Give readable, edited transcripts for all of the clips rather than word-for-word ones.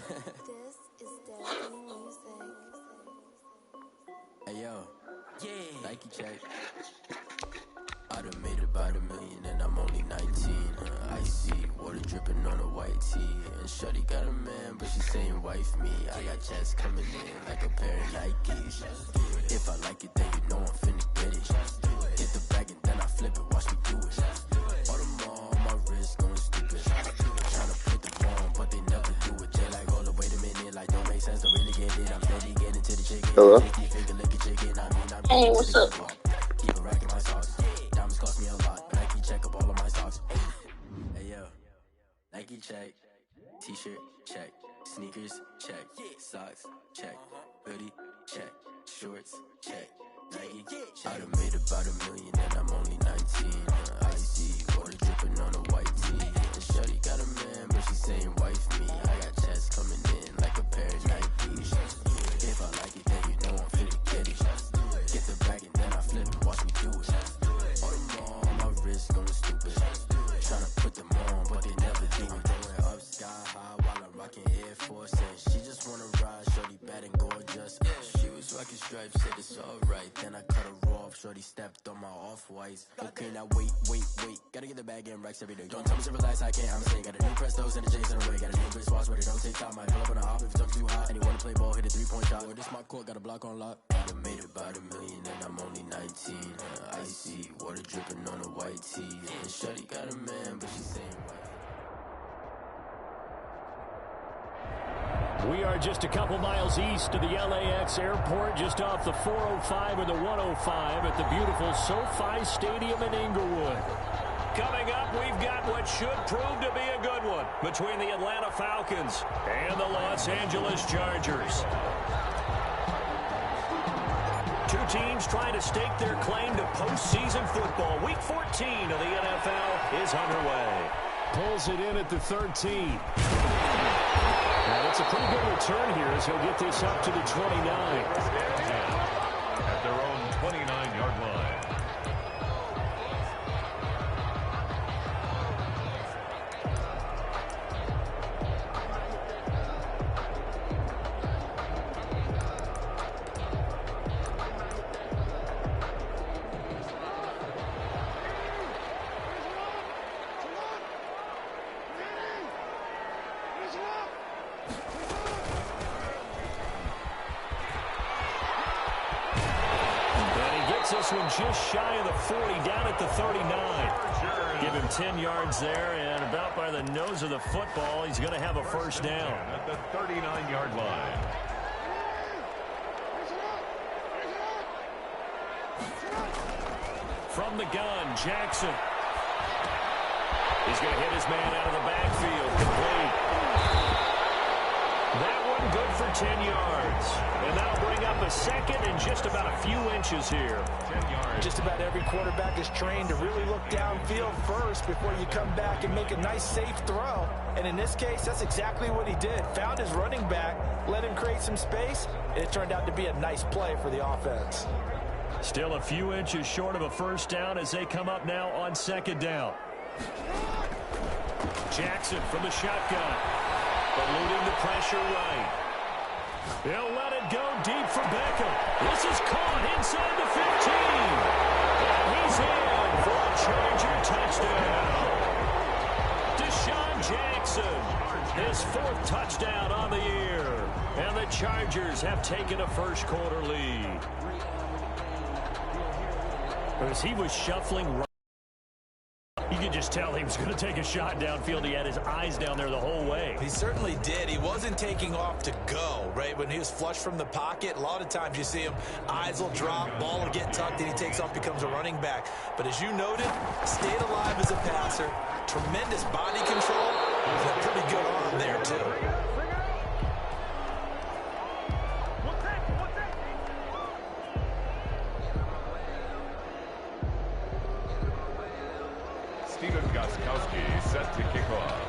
This is Deadly Music. Hey yo, yeah, Nike check. I done made about 1 million and I'm only 19. Icy water dripping on a white tee. And shorty got a man, but she saying wife me. I got checks coming in like a pair of Nikes. If I like it, then you know I'm finna get it. Hit the bag and then I flip it, watch me do it. All on my wrist going stupid. Tryna put them on, but they never do it. They like, hold up, wait a minute, like don't make sense to really get it. I'm steady getting to the chicken. Hello? Hey, what's up? Keep a rack in my socks. Diamonds cost me a lot, but Nike check up all of my socks. Hey yo, Nike check. T-shirt check. Sneakers check. Socks check. Hoodie check. Shorts check. Nike. I done made about 1 million and I'm only 19. Icy water dripping on a white tee. And shorty got a man, but she saying wife me. I got checks coming in like a pair of Nikes. If I like it, then you know I'm finna get it. Get the bag and then I flip it, watch me do it. All on my wrist going stupid. Tryna put them on, but they never do it. Throwing up sky high while I'm rocking Air Force. And she just wanna ride, shorty bad and gorgeous. She was rocking stripes, said it's alright. Then I cut her off, shorty stepped on my off-whites. Okay, now wait. Gotta get the bag and racks every day. Don't tell me to relax, I can't, I'm saying. Got a new Prestos and a J's in the way. Got a new Chris Watch, but it don't take time. Might pull up on a hop if it's up too hot. And you wanna play ball, hit a 3-point shot. Or this my court, got a block on lock. I done made about 1 million and I'm only 19. Icy water dripping on a white tee. And shorty got a man, but she saying wife. We are just a couple miles east of the LAX airport, just off the 405 or the 105 at the beautiful SoFi Stadium in Inglewood. Coming up, we've got what should prove to be a good one between the Atlanta Falcons and the Los Angeles Chargers. Two teams trying to stake their claim to postseason football. Week 14 of the NFL is underway. Pulls it in at the 13. Now, it's a pretty good return here as he'll get this up to the 29. At their own 29-yard line. This one just shy of the 40, down at the 39. Give him 10 yards there, and about by the nose of the football, he's going to have a first down. At the 39-yard line. From the gun, Jackson. He's going to hit his man out of the backfield. Complete. That one good for 10 yards. And that'll bring up a second and just about a few inches here. 10 yards. Just about every quarterback is trained to really look downfield first before you come back and make a nice, safe throw. And in this case, that's exactly what he did. Found his running back, let him create some space, and it turned out to be a nice play for the offense. Still a few inches short of a first down as they come up now on second down. Jackson from the shotgun. Eluding the pressure right. He'll let it go deep for Beckham. This is caught inside the 15. And he's in for a Charger touchdown. Deshaun Jackson, his 4th touchdown on the year. And the Chargers have taken a first quarter lead. As he was shuffling right. You could just tell he was going to take a shot downfield. He had his eyes down there the whole way. He certainly did. He wasn't taking off to go, right? When he was flush from the pocket, a lot of times you see him, eyes will drop, ball will get tucked, and he takes off, becomes a running back. But as you noted, stayed alive as a passer, tremendous body control, and a pretty good arm there, too. Steven Gostkowski set to kick off.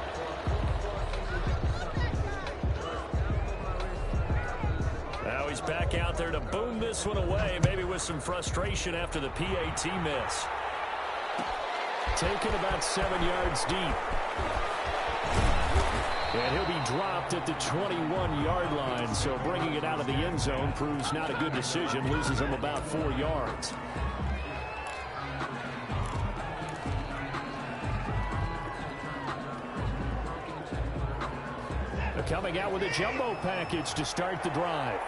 Now he's back out there to boom this one away, maybe with some frustration after the PAT miss. Taken about 7 yards deep. And he'll be dropped at the 21-yard line. So bringing it out of the end zone proves not a good decision. Loses him about 4 yards. Coming out with a jumbo package to start the drive.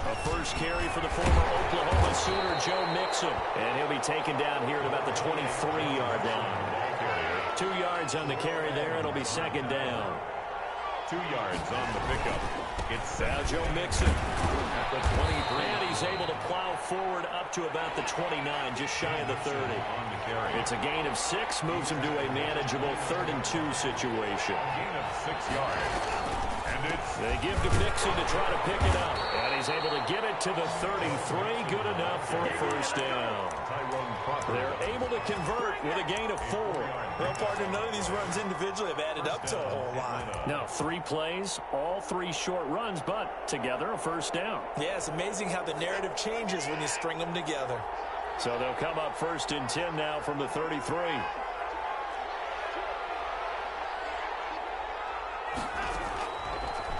A first carry for the former Oklahoma Sooner, Joe Mixon. And he'll be taken down here at about the 23-yard line. 2 yards on the carry there. It'll be second down. 2 yards on the pickup. It's now Joe Mixon at the 23. And he's able to plow forward up to about the 29, just shy of the 30. On the carry. It's a gain of 6, moves him to a manageable 3rd and 2 situation. Gain of 6 yards. And they give to Mixon to try to pick it up. And he's able to get it to the 33. Good enough for a first down. They're able to convert with a gain of 4. Well, partner, none of these runs individually have added up to a whole lot. Now, 3 plays, all 3 short runs, but together a first down. Yeah, it's amazing how the narrative changes when you string them together. So they'll come up 1st and 10 now from the 33.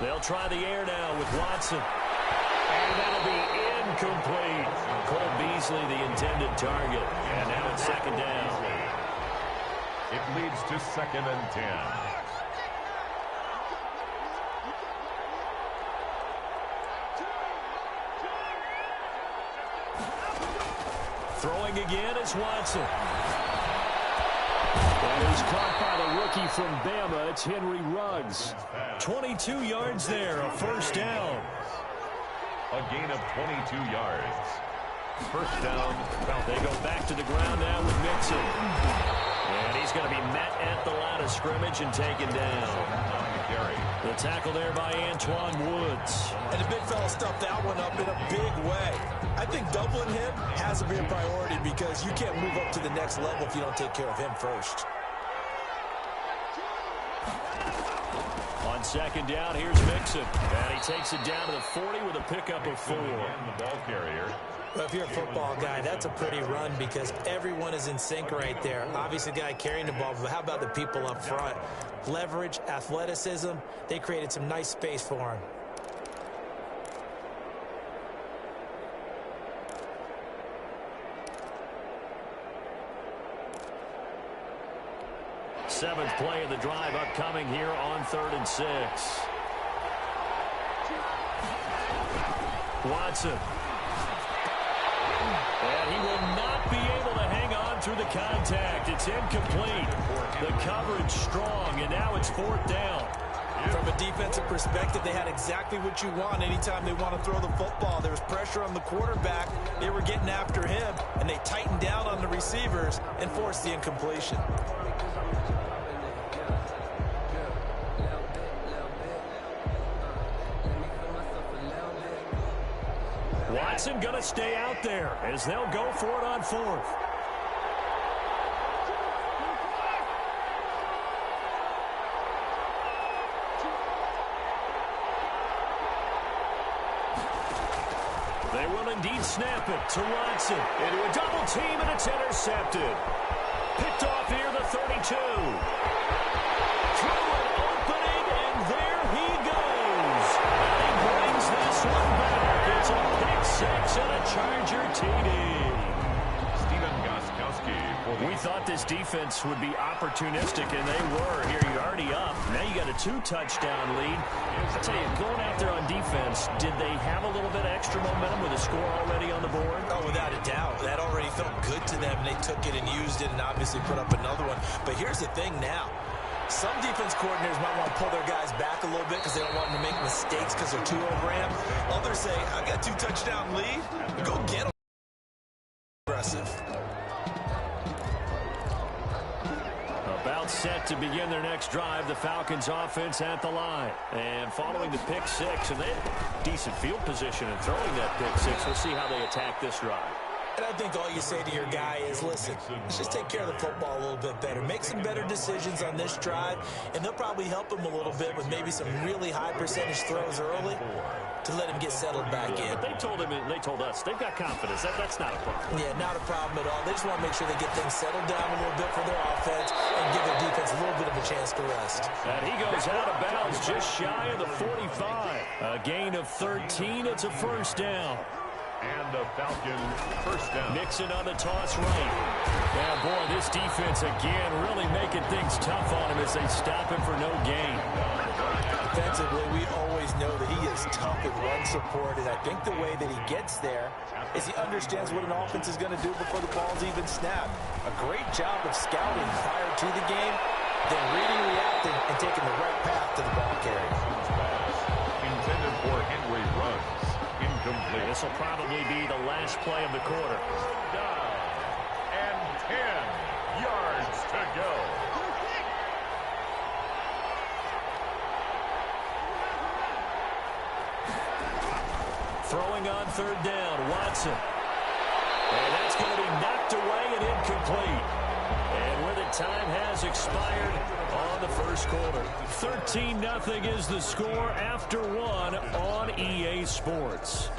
They'll try the air now with Watson. And that'll be incomplete. Cole Beasley, the intended target. And now it's second down. it leads to 2nd and 10. Throwing again is Watson. And he's caught by the rookie from Bama. It's Henry Ruggs. 22 yards there, a first down. A gain of 22 yards. First down. They go back to the ground now with Mixon. And he's going to be met at the line of scrimmage and taken down. The tackle there by Antoine Woods. And the big fella stuffed that one up in a big way. I think doubling him has to be a priority because you can't move up to the next level if you don't take care of him first. On second down, here's Mixon. And he takes it down to the 40 with a pickup of 4. The ball carrier. Well, if you're a football guy, that's a pretty run because everyone is in sync right there. Obviously, the guy carrying the ball, but how about the people up front? Leverage, athleticism, they created some nice space for him. Seventh play of the drive upcoming here on 3rd and 6. Watson. And he will not be able to hang on through the contact. It's incomplete. The coverage strong, and now it's 4th down. From a defensive perspective, they had exactly what you want anytime they want to throw the football. There was pressure on the quarterback. They were getting after him, and they tightened down on the receivers and forced the incompletion. Watson going to stay out there as they'll go for it on 4th. They will indeed snap it to Watson. Into a double team, and it's intercepted. Picked off here, the 32. Through an opening, and there he goes. And he brings this one back. It's a pick 6 and a Charger TD. We thought this defense would be opportunistic, and they were. Here, you're already up. Now you got a 2-touchdown lead. I tell you, going out there on defense, did they have a little bit of extra momentum with a score already on the board? Oh, without a doubt. That already felt good to them. They took it and used it and obviously put up another one. But here's the thing now. Some defense coordinators might want to pull their guys back a little bit because they don't want them to make mistakes because they're too overramped. Others say, I got a 2-touchdown lead. Go get them. Aggressive. About set to begin their next drive, the Falcons offense at the line. And following the pick 6, and they had decent field position in throwing that pick 6. We'll see how they attack this drive. And I think all you say to your guy is, listen, let's just take care of the football a little bit better. Make some better decisions on this drive, and they'll probably help him a little bit with maybe some really high percentage throws early to let him get settled back in. But they told us, they've got confidence. That's not a problem. Yeah, not a problem at all. They just want to make sure they get things settled down a little bit for their offense and give their defense a little bit of a chance to rest. And he goes out of bounds just shy of the 45. A gain of 13. It's a first down. And the Falcons first down. Mixon on the toss right. Yeah, boy, this defense again really making things tough on him as they stop him for no gain. Defensively, we always know that he is tough in run support, and I think the way that he gets there is he understands what an offense is going to do before the ball's even snapped. A great job of scouting prior to the game, then reading, reacting, and taking the right path to the ball carrier. Intended for Henry runs. Incomplete. This will probably be the last play of the quarter. Down. And 10 yards to go. Throwing on third down, Watson. And that's going to be knocked away and incomplete. And where the time has expired on the first quarter. 13-0 is the score after one on EA Sports.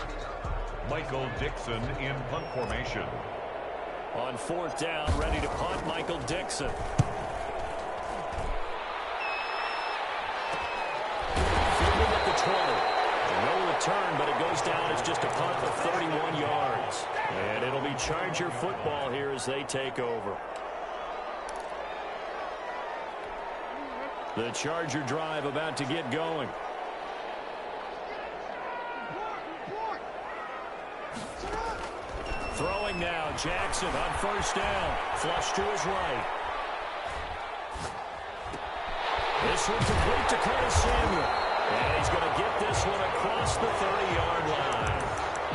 Michael Dixon in punt formation. On fourth down, ready to punt, Michael Dixon. Fielding at the 20. No return, but it goes down as just a punt of 31 yards. And it'll be Charger football here as they take over. The Charger drive about to get going. Throwing now, Jackson on first down. Flush to his right. This one complete to Curtis Samuel. And he's going to get this one across the 30-yard line.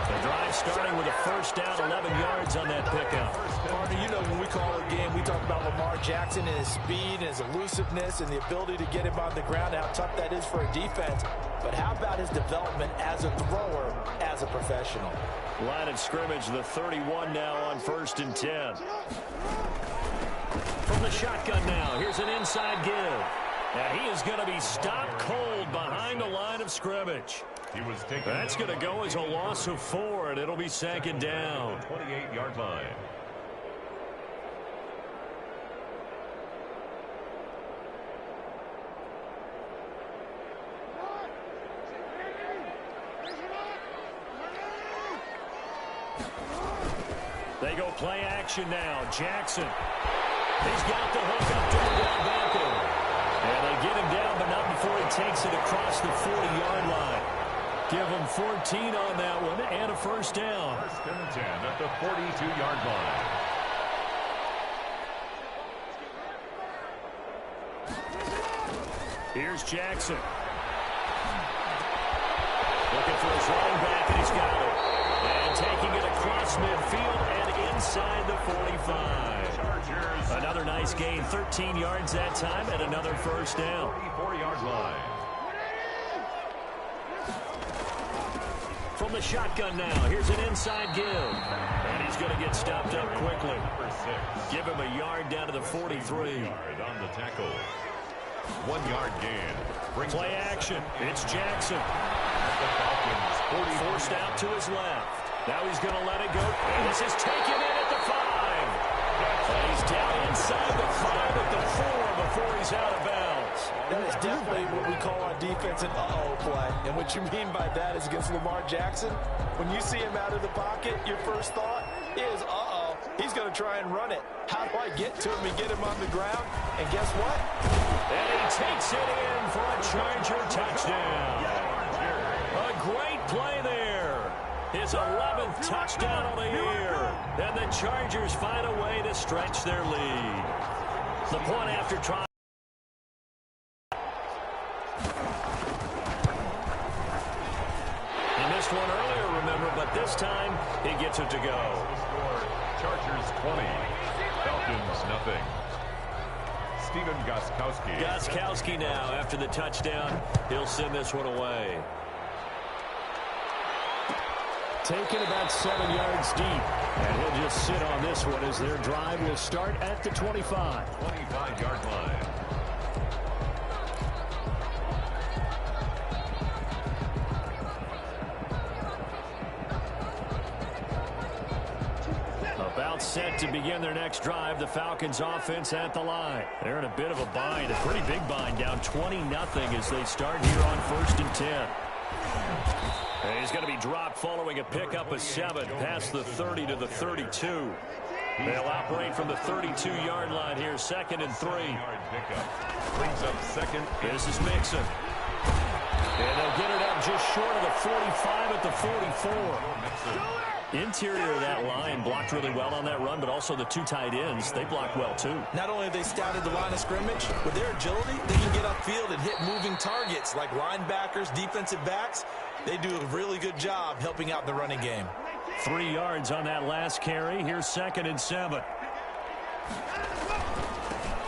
The drive starting with a first down, 11 yards on that pickup. Partner, you know when we call a game, we talk about Lamar Jackson and his speed and his elusiveness and the ability to get him on the ground, how tough that is for a defense. But how about his development as a thrower, as a professional? Line of scrimmage, the 31 now on 1st and 10. From the shotgun now, here's an inside give. And he is going to be stopped cold behind the line of scrimmage. That's going to go as a loss of 4, and it'll be second down. 28-yard line. They go play action now. Jackson. He's got the hook up to the linebacker. And they get him down, but not before he takes it across the 40-yard line. Give him 14 on that one and a first down. First and 10 at the 42-yard line. Here's Jackson. Looking for his running back, and he's got it. And taking it across midfield and inside the 45. Chargers. Another nice gain, 13 yards that time, and another first down. 44-yard line. From the shotgun now, here's an inside give. And he's going to get stopped up quickly. Give him a yard down to the 43. Yard on the tackle. 1 yard gain. Play action. It's Jackson. The Falcons, Forced out to his left. Now he's going to let it go. And this is taken in at the 5. And he's down inside the 5 at the 4 before he's out of bounds. That is definitely what we call on defense an uh-oh play. And what you mean by that is against Lamar Jackson, when you see him out of the pocket, your first thought is, uh-oh, he's going to try and run it. How do I get to him and get him on the ground? And guess what? And he takes it in for a Charger touchdown. A great play there. His 11th touchdown of the year. And the Chargers find a way to stretch their lead. The point after try. He missed one earlier, remember, but this time he gets it to go. Chargers 20. Falcons nothing. Steven Gostkowski. Gostkowski now after the touchdown. He'll send this one away. Taken about 7 yards deep. And he'll just sit on this one as their drive will start at the 25. 25-yard line. About set to begin their next drive. The Falcons offense at the line. They're in a bit of a bind, a pretty big bind, down 20-0 as they start here on 1st and 10. And he's going to be dropped following a pickup of 7 past the 30 to the 32. They'll operate from the 32-yard line here, 2nd and 3. Brings up 2nd. This is Mixon. And they'll get it up just short of the 45 at the 44. Interior of that line blocked really well on that run, but also the 2 tight ends, they blocked well too. Not only have they scouted the line of scrimmage, with their agility, they can get upfield and hit moving targets like linebackers, defensive backs. They do a really good job helping out in the running game. 3 yards on that last carry. Here's 2nd and 7.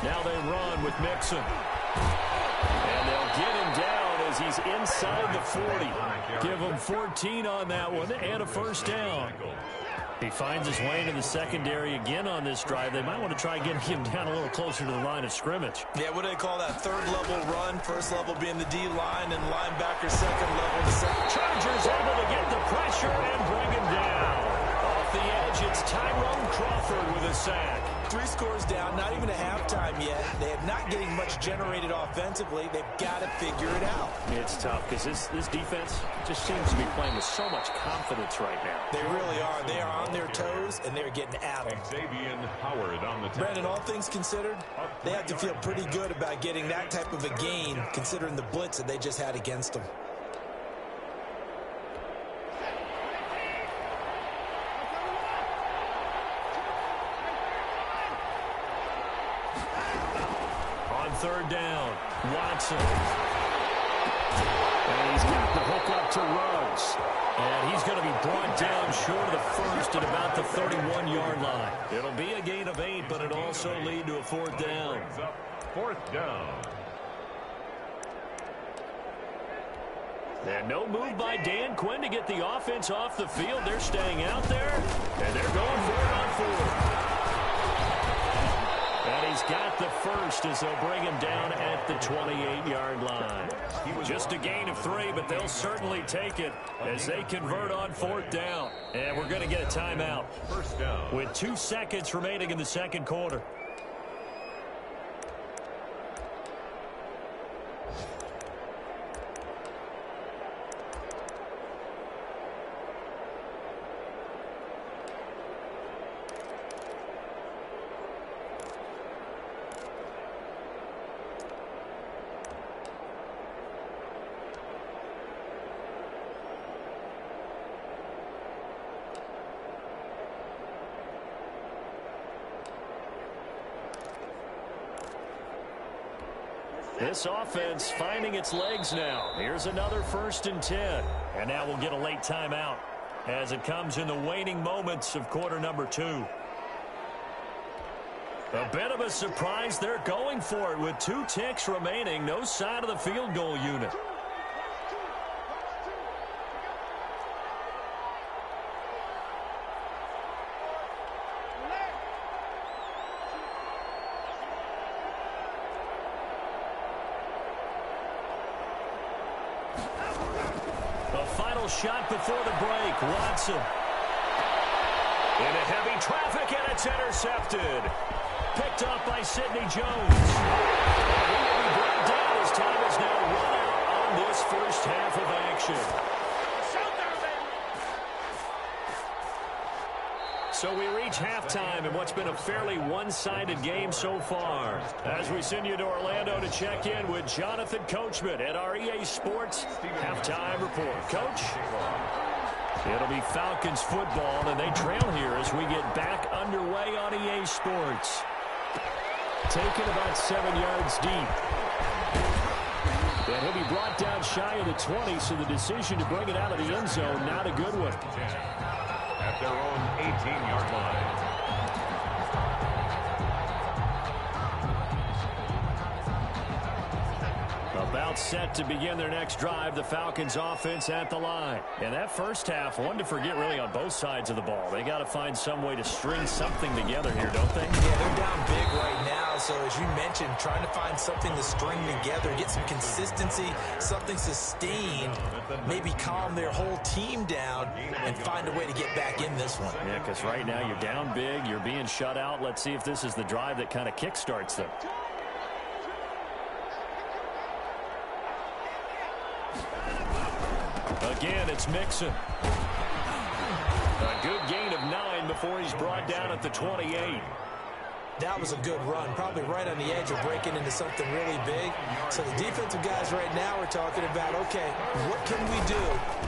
Now they run with Mixon. And they'll get him down as he's inside the 40. Give him 14 on that one and a first down. He finds his way into the secondary again on this drive. They might want to try getting him down a little closer to the line of scrimmage. Yeah, what do they call that? 3rd level run, 1st level being the D-line, and linebacker 2nd level. The second. Chargers able to get the pressure and bring him down. Off the edge, it's Tyrone Crawford with a sack. 3 scores down, not even a halftime yet. They are not getting much generated offensively. They've got to figure it out. It's tough because this defense just seems to be playing with so much confidence right now. They really are. They are on their toes, and they're getting at them. Xavier Howard on the tackle. Brandon, all things considered, they have to feel pretty good about getting that type of a gain, considering the blitz that they just had against them. On 3rd down, Watson. And he's got the hook up to Ruggs. And he's going to be brought down short of the 1st at about the 31-yard line. It'll be a gain of 8, but it'll also lead to a 4th down. 4th down. And no move by Dan Quinn to get the offense off the field. They're staying out there, and they're going for it on 4th. And he's got the 1st as they'll bring him down at the 28-yard line. Just a gain of 3, but they'll certainly take it as they convert on 4th down. And we're going to get a timeout. 1st down. With 2 seconds remaining in the 2nd quarter. This offense finding its legs now. Here's another 1st and 10. And now we'll get a late timeout as it comes in the waning moments of quarter number 2. A bit of a surprise. They're going for it with 2 ticks remaining. No sign of the field goal unit. Shot before the break. Watson. Into heavy traffic, and it's intercepted. Picked up by Sidney Jones. And he will be brought down as time is now run out on this first half of action. So we reach halftime in what's been a fairly one-sided game so far. As we send you to Orlando to check in with Jonathan Coachman at our EA Sports Halftime Report. Coach? It'll be Falcons football, and they trail here as we get back underway on EA Sports. Taken about 7 yards deep. And he'll be brought down shy of the 20, so the decision to bring it out of the end zone, not a good one. At their own 18-yard line. About set to begin their next drive, the Falcons offense at the line. And that first half, one to forget really on both sides of the ball. They got to find some way to string something together here, don't they? Yeah, they're down big right now. So as you mentioned, trying to find something to string together, get some consistency, something sustained, maybe calm their whole team down and find a way to get back in this one. Yeah, because right now you're down big, you're being shut out. Let's see if this is the drive that kind of kickstarts them. Again, it's Mixon. A good gain of 9 before he's brought down at the 28. That was a good run, probably right on the edge of breaking into something really big. So the defensive guys right now are talking about, okay, what can we do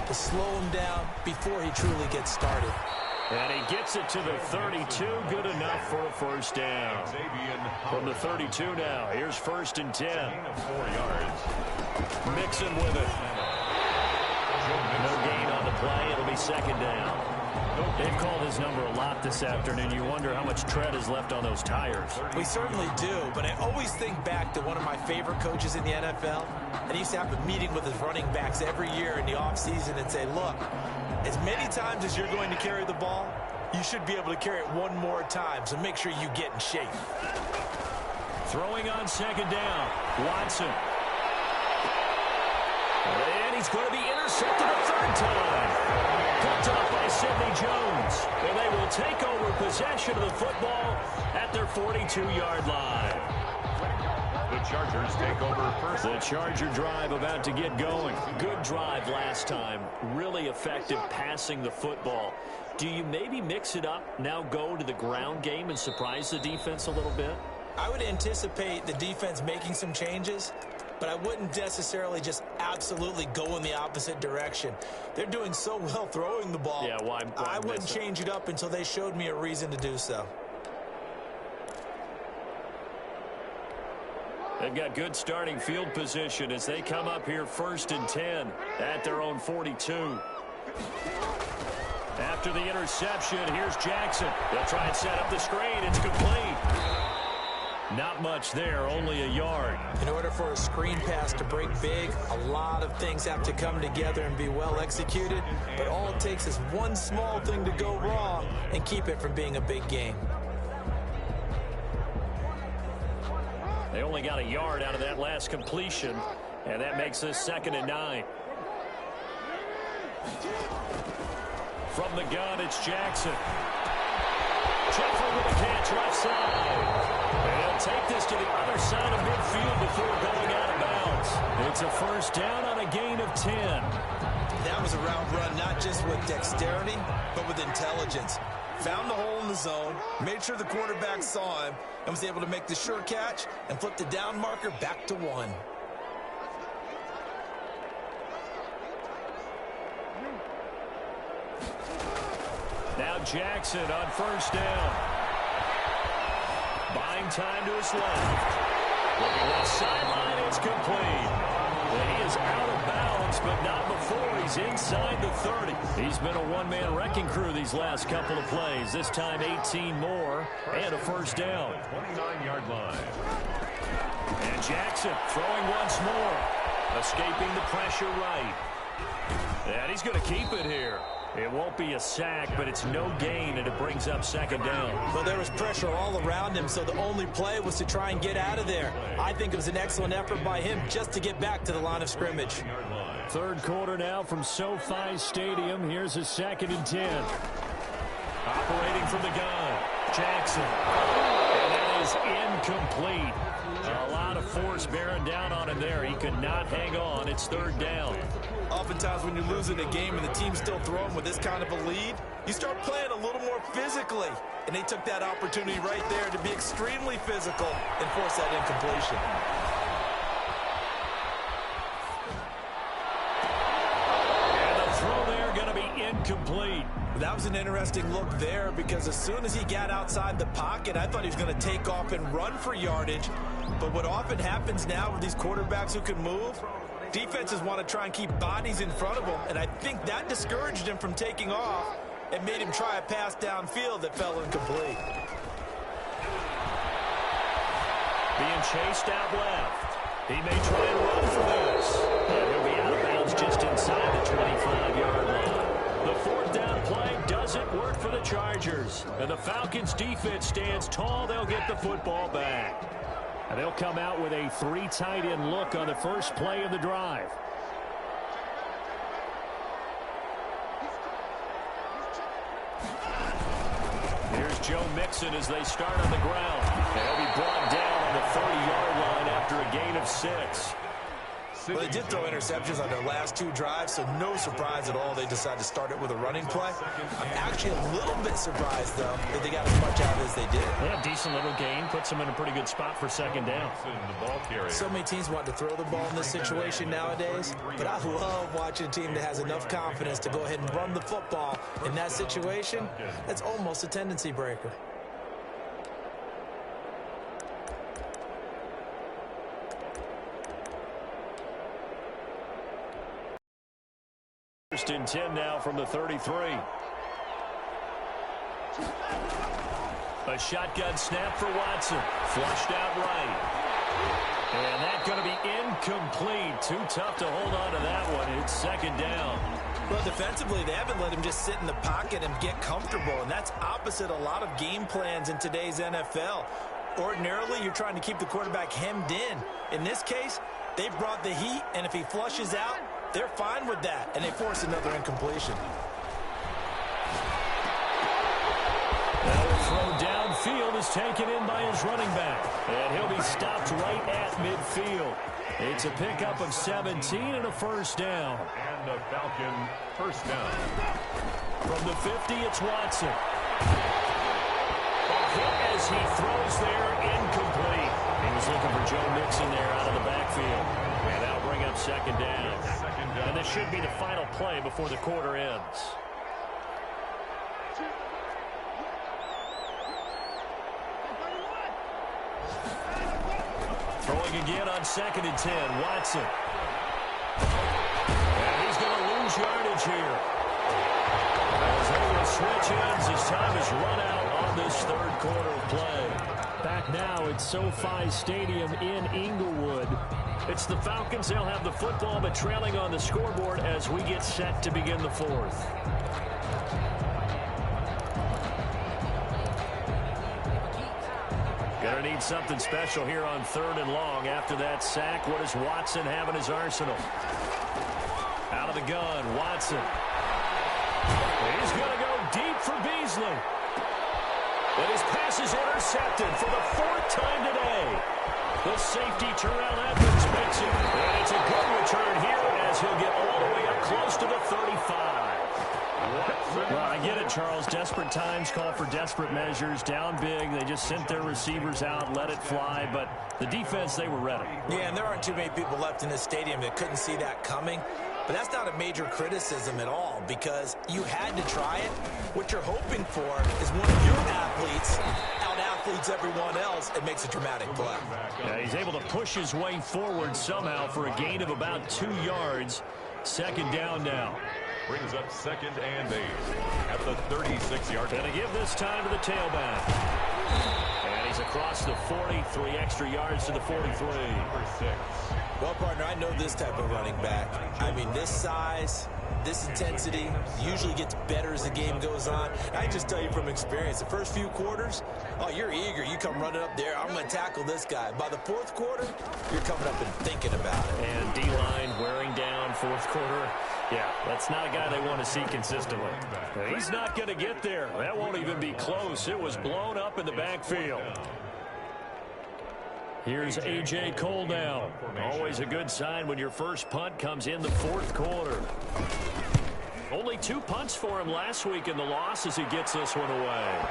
to slow him down before he truly gets started? And he gets it to the 32, good enough for a first down. From the 32 now, here's 1st and 10. 4 yards. Mixon with it. No gain on the play. It'll be 2nd down. They've called his number a lot this afternoon. You wonder how much tread is left on those tires. We certainly do, but I always think back to one of my favorite coaches in the NFL, and he used to have a meeting with his running backs every year in the offseason and say, look, as many times as you're going to carry the ball, you should be able to carry it one more time, so make sure you get in shape. Throwing on 2nd down, Watson. And he's going to be intercepted a 3rd time. Picked off by Sidney Jones. And they will take over possession of the football at their 42-yard line. The Chargers take over first. The Charger drive about to get going. Good drive last time. Really effective passing the football. Do you maybe mix it up, now go to the ground game and surprise the defense a little bit? I would anticipate the defense making some changes, but I wouldn't necessarily just absolutely go in the opposite direction. They're doing so well throwing the ball. Yeah, why I wouldn't change it up until they showed me a reason to do so. They've got good starting field position as they come up here 1st and 10 at their own 42. After the interception, here's Jackson. They'll try and set up the screen. It's complete. Not much there, only a yard. In order for a screen pass to break big, a lot of things have to come together and be well executed. But all it takes is one small thing to go wrong and keep it from being a big game. They only got a yard out of that last completion, and that makes this 2nd and 9. From the gun, it's Jackson. Jeffrey with a catch left side. And he'll take this to the other side of midfield before going out of bounds. It's a 1st down on a gain of 10. That was a route run, not just with dexterity, but with intelligence. Found the hole in the zone, made sure the quarterback saw him, and was able to make the sure catch and flip the down marker back to 1. Now Jackson on 1st down. Buying time to his left. Looking left sideline, it's complete. He is out of bounds, but not before he's inside the 30. He's been a one-man wrecking crew these last couple of plays. This time 18 more and a 1st down. 29-yard line. And Jackson throwing once more. Escaping the pressure right. And he's going to keep it here. It won't be a sack, but it's no gain, and it brings up 2nd down. Well, there was pressure all around him, so the only play was to try and get out of there. I think it was an excellent effort by him just to get back to the line of scrimmage. 3rd quarter now from SoFi Stadium. Here's a 2nd and 10. Operating from the gun, Jackson. And that is incomplete. A lot of force bearing down on him there. He could not hang on. It's 3rd down. Oftentimes when you're losing a game and the team's still throwing with this kind of a lead, you start playing a little more physically. And they took that opportunity right there to be extremely physical and force that incompletion. And the throw there going to be incomplete. That was an interesting look there because as soon as he got outside the pocket, I thought he was going to take off and run for yardage. But what often happens now with these quarterbacks who can move, defenses want to try and keep bodies in front of them, and I think that discouraged him from taking off and made him try a pass downfield that fell incomplete. Being chased out left. He may try and run for 25-yard line. The fourth down play doesn't work for the Chargers. And the Falcons defense stands tall. They'll get the football back. And they'll come out with a 3 tight end look on the first play of the drive. Here's Joe Mixon as they start on the ground. They'll be brought down on the 30-yard line after a gain of 6. Well, they did throw interceptions on their last 2 drives, so no surprise at all they decided to start it with a running play. I'm actually a little bit surprised, though, that they got as much out as they did. Yeah, decent little gain. Puts them in a pretty good spot for second down. So many teams want to throw the ball in this situation nowadays, but I love watching a team that has enough confidence to go ahead and run the football. In that situation, that's almost a tendency breaker. First and 10 now from the 33. A shotgun snap for Watson. Flushed out right. And that's going to be incomplete. Too tough to hold on to that one. It's second down. Well, defensively, they haven't let him just sit in the pocket and get comfortable, and that's opposite a lot of game plans in today's NFL. Ordinarily, you're trying to keep the quarterback hemmed in. In this case, they brought the heat, and if he flushes out, they're fine with that, and they force another incompletion. That throw downfield is taken in by his running back, and he'll be stopped right at midfield. It's a pickup of 17 and a first down. And a Falcon first down. From the 50, it's Watson. A hit as he throws there, incomplete. He was looking for Joe Mixon there out of the backfield. And that'll bring up second down. And this should be the final play before the quarter ends. Throwing again on second and 10, Watson. And he's going to lose yardage here. As they will switch ends as time is run out on this third quarter of play. Back now at SoFi Stadium in Inglewood. It's the Falcons. They'll have the football, but trailing on the scoreboard as we get set to begin the fourth. Gonna need something special here on third and long. After that sack, what does Watson have in his arsenal? Out of the gun, Watson. He's gonna go deep for Beasley. But his pass is intercepted for the 4th time today. The safety, Terrell Edmonds, makes it. And it's a good return here as he'll get all the way up close to the 35. Well, I get it, Charles. Desperate times call for desperate measures. Down big. They just sent their receivers out, let it fly. But the defense, they were ready. Yeah, and there aren't too many people left in this stadium that couldn't see that coming. But that's not a major criticism at all because you had to try it. What you're hoping for is one of your athletes out-athletes everyone else and makes a dramatic play. Yeah, he's able to push his way forward somehow for a gain of about 2 yards. Second down now. Brings up second and 8 at the 36-yard line. Going to give this time to the tailback. And he's across the 40, 3 extra yards to the 43. Number 6. Well, partner, I know this type of running back. I mean, this size, this intensity usually gets better as the game goes on. I can just tell you from experience, the first few quarters, oh, you're eager. You come running up there. I'm going to tackle this guy. By the 4th quarter, you're coming up and thinking about it. And D-line wearing down 4th quarter. Yeah, that's not a guy they want to see consistently. He's not going to get there. That won't even be close. It was blown up in the backfield. Here's A.J. Cole now. Always a good sign when your first punt comes in the 4th quarter. Only 2 punts for him last week in the loss as he gets this one away.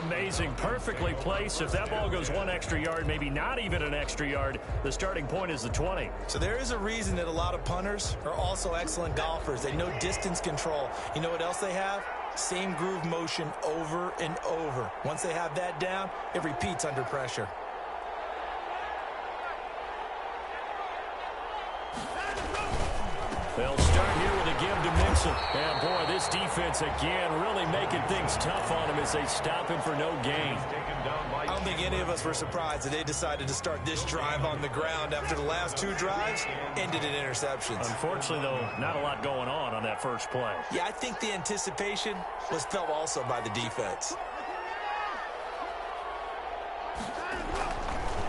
Amazing. Perfectly placed. If that ball goes 1 extra yard, maybe not even an extra yard, the starting point is the 20. So there is a reason that a lot of punters are also excellent golfers. They know distance control. You know what else they have? Same groove motion over and over. Once they have that down, it repeats under pressure. They'll start here with a give to Mixon. And, boy, this defense, again, really making things tough on him as they stop him for no gain. I don't think any of us were surprised that they decided to start this drive on the ground after the last two drives ended in interceptions. Unfortunately, though, not a lot going on that first play. Yeah, I think the anticipation was felt also by the defense.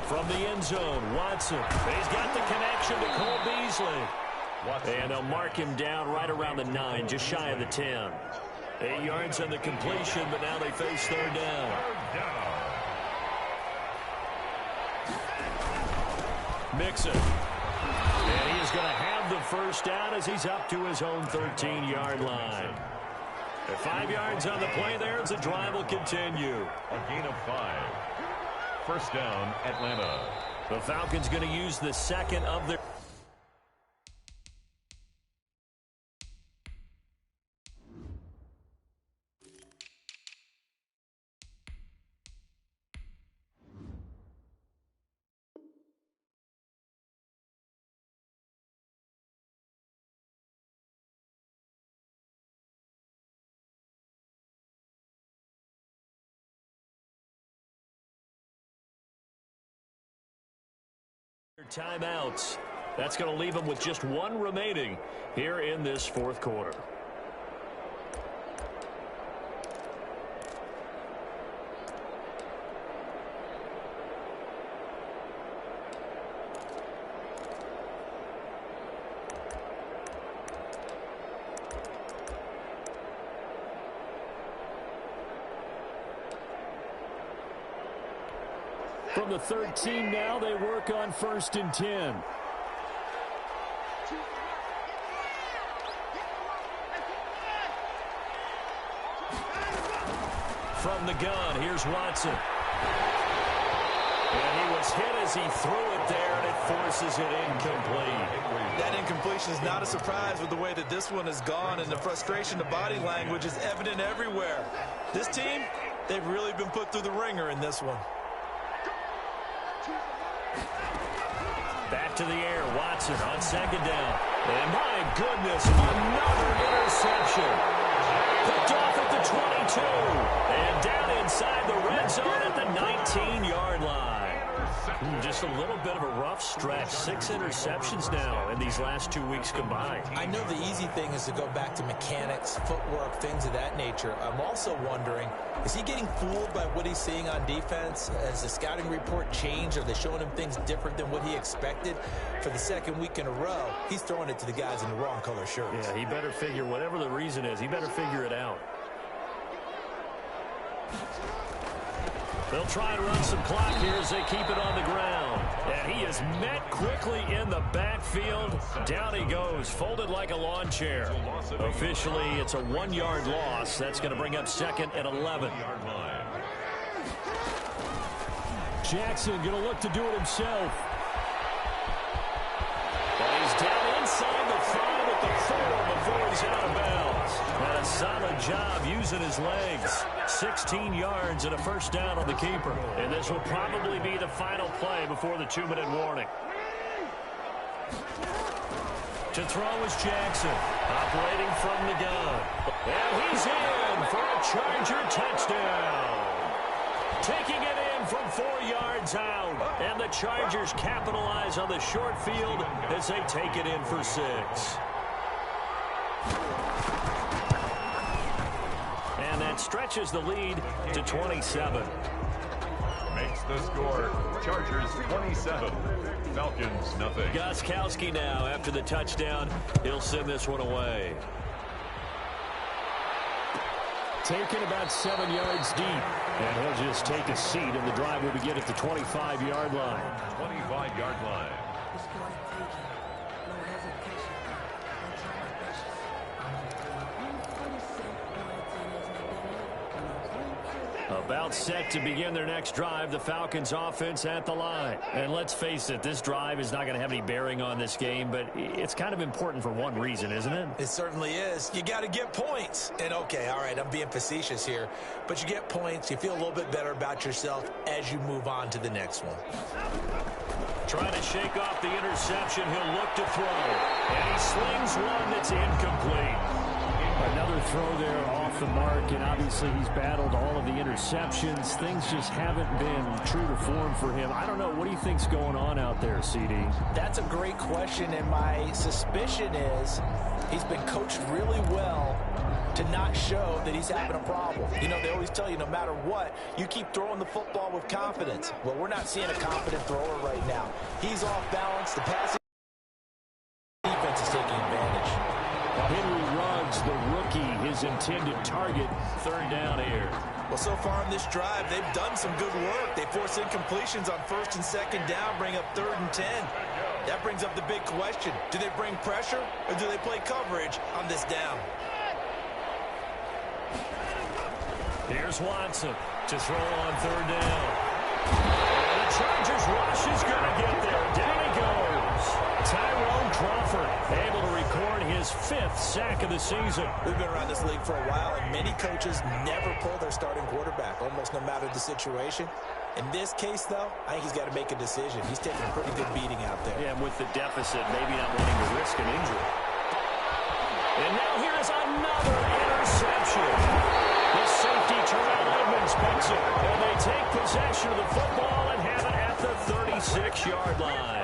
From the end zone, Watson. He's got the connection to Cole Beasley. And they'll mark him down right around the 9, just shy of the 10. 8 yards on the completion, but now they face third down. Mixon. And he is going to have the first down as he's up to his own 13-yard line. At 5 yards on the play there as the drive will continue. A gain of 5. First down, Atlanta. The Falcons going to use the second of their... timeouts. That's going to leave them with just one remaining here in this fourth quarter. From the 13 now, they work on 1st and 10. From the gun, here's Watson. And he was hit as he threw it there, and it forces it incomplete. That incompletion is not a surprise with the way that this one has gone, and the frustration, the body language is evident everywhere. This team, they've really been put through the ringer in this one. Back to the air, Watson on 2nd down. And my goodness, another interception. Picked off at the 22. And down inside the red zone at the 19-yard line. Just a little bit of a rough stretch. 6 interceptions now in these last 2 weeks combined. I know the easy thing is to go back to mechanics, footwork, things of that nature. I'm also wondering, is he getting fooled by what he's seeing on defense? Has the scouting report changed? Are they showing him things different than what he expected? For the 2nd week in a row, he's throwing it to the guys in the wrong color shirts. Yeah, he better figure, whatever the reason is, he better figure it out. They'll try and run some clock here as they keep it on the ground. And he is met quickly in the backfield. Down he goes, folded like a lawn chair. Officially, it's a 1-yard loss. That's going to bring up 2nd and 11. Jackson going to look to do it himself. And he's down inside the 5 at the 4 before he's out of bounds. And a solid job using his legs. 16 yards and a first down on the keeper. And this will probably be the final play before the 2-minute warning. To throw is Jackson, operating from the gun. And he's in for a Charger touchdown. Taking it in from 4 yards out. And the Chargers capitalize on the short field as they take it in for 6. And that stretches the lead to 27. Makes the score. Chargers 27. Falcons nothing. Gostkowski now after the touchdown. He'll send this one away. Taken about 7 yards deep. And he'll just take a seat, and the drive will begin at the 25-yard line. 25-yard line. About set to begin their next drive, the Falcons offense at the line. And let's face it, this drive is not going to have any bearing on this game, but it's kind of important for one reason, isn't it? It certainly is. You got to get points. And okay, all right, I'm being facetious here, but you get points, you feel a little bit better about yourself as you move on to the next one. Trying to shake off the interception. He'll look to throw. And he slings one that's incomplete. Another throw there off the mark, and obviously he's battled all of the interceptions. Things just haven't been true to form for him. I don't know. What do you think's going on out there, CD? That's a great question, and my suspicion is he's been coached really well to not show that he's having a problem. You know, they always tell you no matter what, you keep throwing the football with confidence. Well, we're not seeing a confident thrower right now. He's off balance. The passing defense is taking advantage. Henry Ruggs, the rookie, his intended target. Third down here. Well, so far in this drive, they've done some good work. They force incompletions on first and second down, bring up 3rd and 10. That brings up the big question. Do they bring pressure or do they play coverage on this down? Here's Watson to throw on 3rd down. And the Chargers rush is going to get there. Down he goes. Tyrone Crawford able to record his 5th sack of the season. We've been around this league for a while, and many coaches never pull their starting quarterback, almost no matter the situation. In this case, though, I think he's got to make a decision. He's taking a pretty good beating out there. Yeah, and with the deficit, maybe not wanting to risk an injury. And now here's another interception. The safety, Terrell Edmonds, picks it. And they take possession of the football and have it at the 36-yard line.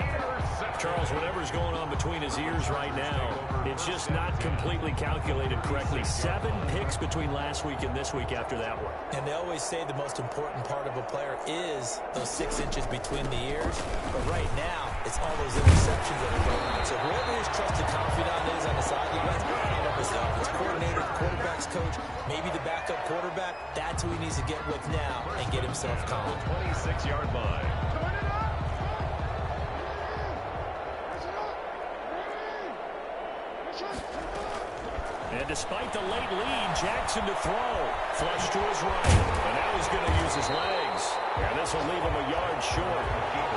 Charles, whatever's going on between his ears right now, it's just not completely calculated correctly. 7 picks between last week and this week after that one. And they always say the most important part of a player is those 6 inches between the ears. But right now, it's all those interceptions that are going on. So whoever his trusted confidant is on the sideline, his coordinator, the quarterback's coach, maybe the backup quarterback, that's who he needs to get with now and get himself calm. 26-yard line. And despite the late lead, Jackson to throw. Flush to his right. And now he's going to use his legs. And this will leave him a yard short.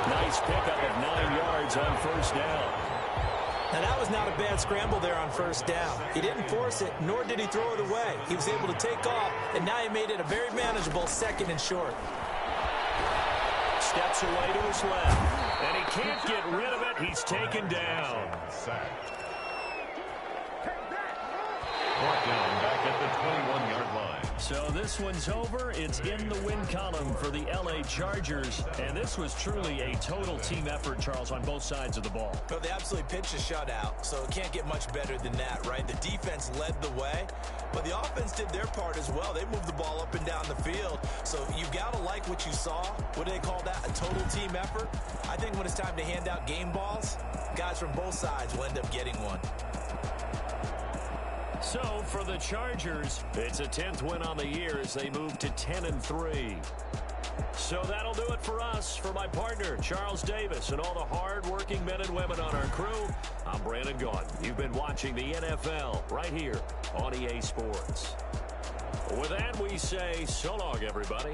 Nice pickup of 9 yards on 1st down. Now, that was not a bad scramble there on 1st down. He didn't force it, nor did he throw it away. He was able to take off, and now he made it a very manageable 2nd and short. Steps away to his left. And he can't get rid of it. He's taken down. Sacked. Brought down back at the 21-yard line. So this one's over. It's in the win column for the L.A. Chargers. And this was truly a total team effort, Charles, on both sides of the ball. Well, they absolutely pitched a shutout, so it can't get much better than that, right? The defense led the way, but the offense did their part as well. They moved the ball up and down the field. So you've got to like what you saw. What do they call that? A total team effort? I think when it's time to hand out game balls, guys from both sides will end up getting one. So for the Chargers, it's a 10th win on the year as they move to 10-3. So that'll do it for us. For my partner, Charles Davis, and all the hard-working men and women on our crew, I'm Brandon Gaudin. You've been watching the NFL right here on EA Sports. With that, we say so long, everybody.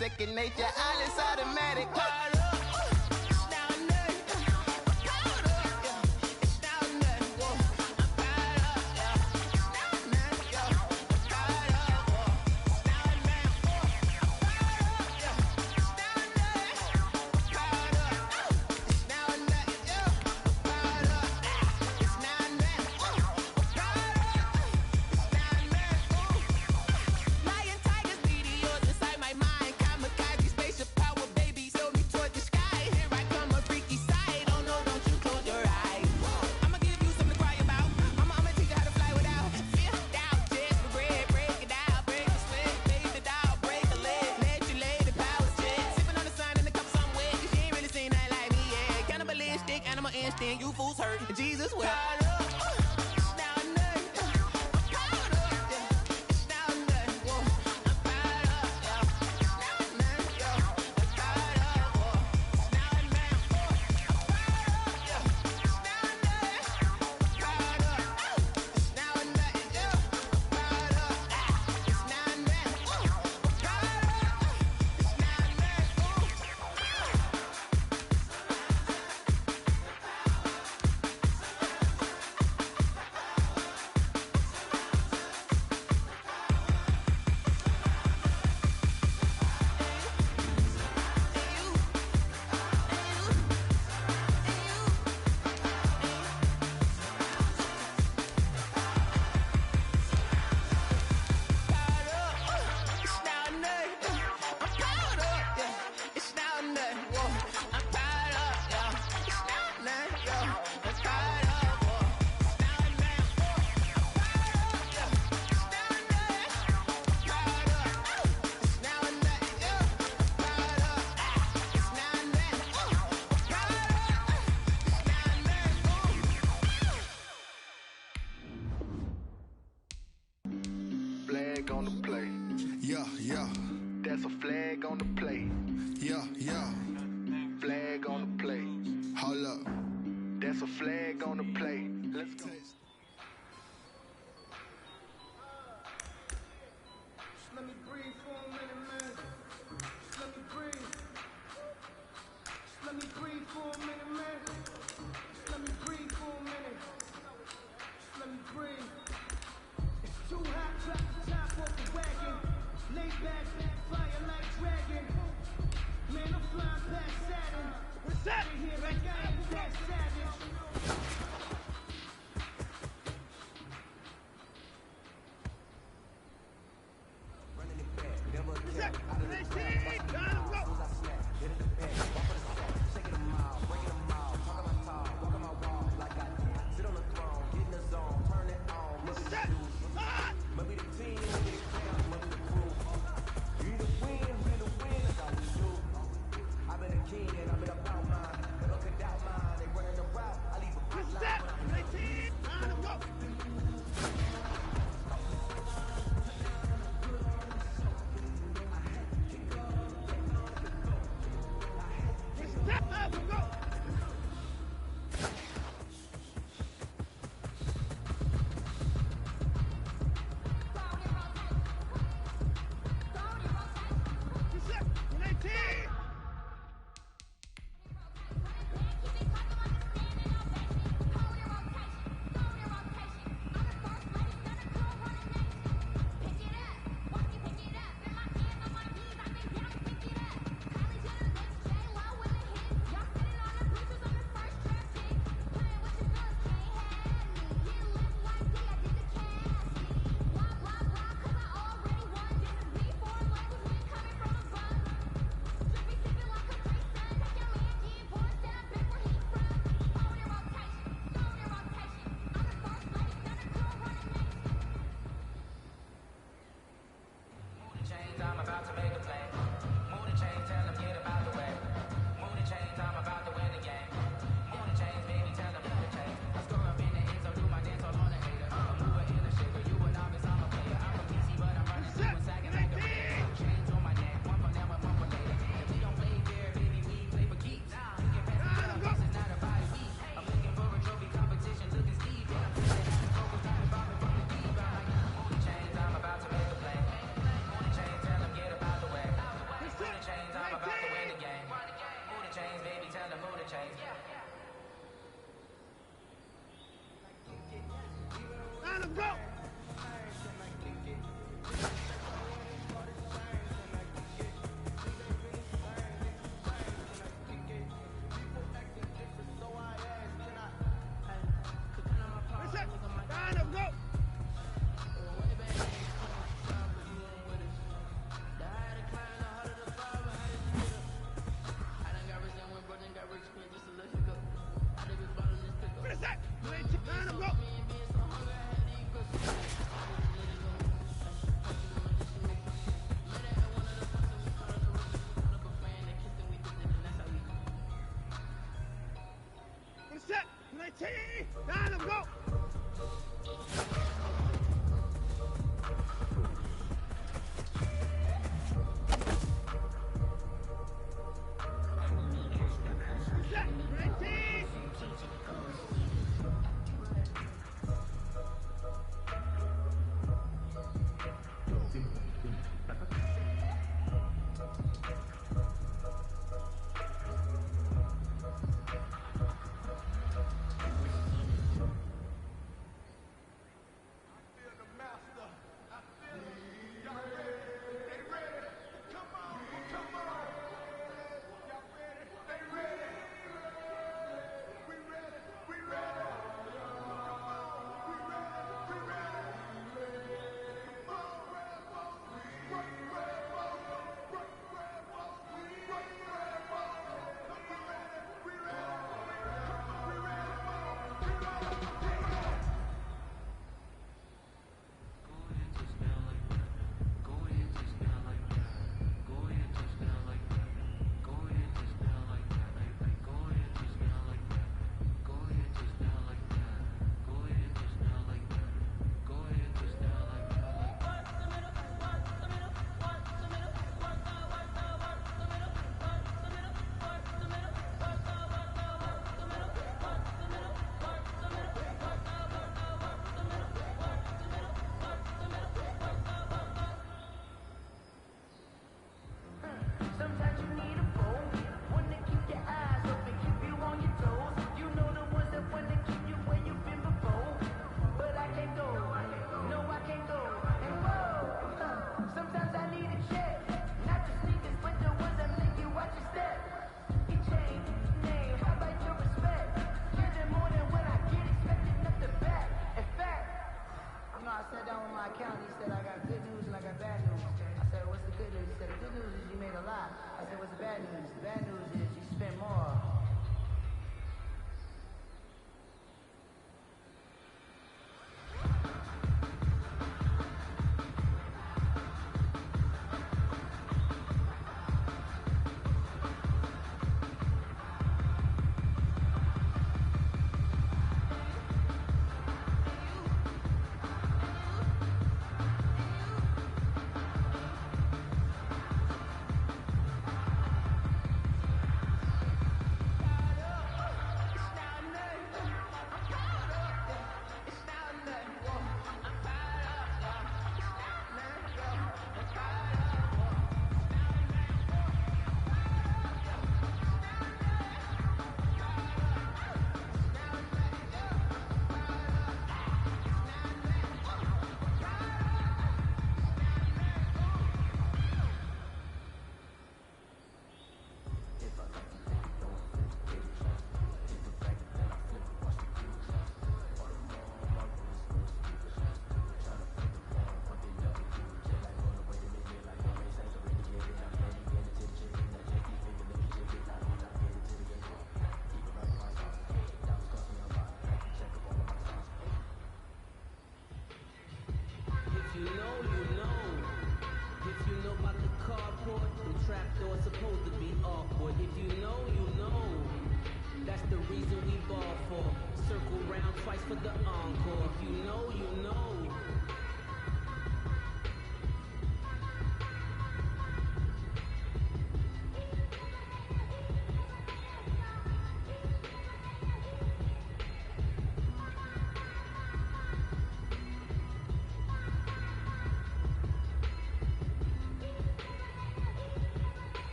Second nature, all is automatic. Lion, tigers, meteors inside my mind. Kamikaze, spaceship power, baby. Show me and you fools hurt. Jesus wept. Flag on the play. Yeah, yeah. That's a flag on the play. Yeah, yeah. Flag on the play. Hold up. That's a flag on the play. Let's go. Let me breathe for a minute, man. Let me breathe. Let me breathe for a minute, man. Let me breathe for a minute. Let me breathe. It's too hot, drop the top off the wagon. Lay back, fire like dragon. Man, I'm flying past Saturn. What's that? Here, like I ain't that savage. Time to go.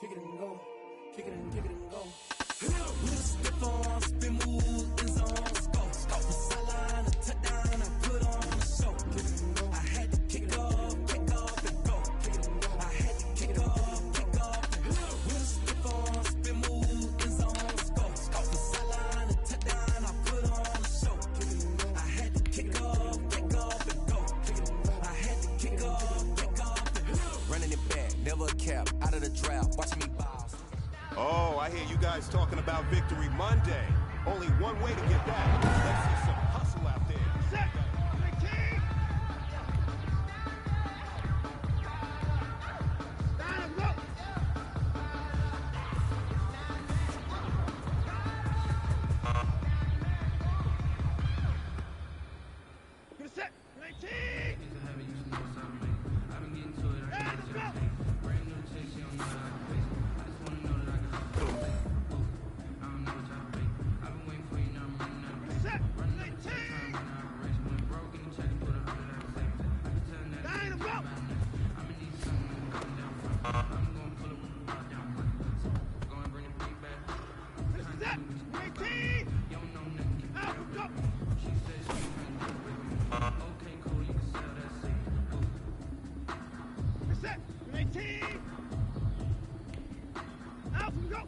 kick it and go, kick it and go. With a stiff on, spin move, in zone, scope. From sideline to touchdown, I put on the show. I had to kick off and go. I had to kick off and go. With a stiff on, spin move, in zone, scope. From sideline to touchdown, I put on the show. I had to kick off and go. I had to kick off and go. Running it back, never a cap, out of the draft, watching me bounce. Oh, I hear you guys talking about Victory Monday. Only one way to get that. Let's see some hustle out there. Set. Down, go. Good set. 19. Down, go. Set. 19. Down, go. Set. 19. Out, go. Set. 19. Out, go.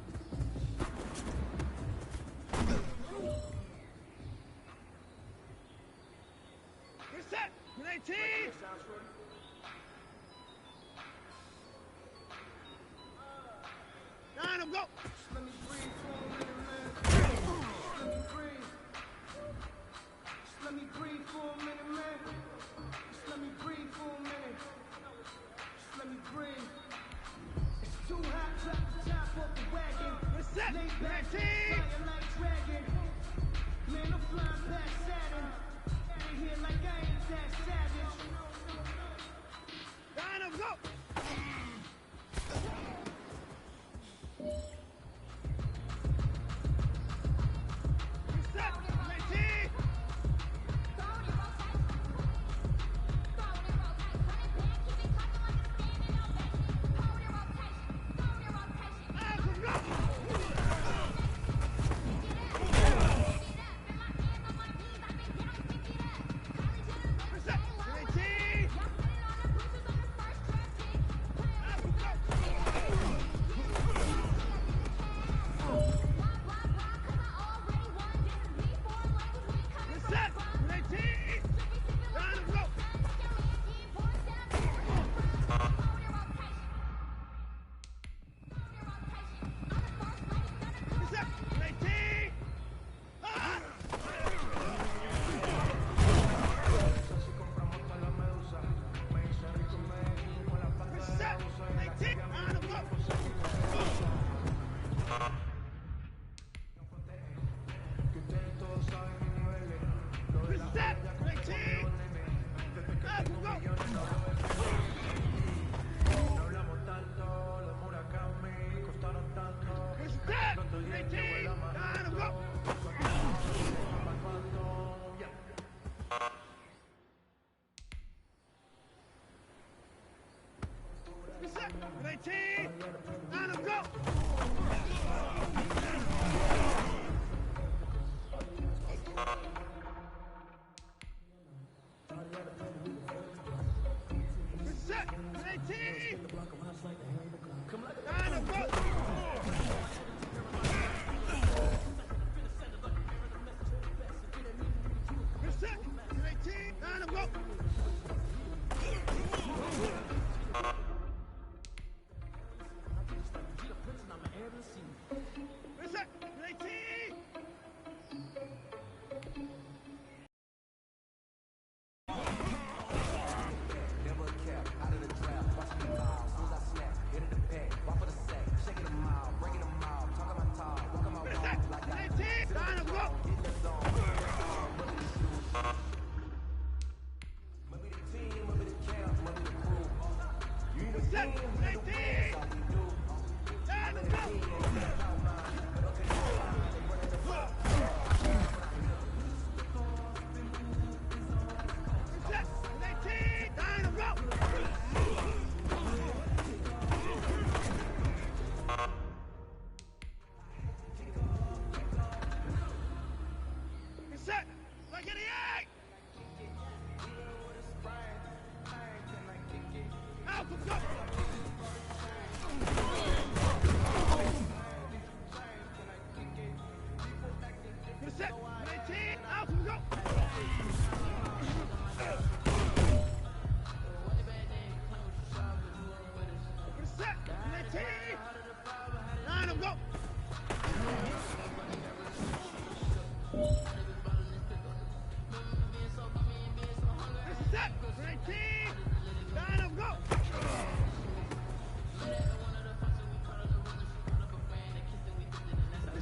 Set. 19. Down, go. Let me breathe for a minute, man. Let me breathe. Just let me breathe for a minute, man. Just let me breathe for a minute. Just let me breathe. It's too hot, drop the top off the wagon. Set. Lay back, fire like dragon. Man, I'm flying past Saturn. Out of here like I ain't that savage. Down, go. Set. 19.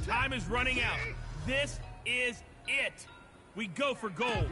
Time is running out. This is it. We go for gold.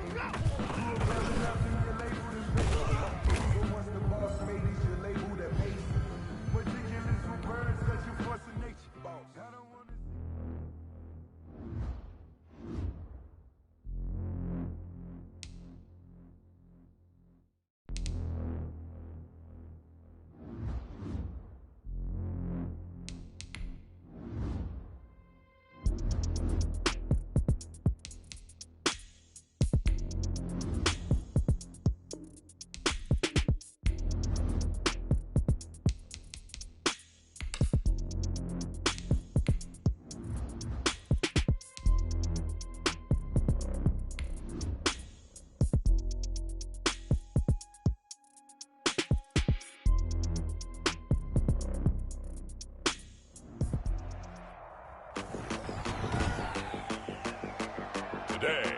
Today,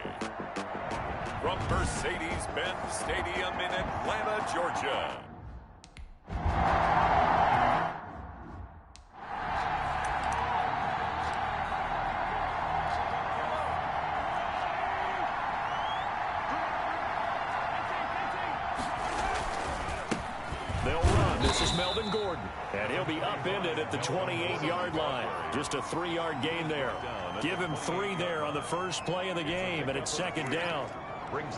from Mercedes-Benz Stadium in Atlanta, Georgia. They'll run. This is Melvin Gordon. And he'll be upended at the 28-yard line. Just a 3-yard gain there. Give him 3 there on the first play of the game, and it's second down.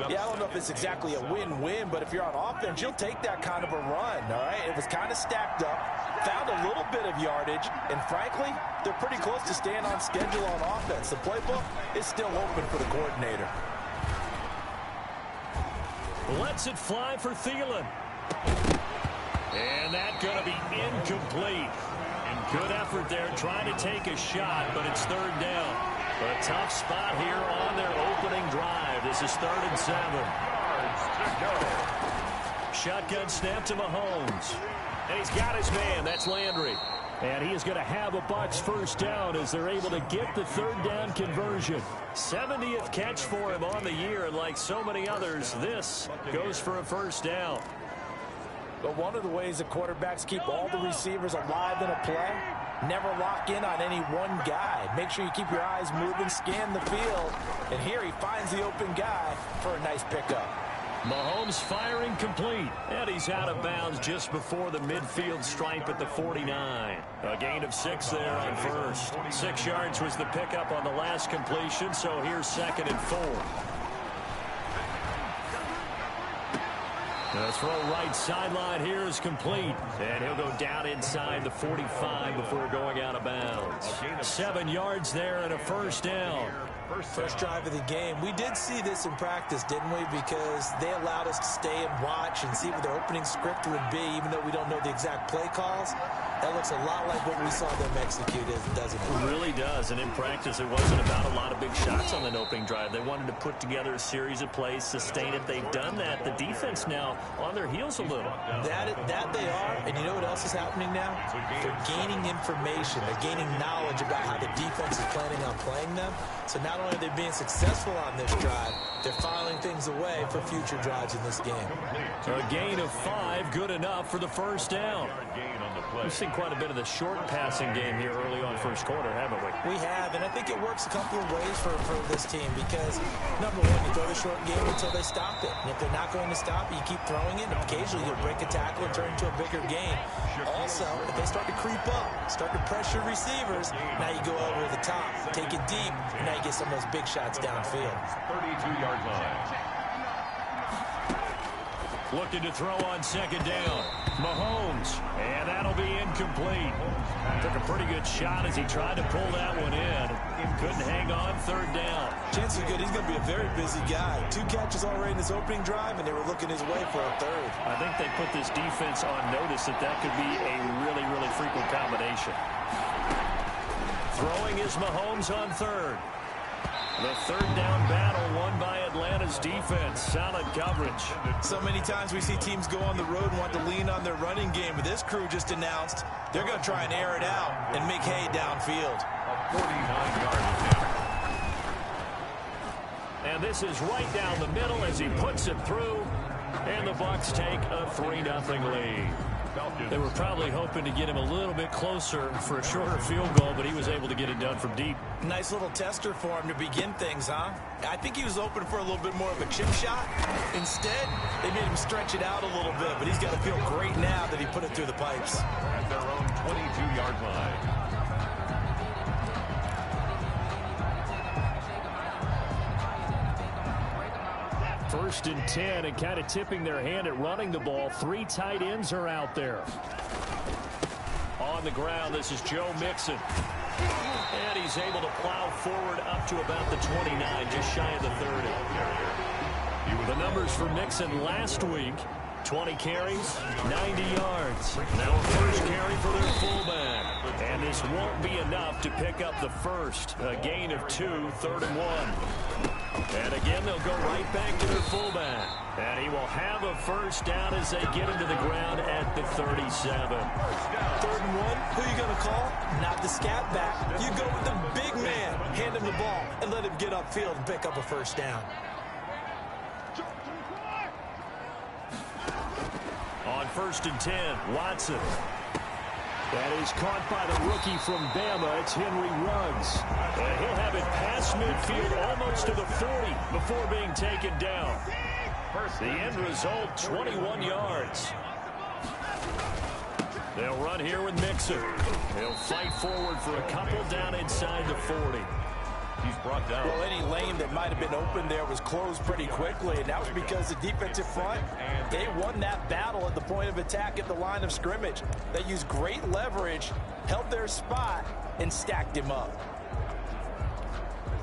Yeah, I don't know if it's exactly a win-win, but if you're on offense, you'll take that kind of a run, all right? It was kind of stacked up, found a little bit of yardage, and frankly, they're pretty close to staying on schedule on offense. The playbook is still open for the coordinator. Lets it fly for Thielen. And that's going to be incomplete. And good effort there trying to take a shot, but it's third down. A tough spot here on their opening drive. This is 3rd and 7. Shotgun snap to Mahomes. And he's got his man. That's Landry. And he is going to have a Bucs first down as they're able to get the 3rd down conversion. 70th catch for him on the year, and like so many others, this goes for a first down. But one of the ways that quarterbacks keep all the receivers alive in a play, never lock in on any one guy. Make sure you keep your eyes moving, scan the field. And here he finds the open guy for a nice pickup. Mahomes firing complete. And he's out of bounds just before the midfield stripe at the 49. A gain of 6 there on first. 6 yards was the pickup on the last completion, so here's 2nd and 4. The throw right sideline here is complete. And he'll go down inside the 45 before going out of bounds. 7 yards there and a first down. First drive of the game. We did see this in practice, didn't we? Because they allowed us to stay and watch and see what their opening script would be, even though we don't know the exact play calls. That looks a lot like what we saw them execute, doesn't it? It really does. And in practice, it wasn't about a lot of big shots on the opening drive. They wanted to put together a series of plays, sustain it. They've done that. The defense now on their heels a little. That they are. And you know what else is happening now? They're gaining information. They're gaining knowledge about how the defense is planning on playing them. So not only are they being successful on this drive, they're filing things away for future drives in this game. A gain of 5, good enough for the first down. We've seen quite a bit of the short passing game here early on first quarter, haven't we? We have, and I think it works a couple of ways for this team because, number one, you throw the short game until they stop it. And if they're not going to stop it, you keep throwing it, and occasionally you'll break a tackle and turn it into a bigger game. Also, if they start to creep up, start to pressure receivers, now you go over the top, take it deep, and now you get some of those big shots downfield. 32-yard line. Looking to throw on second down. Mahomes. And that'll be incomplete. Took a pretty good shot as he tried to pull that one in. Couldn't hang on third down. Chances are good he's going to be a very busy guy. 2 catches already in his opening drive, and they were looking his way for a third. I think they put this defense on notice that could be a really, really frequent combination. Throwing is Mahomes on third. The third down battle won by Atlanta's defense. Solid coverage. So many times we see teams go on the road and want to lean on their running game, but this crew just announced they're going to try and air it out and make hay downfield. 49-yard attempt. And this is right down the middle as he puts it through. And the Bucs take a 3-0 lead. Falcons. They were probably hoping to get him a little bit closer for a shorter field goal, but he was able to get it done from deep. Nice little tester for him to begin things, huh? I think he was open for a little bit more of a chip shot. Instead, they made him stretch it out a little bit, but he's got to feel great now that he put it through the pipes. At their own 22-yard line. First and 10, and kind of tipping their hand at running the ball. 3 tight ends are out there. On the ground, this is Joe Mixon. And he's able to plow forward up to about the 29, just shy of the 30. The numbers for Mixon last week, 20 carries, 90 yards. Now a first carry for their fullback. And this won't be enough to pick up the first. A gain of 2, 3rd and 1. And again, they'll go right back to their fullback. And he will have a first down as they get him to the ground at the 37. 3rd and 1, who are you going to call? Not the scat back. You go with the big man, hand him the ball, and let him get upfield and pick up a first down. On 1st and 10, Watson. That is caught by the rookie from Bama. It's Henry Ruggs. And he'll have it past midfield almost to the 40 before being taken down. The end result, 21 yards. They'll run here with Mixon. He'll fight forward for a couple down inside the 40. He's brought down. Well, any lane that might have been open there was closed pretty quickly, and that was because the defensive front, they won that battle at the point of attack at the line of scrimmage. They used great leverage, held their spot, and stacked him up.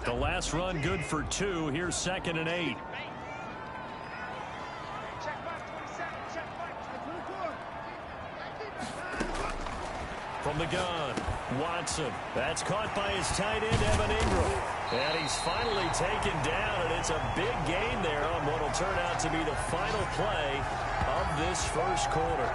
The last run good for 2. Here's 2nd and 8. From the gun, Watson. That's caught by his tight end, Evan Ingram. And he's finally taken down, and it's a big gain there on what will turn out to be the final play of this first quarter.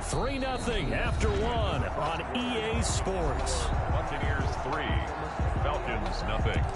Three 0 after 1 on EA Sports. Buccaneers 3, Falcons 0.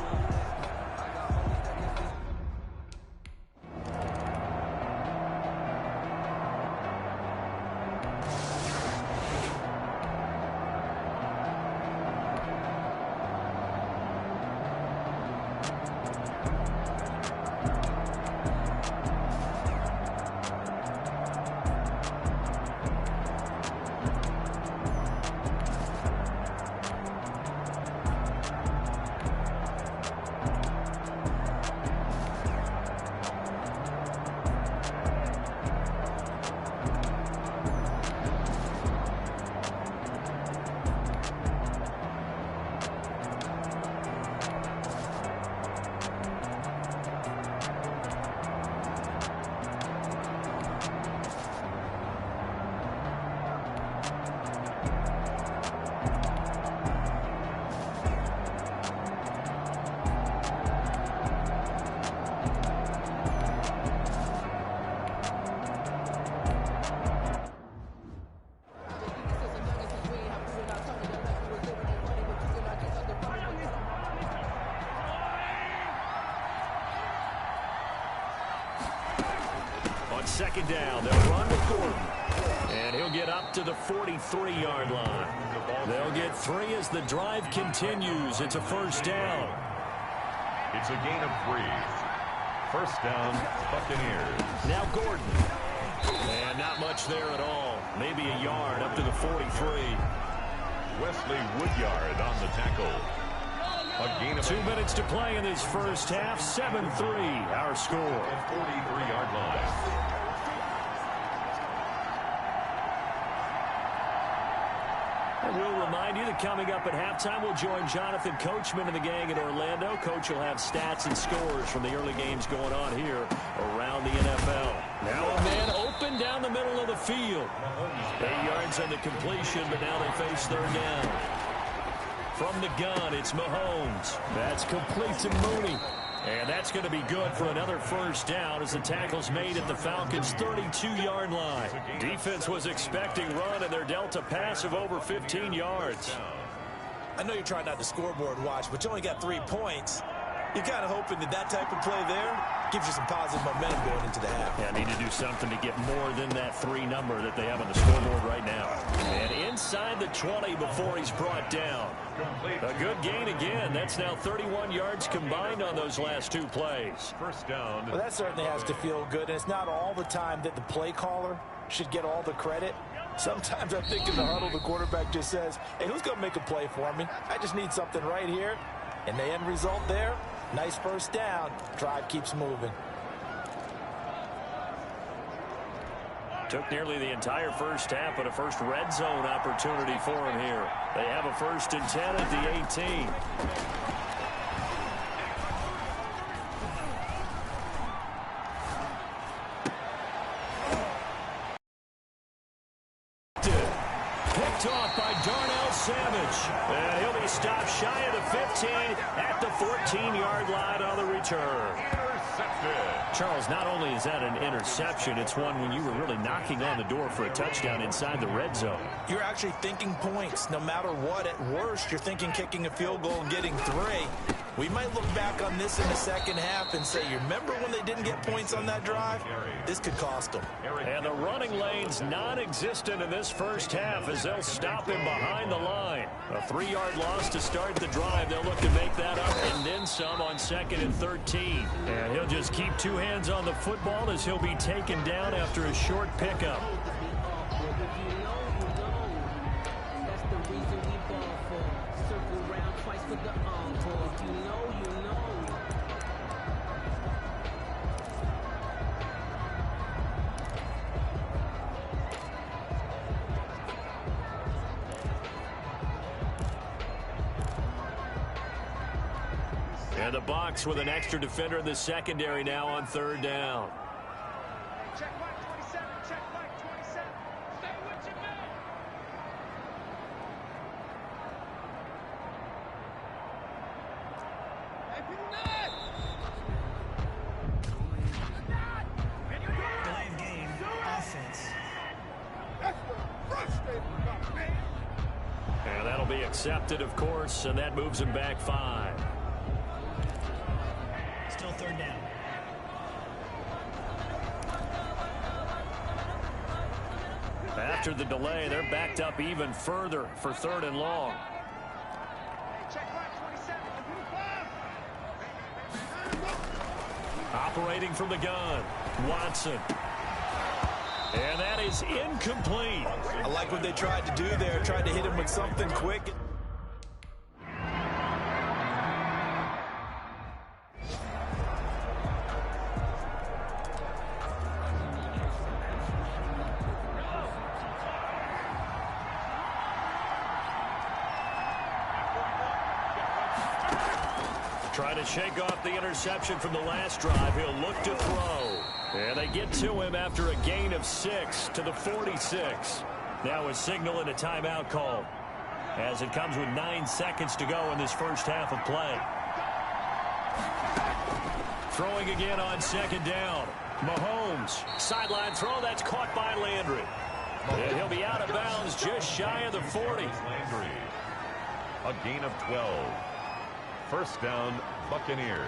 On 2nd down, they'll run with Gordon. And he'll get up to the 43-yard line. They'll get 3 as the drive continues. It's a first down. It's a gain of 3. First down, Buccaneers. Now Gordon. And not much there at all. Maybe a yard up to the 43. Wesley Woodyard on the tackle. A gain of 2 minutes to play in this first half. 7-3 our score. 43-yard line. And we'll remind you that coming up at halftime, we'll join Jonathan Coachman and the gang in Orlando. Coach will have stats and scores from the early games going on here around the NFL. Now a man open down the middle of the field. 8 yards on the completion, but now they face 3rd down. From the gun, it's Mahomes. That's complete to Mooney. And that's going to be good for another first down as the tackle's made at the Falcons' 32-yard line. Defense was expecting run, and they're dealt a pass of over 15 yards. I know you're trying not to scoreboard watch, but you only got 3 points. You're kind of hoping that type of play there gives you some positive momentum going into the half. Yeah, need to do something to get more than that 3 number that they have on the scoreboard right now. And inside the 20 before he's brought down. A good gain again. That's now 31 yards combined on those last 2 plays. First down. Well, that certainly has to feel good, and it's not all the time that the play caller should get all the credit. Sometimes I think in the huddle, the quarterback just says, hey, who's going to make a play for me? I just need something right here. And the end result there, nice first down. Drive keeps moving. Took nearly the entire first half, but a first red zone opportunity for him here. They have a 1st and 10 at the 18. Picked off by Darnell Savage. And he'll be stopped shy of the 15 at the 14-yard line on the return. Charles, not only is that an interception, it's one when you were really knocking on the door for a touchdown inside the red zone. You're actually thinking points. No matter what, at worst, you're thinking kicking a field goal and getting 3. We might look back on this in the second half and say, you remember when they didn't get points on that drive? This could cost them. And the running lane's non-existent in this first half as they'll stop him behind the line. A 3-yard loss to start the drive. They'll look to make that up and then some on 2nd and 13. And he'll just keep 2 hands on the football as he'll be taken down after a short pickup. And the Bucs with an extra defender in the secondary now on 3rd down. Check mark 27, check mark 27. Stay with your man. Hey, Delay of game, offense. That's what frustrating about, man. And that'll be accepted, of course, and that moves him back 5. Still 3rd down. After the delay, they're backed up even further for 3rd and long. Check mark 27. Operating from the gun, Watson. And that is incomplete. I like what they tried to do there, tried to hit him with something quick. Trying to shake off the interception from the last drive. He'll look to throw. And they get to him after a gain of 6 to the 46. Now a signal and a timeout call as it comes with 9 seconds to go in this first half of play. Throwing again on 2nd down. Mahomes. Sideline throw. That's caught by Landry. And he'll be out of bounds just shy of the 40. Landry. A gain of 12. First down, Buccaneers.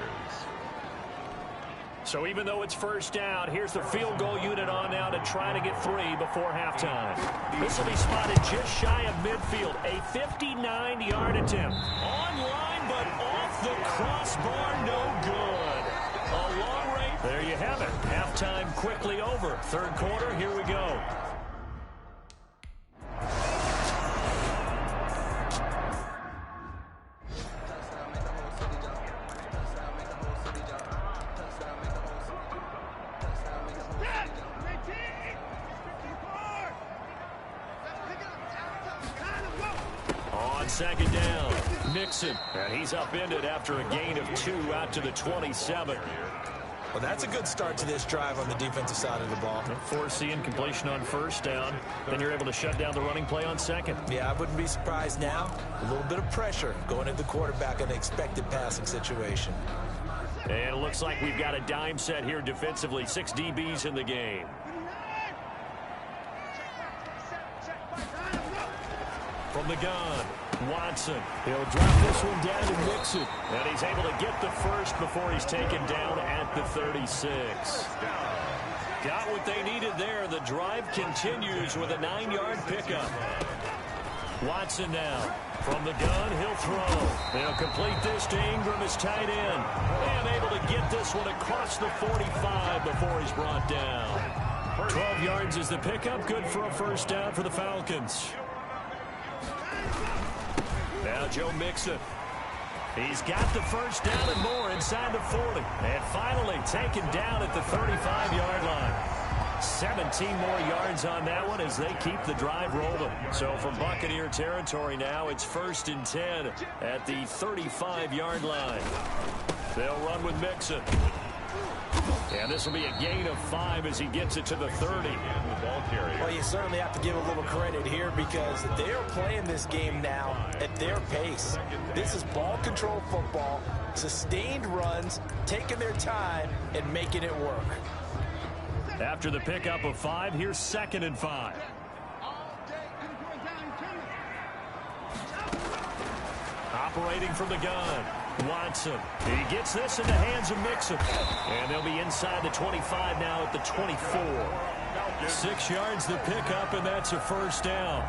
So even though it's first down, here's the field goal unit on now to try to get 3 before halftime. This will be spotted just shy of midfield. A 59-yard attempt. On line, but off the crossbar, no good. A long range. There you have it. Halftime quickly over. 3rd quarter, here we go. On 2nd down, Nixon. And he's upended after a gain of 2 out to the 27. Well, that's a good start to this drive on the defensive side of the ball. Forcing completion on 1st down. Then you're able to shut down the running play on 2nd. Yeah, I wouldn't be surprised now. A little bit of pressure going at the quarterback in an expected passing situation. And it looks like we've got a dime set here defensively. 6 DBs in the game. From the gun, Watson. He'll drop this one down to Mixon. And he's able to get the first before he's taken down at the 36. Got what they needed there. The drive continues with a 9-yard pickup. Watson now. From the gun, he'll throw. They'll complete this to Ingram as tight end. And able to get this one across the 45 before he's brought down. 12 yards is the pickup. Good for a first down for the Falcons. Now Joe Mixon. He's got the first down and more inside the 40. And finally taken down at the 35-yard line. 17 more yards on that one as they keep the drive rolling. So from Buccaneer territory now, it's 1st and 10 at the 35-yard line. They'll run with Mixon. And this will be a gain of 5 as he gets it to the 30. Well, you certainly have to give a little credit here because they are playing this game now at their pace. This is ball control football, sustained runs, taking their time and making it work. After the pickup of 5, here's 2nd and 5. Operating from the gun. Watson. He gets this in the hands of Mixon. And they'll be inside the 25 now at the 24. 6 yards the pickup, and that's a first down.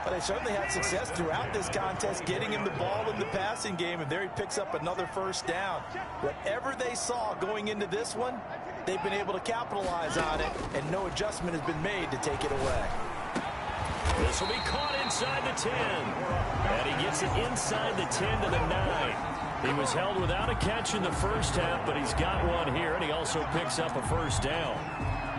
Well, they certainly had success throughout this contest getting him the ball in the passing game, and there he picks up another first down. Whatever they saw going into this one, they've been able to capitalize on it, and no adjustment has been made to take it away. This will be caught inside the 10. And he gets it inside the 10 to the 9. He was held without a catch in the first half, but he's got one here, and he also picks up a first down.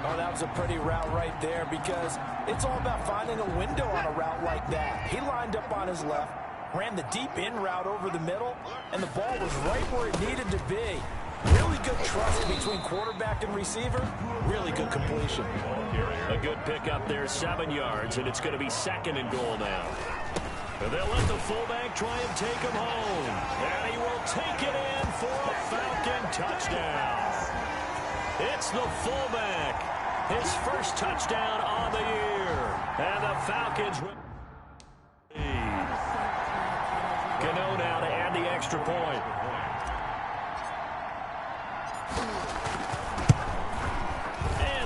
Oh, that was a pretty route right there because it's all about finding a window on a route like that. He lined up on his left, ran the deep in route over the middle, and the ball was right where it needed to be. Really good trust between quarterback and receiver. Really good completion. A good pickup there, 7 yards, and it's going to be 2nd and goal now. And they'll let the fullback try and take him home. And he will take it in for a Falcon touchdown. It's the fullback. His first touchdown on the year. And the Falcons Gano now to add the extra point.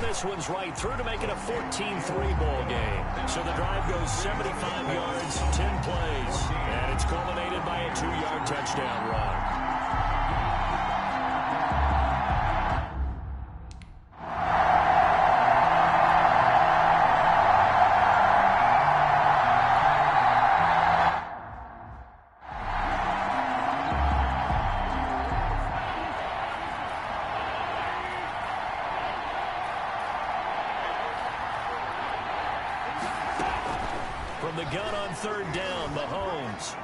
This one's right through to make it a 14-3 ball game. So the drive goes 75 yards, 10 plays, and it's culminated by a 2-yard touchdown run. From the gun on 3rd down, Mahomes.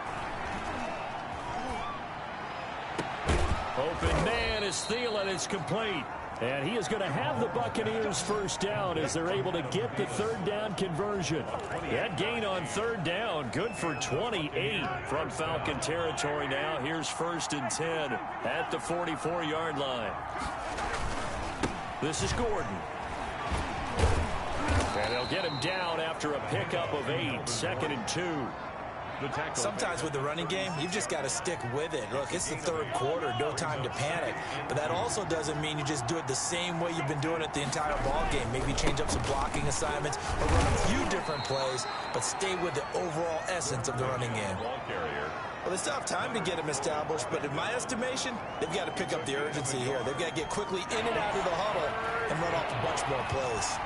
Open man is Thielen. It's complete. And he is going to have the Buccaneers first down as they're able to get the 3rd down conversion. That gain on 3rd down, good for 28 from Falcon territory now. Here's 1st and 10 at the 44-yard line. This is Gordon. And they'll get him down after a pickup of 8, 2nd and 2. Sometimes with the running game, you've just got to stick with it. Look, it's the 3rd quarter, no time to panic. But that also doesn't mean you just do it the same way you've been doing it the entire ball game. Maybe change up some blocking assignments or run a few different plays, but stay with the overall essence of the running game. Well, they still have time to get him established, but in my estimation, they've got to pick up the urgency here. They've got to get quickly in and out of the huddle and run off a bunch more plays.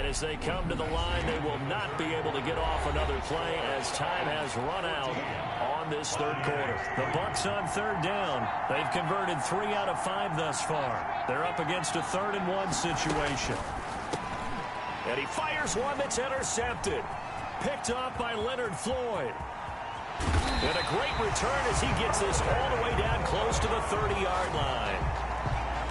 As they come to the line, they will not be able to get off another play as time has run out on this 3rd quarter. The Bucs on 3rd down. They've converted 3 out of 5 thus far. They're up against a 3rd and 1 situation. And he fires one that's intercepted. Picked off by Leonard Floyd. And a great return as he gets this all the way down close to the 30-yard line.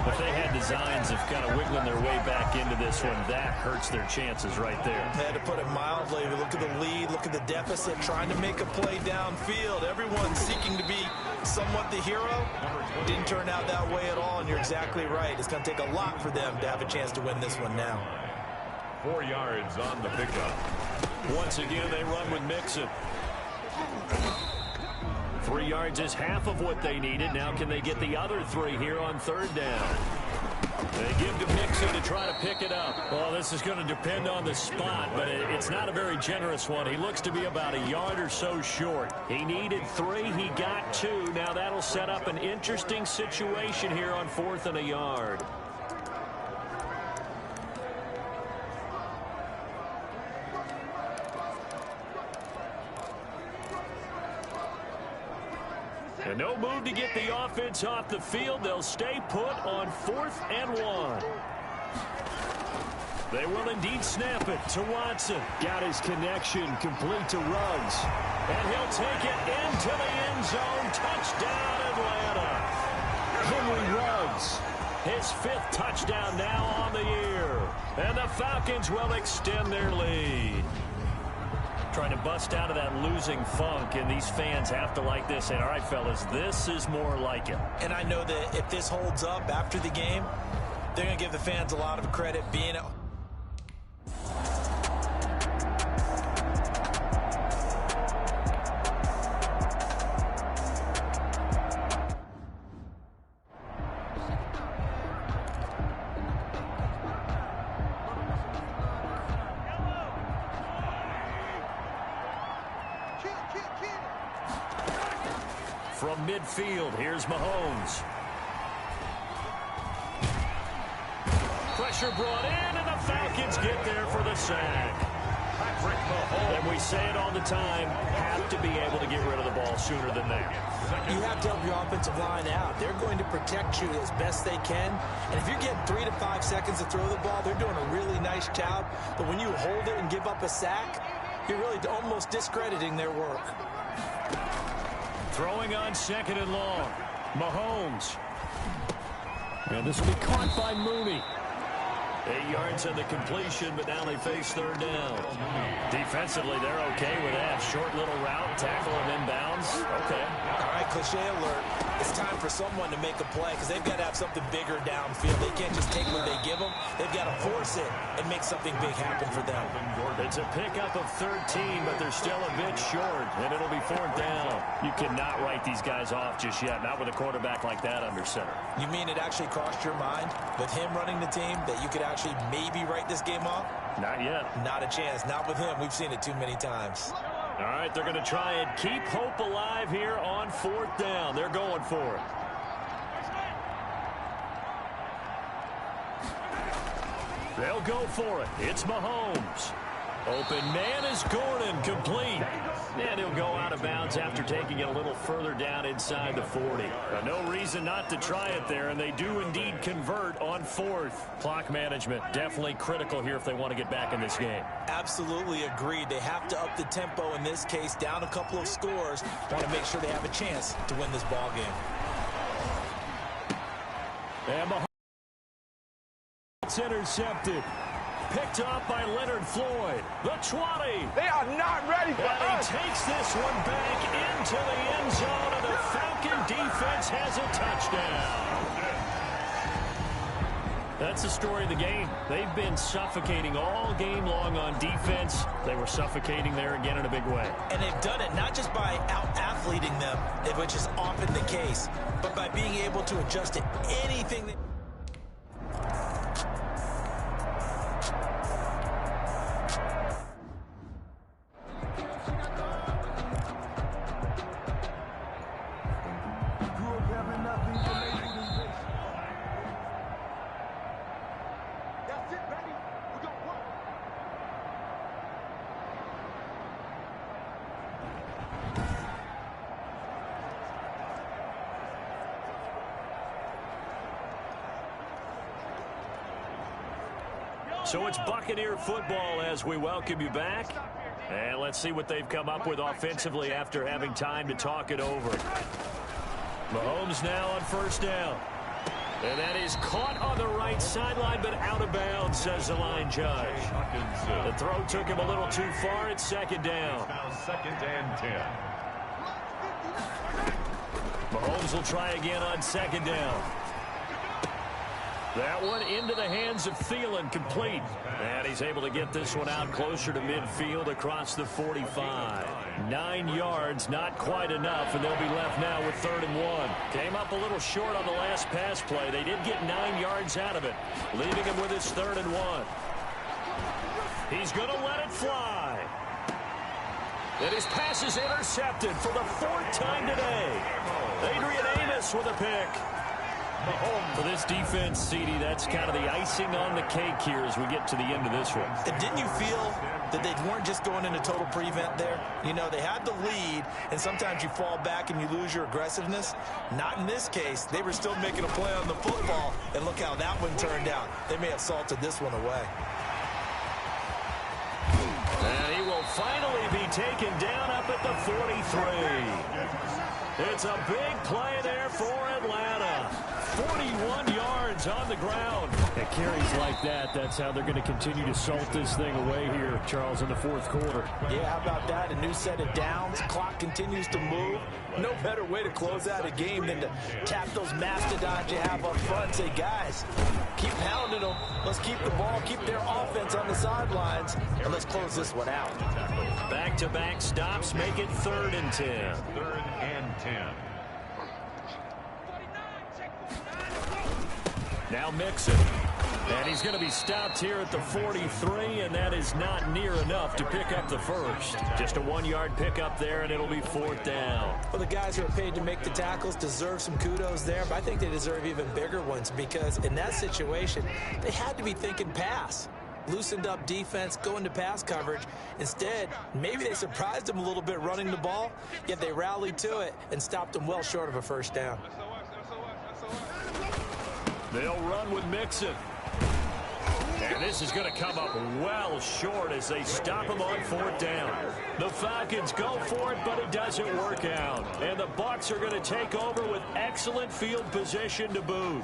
If they had designs of kind of wiggling their way back into this one, that hurts their chances right there. Had to put it mildly. Look at the lead, look at the deficit, trying to make a play downfield. Everyone seeking to be somewhat the hero. Didn't turn out that way at all, and you're exactly right. It's going to take a lot for them to have a chance to win this one now. 4 yards on the pickup. Once again, they run with Mixon. 3 yards is half of what they needed. Now can they get the other 3 here on third down? They give to Mixon to try to pick it up. Well, this is going to depend on the spot, but it's not a very generous one. He looks to be about a yard or so short. He needed 3. He got 2. Now that'll set up an interesting situation here on 4th and a yard. And no move to get the offense off the field. They'll stay put on 4th and 1. They will indeed snap it to Watson. Got his connection complete to Ruggs. And he'll take it into the end zone. Touchdown, Atlanta. Henry Ruggs, his 5th touchdown now on the year. And the Falcons will extend their lead. Trying to bust out of that losing funk, and these fans have to like this. And all right, fellas, this is more like it. And I know that if this holds up after the game, they're going to give the fans a lot of credit being – From midfield, here's Mahomes. Pressure brought in, and the Falcons get there for the sack. Patrick Mahomes. And we say it all the time, have to be able to get rid of the ball sooner than that. You have to help your offensive line out. They're going to protect you as best they can. And if you're getting 3 to 5 seconds to throw the ball, they're doing a really nice job. But when you hold it and give up a sack, you're really almost discrediting their work. Throwing on 2nd and long. Mahomes. And this will be caught by Mooney. 8 yards on the completion, but now they face 3rd down. Defensively, they're okay with that. Short little route, tackle him inbounds. Okay. All right, cliche alert. It's time for someone to make a play because they've got to have something bigger downfield. They can't just take what they give them. They've got to force it and make something big happen for them. It's a pickup of 13, but they're still a bit short, and it'll be 4th down. You cannot write these guys off just yet, not with a quarterback like that under center. You mean it actually crossed your mind with him running the team that you could actually maybe write this game off? Not yet. Not a chance. Not with him. We've seen it too many times. All right, they're going to try and keep hope alive here on 4th down. They're going for it. They'll go for it. It's Mahomes. Open man is Gordon, complete. And he'll go out of bounds after taking it a little further down inside the 40. No reason not to try it there, and they do indeed convert on 4th. Clock management definitely critical here if they want to get back in this game. Absolutely agreed. They have to up the tempo in this case, down a couple of scores. Want to make sure they have a chance to win this ball game. And Mahomes intercepted. Picked up by Leonard Floyd. The 20. They are not ready for us. He takes this one back into the end zone, and the Falcon defense has a touchdown. That's the story of the game. They've been suffocating all game long on defense. They were suffocating there again in a big way. And they've done it not just by out-athleting them, which is often the case, but by being able to adjust to anything that... So it's Buccaneer football as we welcome you back. And let's see what they've come up with offensively after having time to talk it over. Mahomes now on 1st down. And that is caught on the right sideline, but out of bounds, says the line judge. The throw took him a little too far. It's 2nd down. Now 2nd and 10. Mahomes will try again on 2nd down. That one into the hands of Thielen, complete. And he's able to get this one out closer to midfield across the 45. 9 yards, not quite enough, and they'll be left now with 3rd and 1. Came up a little short on the last pass play. They did get 9 yards out of it, leaving him with his 3rd and 1. He's going to let it fly. And his pass is intercepted for the 4th time today. Adrian Amos with a pick. For this defense, CD, that's kind of the icing on the cake here as we get to the end of this one. And didn't you feel that they weren't just going into total prevent there? You know, they had the lead, and sometimes you fall back and you lose your aggressiveness. Not in this case. They were still making a play on the football, and look how that one turned out. They may have salted this one away. And he will finally be taken down up at the 43. It's a big play there for Atlanta. 41 yards on the ground. At carries like that, that's how they're going to continue to salt this thing away here, Charles, in the 4th quarter. Yeah, how about that? A new set of downs. Clock continues to move. No better way to close out a game than to tap those mastodons you have up front and say, guys, keep pounding them. Let's keep the ball, keep their offense on the sidelines, and let's close this one out. Back-to-back stops make it 3rd and 10. 3rd and 10. Now Mixon. And he's going to be stopped here at the 43, and that is not near enough to pick up the first. Just a 1-yard pickup there, and it'll be 4th down. Well, the guys who are paid to make the tackles deserve some kudos there, but I think they deserve even bigger ones because in that situation, they had to be thinking pass. Loosened up defense, going to pass coverage. Instead, maybe they surprised them a little bit running the ball, yet they rallied to it and stopped them well short of a first down. They'll run with Mixon. And this is going to come up well short as they stop him on 4th down. The Falcons go for it, but it doesn't work out. And the Bucs are going to take over with excellent field position to boot.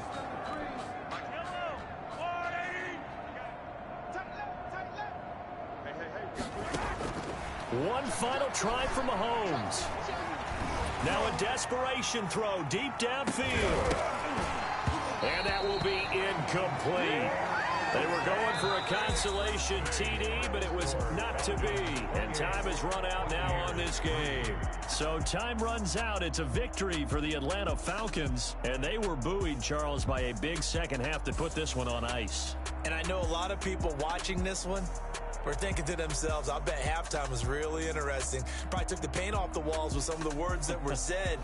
One final try for Mahomes. Now a desperation throw deep downfield. And that will be incomplete. They were going for a consolation TD, but it was not to be. And time has run out now on this game. So time runs out. It's a victory for the Atlanta Falcons. And they were buoyed, Charles, by a big second half that put this one on ice. And I know a lot of people watching this one were thinking to themselves, I bet halftime was really interesting. Probably took the paint off the walls with some of the words that were said.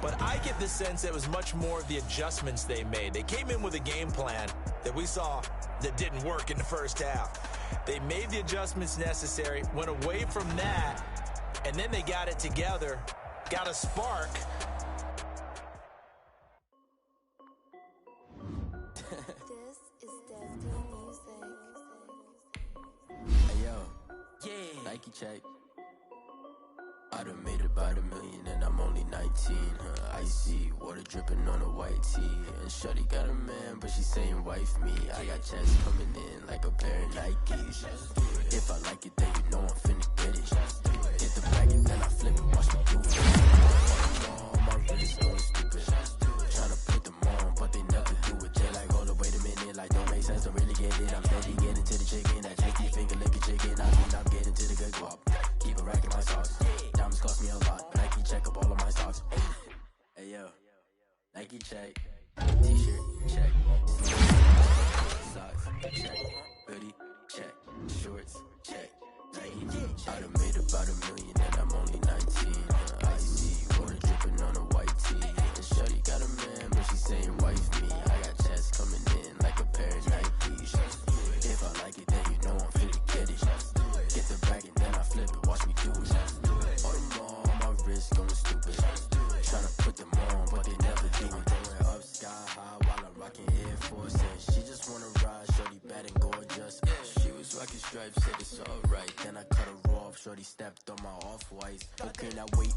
But I get the sense it was much more of the adjustments they made. They came in with a game plan that we saw that didn't work in the first half. They made the adjustments necessary, went away from that, and then they got it together, got a spark. This is Destiny Music. Hey, yo. Yeah. Nike check. I done made about $1 million and I'm only 19. Icy water dripping on a white tee. And shorty got a man, but she saying wife me. I got checks coming in like a pair of Nikes. If I like it, then you know I'm finna get it. Get the bag and then I flip it, watch me do it. Oh, my wrist going stupid. Tryna put them on, but they never do it. They like, hold up, wait a minute, like don't make sense to really get it. I'm steady getting to the chicken, that tasty finger licking chicken. I mean, I'm getting to the good guap. Keep a rack in my sauce. Diamonds cost me a lot. Nike check up all of my stocks. Hey yo, Nike check. T-shirt check. Socks check. Hoodie check. Shorts check. Nike I done made about $1 million and I'm only 19. Icy water dripping on a white tee. And shorty got a man, but she saying wife me. I got checks coming in like a pair of Nikes. If I like it, then you know I'm finna get it. Get the bag and then I flip it, watch me do it. On my wrist going stupid. Tryna put them on, but they never do it. Going up sky high while I'm rocking Air Force. And she just wanna ride, shorty bad and gorgeous. She was rocking stripes, said it's alright. Then I cut her off, shorty stepped on my off-whites. Okay, now wait.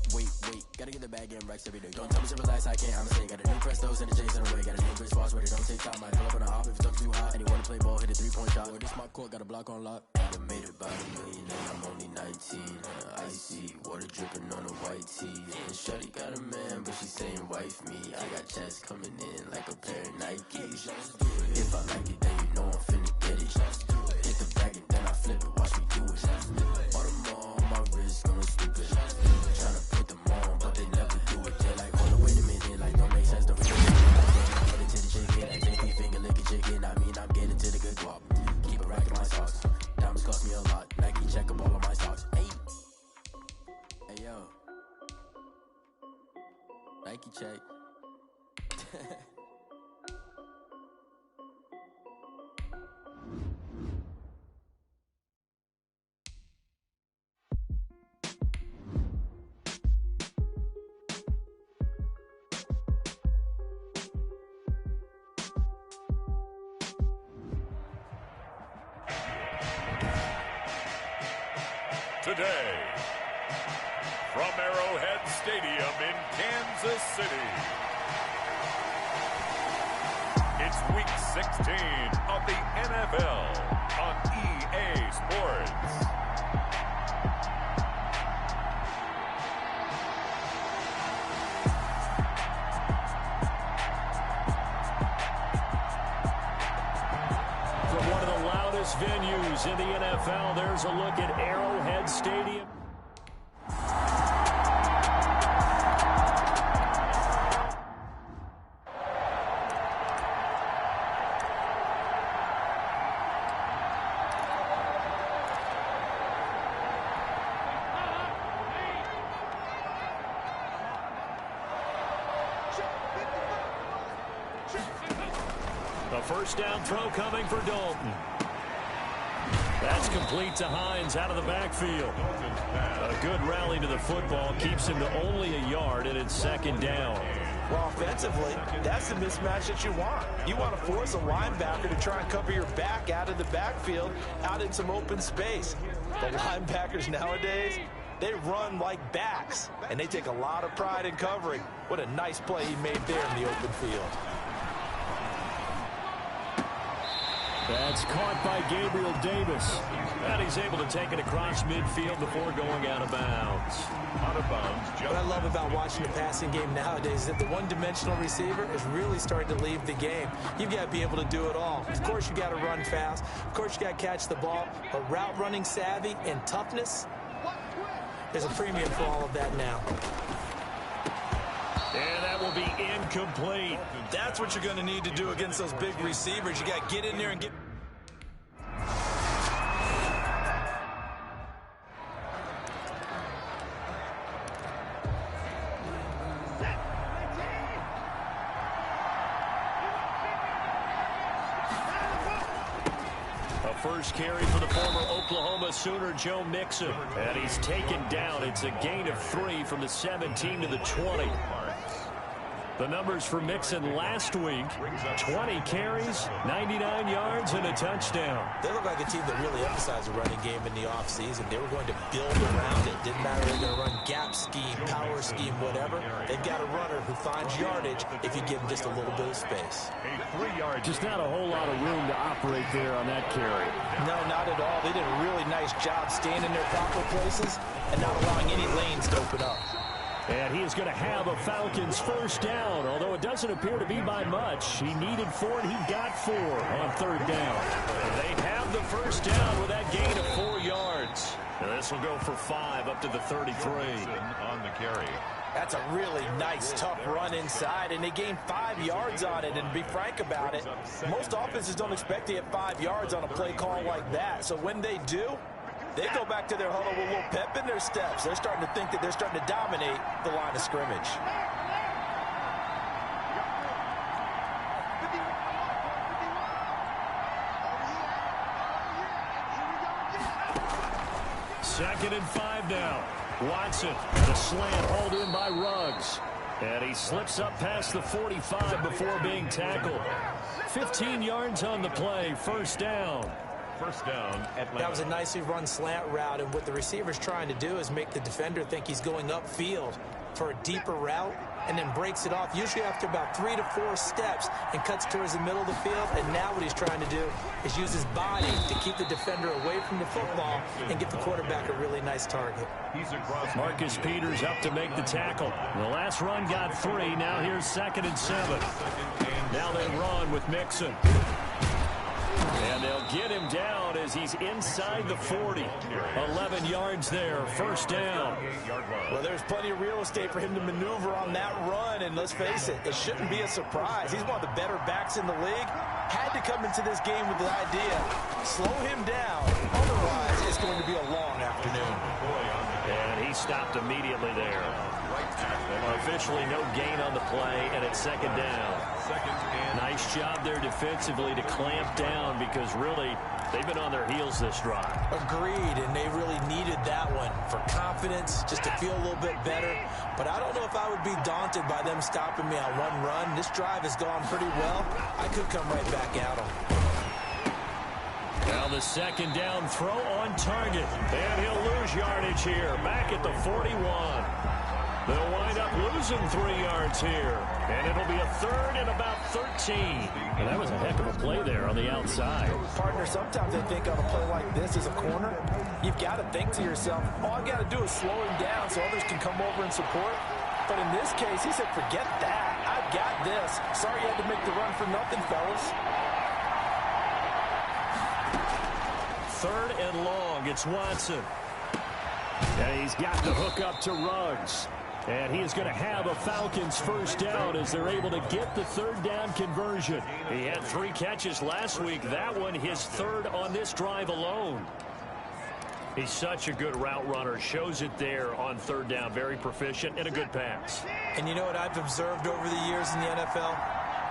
Gotta get the bag and racks every day. Don't tell me simple lies, I can't, I'm saying. Got a new Prestos and a J's in the way. Got a new Chris Foss, but it don't take time. Might pull up on a hop if it's too hot. And he wanna play ball, hit a 3-point shot. Or this my court, got a block on lock. I made it by $1 million, I'm only 19. Icy, water dripping on a white tee. And shorty got a man, but she saying wife me. I got checks coming in like a pair of Nikes. If I like it, then you know I'm finna get it. Hit the bag and then I flip it, watch me do it. Bought them all on my wrist, going stupid. Tryna put them on, but they never do it. They're like, hold on, wait a minute, like, don't make sense, don't forget it. Get into the chicken, that JP finger licking chicken. I mean, I'm getting to the good guap. Keep a rack in my socks. Diamonds cost me a lot. Nike check up all of my socks. Hey, yo. Nike check. Today, from Arrowhead Stadium in Kansas City, it's Week 16 of the NFL on EA Sports. From one of the loudest venues in the NFL, there's a look at Arrowhead Stadium. A first down throw coming for Dalton. That's complete to Hines out of the backfield. A good rally to the football keeps him to only a yard, and it's second down. Well, offensively, that's the mismatch that you want. You want to force a linebacker to try and cover your back out of the backfield, out in some open space. The linebackers nowadays, they run like backs, and they take a lot of pride in covering. What a nice play he made there in the open field. That's caught by Gabriel Davis. And he's able to take it across midfield before going out of bounds. Out of bounds. What I love about watching the passing game nowadays is that the one-dimensional receiver is really starting to leave the game. You've got to be able to do it all. Of course, you got to run fast. Of course, you got to catch the ball. But route running savvy and toughness, there's a premium for all of that now. And that will be incomplete. That's what you're going to need to do against those big receivers. You got to get in there and get... A first carry for the former Oklahoma Sooner, Joe Mixon. And he's taken down. It's a gain of 3 from the 17 to the 20. The numbers for Mixon last week, 20 carries, 99 yards, and a touchdown. They look like a team that really emphasized the running game in the offseason. They were going to build around it. Didn't matter if they're going to run gap scheme, power scheme, whatever. They've got a runner who finds yardage if you give him just a little bit of space. Just not a whole lot of room to operate there on that carry. No, not at all. They did a really nice job staying in their proper places and not allowing any lanes to open up. And he is going to have a Falcons first down, although it doesn't appear to be by much. He needed 4, and he got 4 on third down. They have the first down with that gain of 4 yards. And this will go for 5 up to the 33. On the carry. That's a really nice, tough run inside, and they gained 5 yards on it. And to be frank about it, most offenses don't expect to get 5 yards on a play call like that. So when they do, they go back to their huddle with a little pep in their steps. They're starting to think that they're starting to dominate the line of scrimmage. Second and 5 now. Watson, the slant hauled in by Ruggs. And he slips up past the 45 before being tackled. 15 yards on the play, first down. First down, Atlanta. That was a nicely run slant route, and what the receiver's trying to do is make the defender think he's going upfield for a deeper route, and then breaks it off, usually after about 3 to 4 steps, and cuts towards the middle of the field. And now what he's trying to do is use his body to keep the defender away from the football and give the quarterback a really nice target. Marcus Peters up to make the tackle. The last run got 3. Now here's 2nd and 7. Now they run with Mixon. And they'll get him down as he's inside the 40. 11 yards there, first down. Well, there's plenty of real estate for him to maneuver on that run, and let's face it, it shouldn't be a surprise. He's one of the better backs in the league. Had to come into this game with the idea, slow him down, otherwise it's going to be a long afternoon. And he stopped immediately there. Officially no gain on the play, and it's 2nd down. Nice job there defensively to clamp down, because really they've been on their heels this drive. Agreed, and they really needed that one for confidence, just to feel a little bit better. But I don't know if I would be daunted by them stopping me on one run. This drive has gone pretty well. I could come right back at them. Now the 2nd down throw on target, and he'll lose yardage here, back at the 41. They'll wind up losing 3 yards here, and it'll be a 3rd and about 13. And that was a heck of a play there on the outside. Partner, sometimes I think on a play like this as a corner, you've got to think to yourself, all I've got to do is slow him down so others can come over and support. But in this case, he said, forget that. I've got this. Sorry you had to make the run for nothing, fellas. 3rd and long, it's Watson. And he's got the hook up to Ruggs. And he is going to have a Falcons first down as they're able to get the 3rd down conversion. He had 3 catches last week. That one his 3rd on this drive alone. He's such a good route runner. Shows it there on 3rd down. Very proficient and a good pass. And you know what I've observed over the years in the NFL?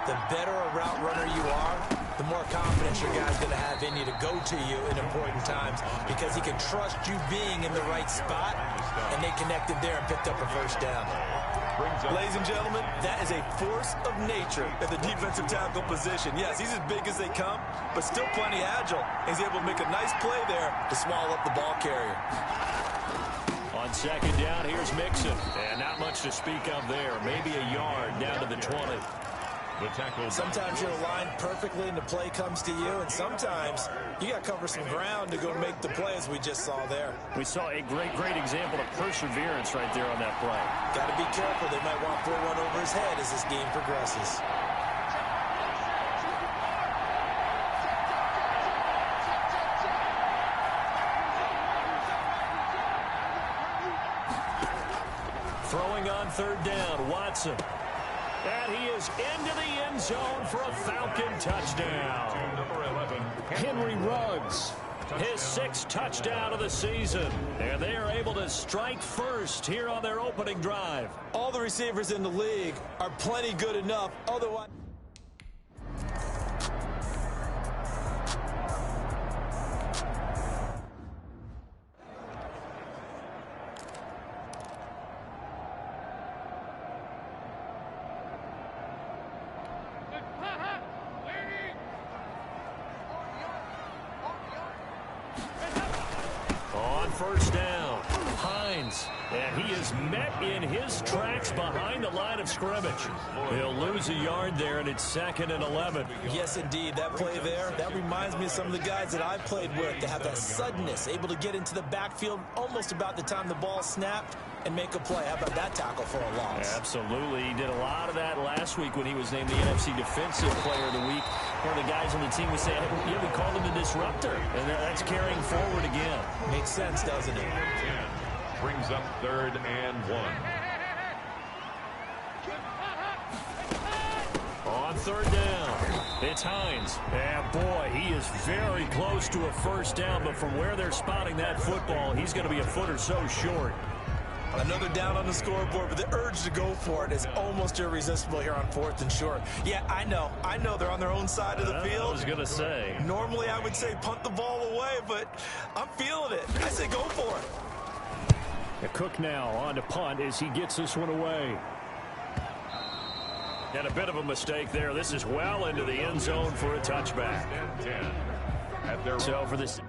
The better a route runner you are, the more confidence your guy's going to have in you to go to you in important times, because he can trust you being in the right spot, and they connected there and picked up a first down. Ladies and gentlemen, that is a force of nature at the defensive tackle position. Yes, he's as big as they come, but still plenty agile. He's able to make a nice play there to swallow up the ball carrier. On 2nd down, here's Mixon. And not much to speak of there. Maybe a yard down to the 20. Sometimes you're aligned perfectly and the play comes to you, and sometimes you got to cover some ground to go make the play, as we just saw there. We saw a great example of perseverance right there on that play. Got to be careful. They might want to throw one over his head as this game progresses. Throwing on 3rd down, Watson. And he is into the end zone for a Falcon touchdown. Henry Ruggs, his 6th touchdown of the season. And they are able to strike first here on their opening drive. All the receivers in the league are plenty good enough. Otherwise... First down, Hines, and he is met in his tracks behind the line of scrimmage. He'll lose a yard there, and it's 2nd and 11. Yes, indeed. That play there, that reminds me of some of the guys that I've played with, to have that suddenness, able to get into the backfield almost about the time the ball snapped and make a play. How about that tackle for a loss? Absolutely. He did a lot of that last week when he was named the NFC Defensive Player of the Week. One of the guys on the team was saying, yeah, we called him the disruptor, and that's carrying forward again. Makes sense, doesn't it? Brings up 3rd and 1. On 3rd down, it's Hines. And boy, he is very close to a first down, but from where they're spotting that football, he's going to be a foot or so short. Another down on the scoreboard, but the urge to go for it is almost irresistible here on 4th and short. Yeah, I know they're on their own side of the field. I was going to say. Normally I would say punt the ball away, but I'm feeling it. I say go for it. Cook now on to punt as he gets this one away. And a bit of a mistake there. This is well into the end zone for a touchback. at their So for this...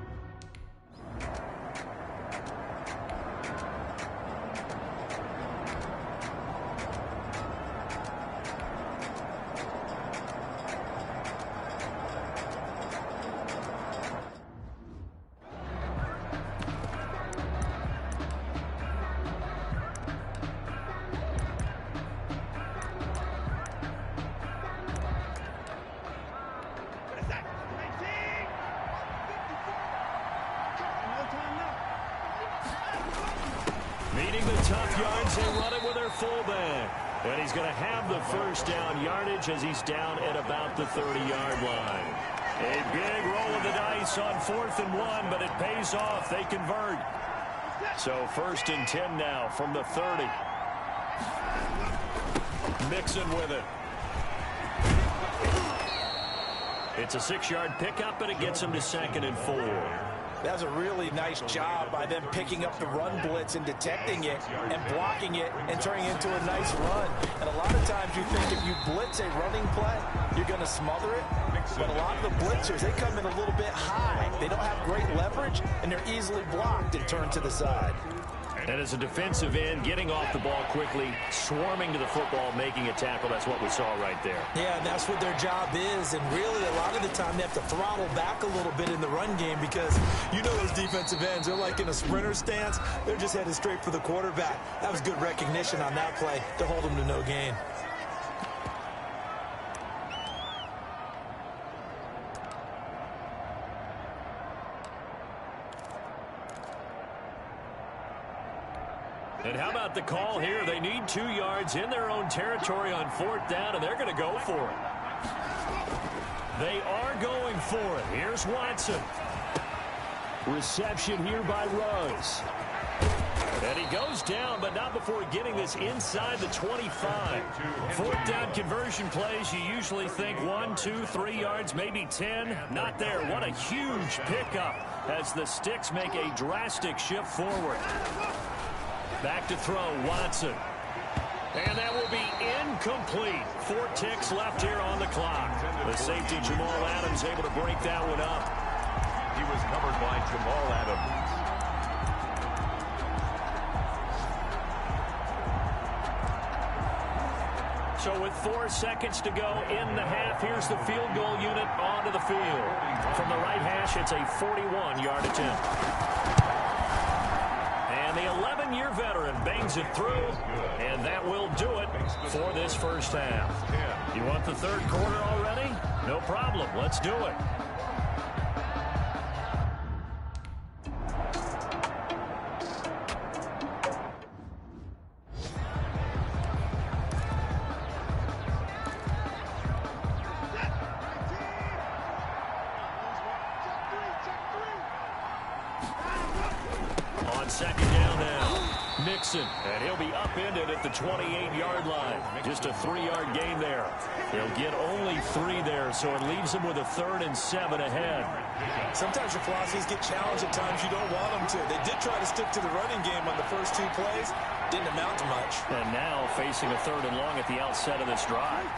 Needing the tough yards, they run it with their fullback. And he's going to have the first down yardage as he's down at about the 30-yard line. A big roll of the dice on 4th and 1, but it pays off. They convert. So 1st and 10 now from the 30. Mixon with it. It's a 6-yard pickup, but it gets him to 2nd and 4. That was a really nice job by them picking up the run blitz and detecting it and blocking it and turning it into a nice run. And a lot of times you think if you blitz a running play, you're going to smother it. But a lot of the blitzers, they come in a little bit high. They don't have great leverage, and they're easily blocked and turned to the side. And as a defensive end, getting off the ball quickly, swarming to the football, making a tackle, that's what we saw right there. Yeah, and that's what their job is. And really, a lot of the time, they have to throttle back a little bit in the run game because you know those defensive ends, they're like in a sprinter stance. They're just headed straight for the quarterback. That was good recognition on that play to hold them to no gain. And how about the call here? They need 2 yards in their own territory on 4th down, and they're going to go for it. They are going for it. Here's Watson. Reception here by Ruggs. And he goes down, but not before getting this inside the 25. 4th down conversion plays, you usually think 1, 2, 3 yards, maybe 10. Not there. What a huge pickup as the Sticks make a drastic shift forward. Back to throw, Watson. And that will be incomplete. 4 ticks left here on the clock. The safety, Jamal Adams, able to break that one up. He was covered by Jamal Adams. So with 4 seconds to go in the half, here's the field goal unit onto the field. From the right hash, it's a 41-yard attempt. And the 11-year veteran bangs it through, and that will do it for this first half. You want the 3rd quarter already? No problem. Let's do it. On 2nd down now, Mixon, and he'll be upended at the 28-yard line. Just a 3-yard gain there. He'll get only 3 there, so it leaves him with a 3rd and 7 ahead. Sometimes your philosophies get challenged at times you don't want them to. They did try to stick to the running game on the first 2 plays. Didn't amount to much. And now facing a 3rd and long at the outset of this drive.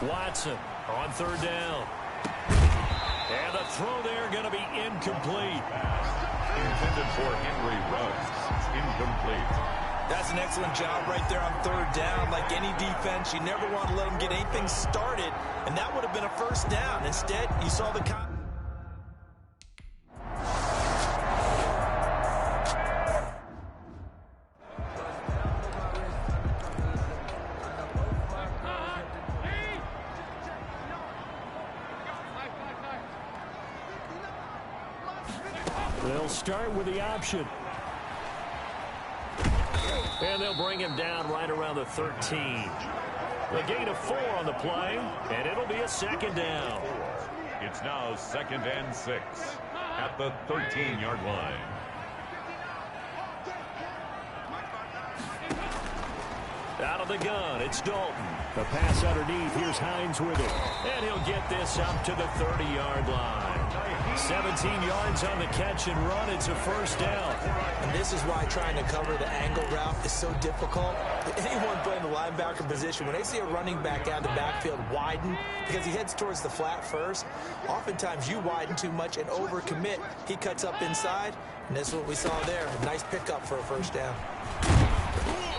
Watson on 3rd down. And the throw there going to be incomplete. Intended for Henry Ruggs. Incomplete. That's an excellent job right there on 3rd down. Like any defense, you never want to let them get anything started, and that would have been a first down. Instead, you saw the... They'll start with the option. And they'll bring him down right around the 13. A gain of 4 on the play, and it'll be a 2nd down. It's now 2nd and 6 at the 13-yard line. Out of the gun, it's Dalton. The pass underneath, here's Hines with it. And he'll get this up to the 30-yard line. 17 yards on the catch and run. It's a first down. And this is why trying to cover the angle route is so difficult. Anyone playing the linebacker position, when they see a running back out of the backfield widen because he heads towards the flat first, oftentimes you widen too much and overcommit. He cuts up inside, and that's what we saw there. A nice pickup for a first down.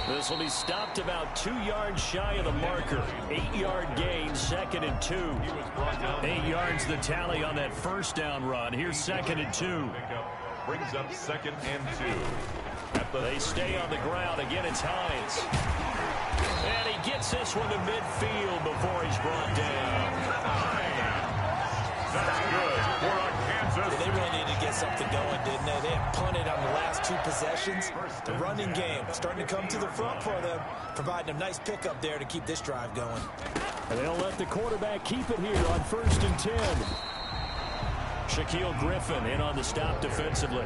This will be stopped about 2 yards shy of the marker. 8-yard gain, 2nd and 2. 8 yards the tally on that first down run. Here's 2nd and 2. Brings up 2nd and 2. They stay on the ground. Again, it's Hines. And he gets this one to midfield before he's brought down. That's good for a Kansas. They really needed to get something going, didn't they? They had punted on the last 2 possessions. The running game starting to come to the front for them, providing a nice pickup there to keep this drive going. And they'll let the quarterback keep it here on 1st and 10. Shaquille Griffin in on the stop defensively.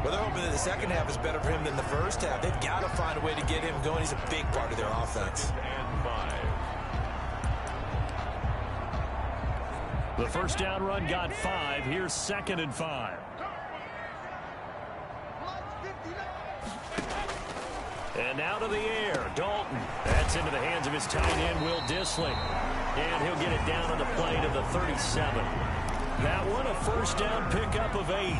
Well, they're hoping that the second half is better for him than the first half. They've got to find a way to get him going. He's a big part of their offense. And 5. The first down run got 5. Here's 2nd and 5. And now to the air, Dalton. That's into the hands of his tight end, Will Dissling. And he'll get it down on the play to the 37. That one, a first down pickup of 8.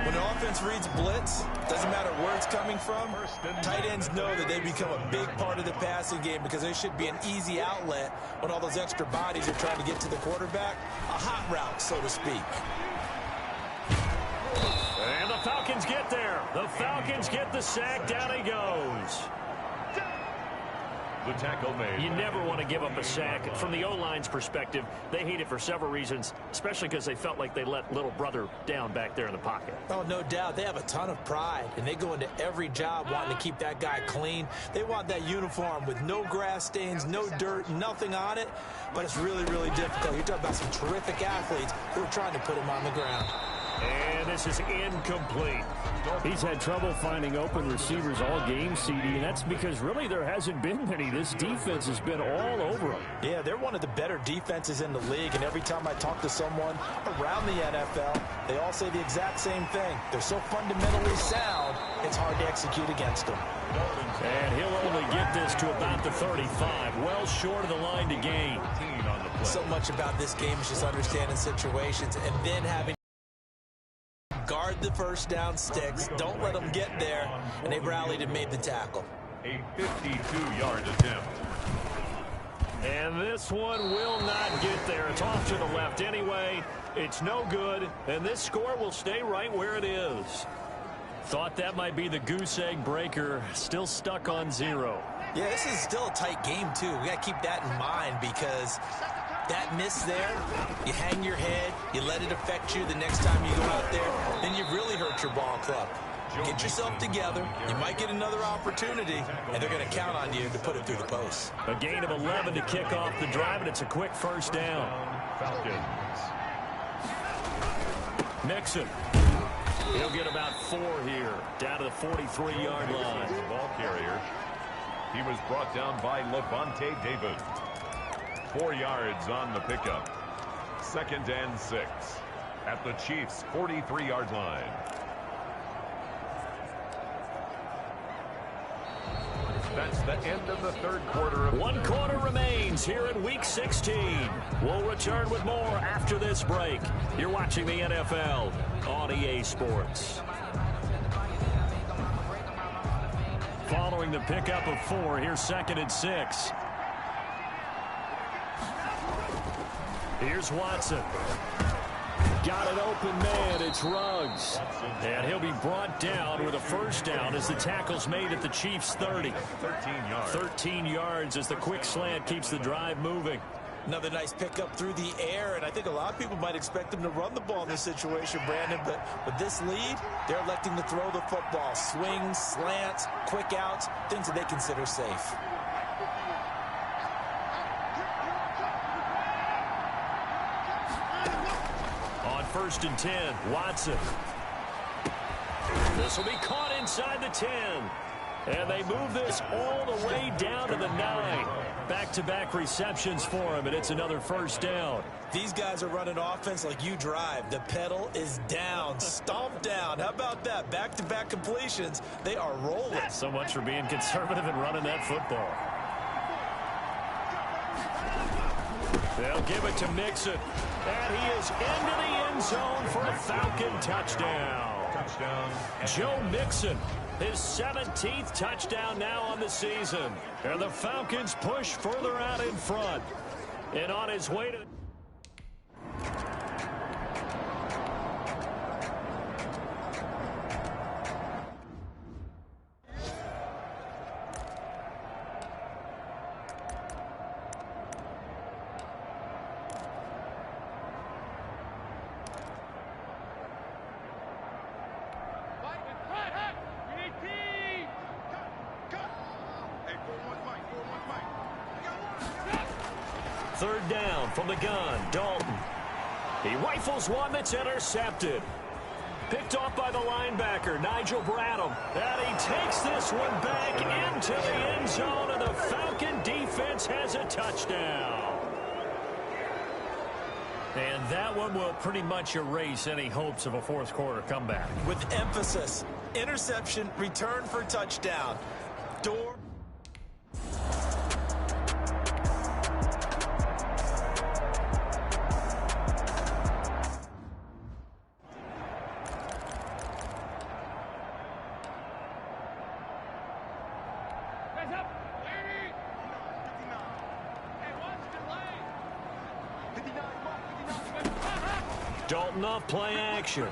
When the offense reads blitz, doesn't matter where it's coming from, tight ends know that they become a big part of the passing game because there should be an easy outlet when all those extra bodies are trying to get to the quarterback. A hot route, so to speak. And the Falcons get there. The Falcons get the sack. Down he goes. The tackle made. You never want to give up a sack. From the O-line's perspective, they hate it for several reasons, especially because they felt like they let little brother down back there in the pocket. Oh, no doubt. They have a ton of pride, and they go into every job wanting to keep that guy clean. They want that uniform with no grass stains, no dirt, nothing on it, but it's really, really difficult. You're talking about some terrific athletes who are trying to put him on the ground. And this is incomplete. He's had trouble finding open receivers all game, CD, and that's because really there hasn't been many. This defense has been all over him. Yeah, they're one of the better defenses in the league, and every time I talk to someone around the NFL, they all say the exact same thing. They're so fundamentally sound, it's hard to execute against them. And he'll only get this to about the 35, well short of the line to gain. So much about this game is just understanding situations and then having guard the first down sticks. Don't let them get there. And they rallied and made the tackle. A 52-yard attempt. And this one will not get there. It's off to the left anyway. It's no good. And this score will stay right where it is. Thought that might be the goose egg breaker. Still stuck on 0. Yeah, this is still a tight game, too. We got to keep that in mind because that miss there, you hang your head, you let it affect you the next time you go out there, then you really hurt your ball club. Get yourself together, you might get another opportunity, and they're going to count on you to put it through the post. A gain of 11 to kick off the drive, and it's a quick first down. Falcons. Nixon. He'll get about 4 here, down to the 43-yard line. Ball carrier. He was brought down by Levante David. 4 yards on the pickup. 2nd and 6 at the Chiefs' 43-yard line. That's the end of the third quarter. 1 quarter remains here in Week 16. We'll return with more after this break. You're watching the NFL on EA Sports. Following the pickup of 4, here's 2nd and 6. Here's Watson. Got an open man. It's Ruggs. And he'll be brought down with a first down as the tackle's made at the Chiefs' 30. 13 yards. 13 yards as the quick slant keeps the drive moving. Another nice pickup through the air, and I think a lot of people might expect them to run the ball in this situation, Brandon, but with this lead, they're electing to throw the football. Swings, slants, quick outs, things that they consider safe. On 1st and 10, Watson. This will be caught inside the 10. And they move this all the way down to the 9. Back-to-back receptions for him, and it's another first down. These guys are running offense like you drive. The pedal is down, stomped down. How about that? Back-to-back completions. They are rolling. So much for being conservative and running that football. They'll give it to Mixon. And he is into the end zone for a Falcon touchdown. Joe Mixon, his 17th touchdown now on the season. And the Falcons push further out in front. And on his way to... Third down from the gun, Dalton. He rifles one that's intercepted. Picked off by the linebacker, Nigel Bradham. And he takes this one back into the end zone, and the Falcon defense has a touchdown. And that one will pretty much erase any hopes of a fourth quarter comeback. With emphasis, interception, return for touchdown. Door. Dalton off play action.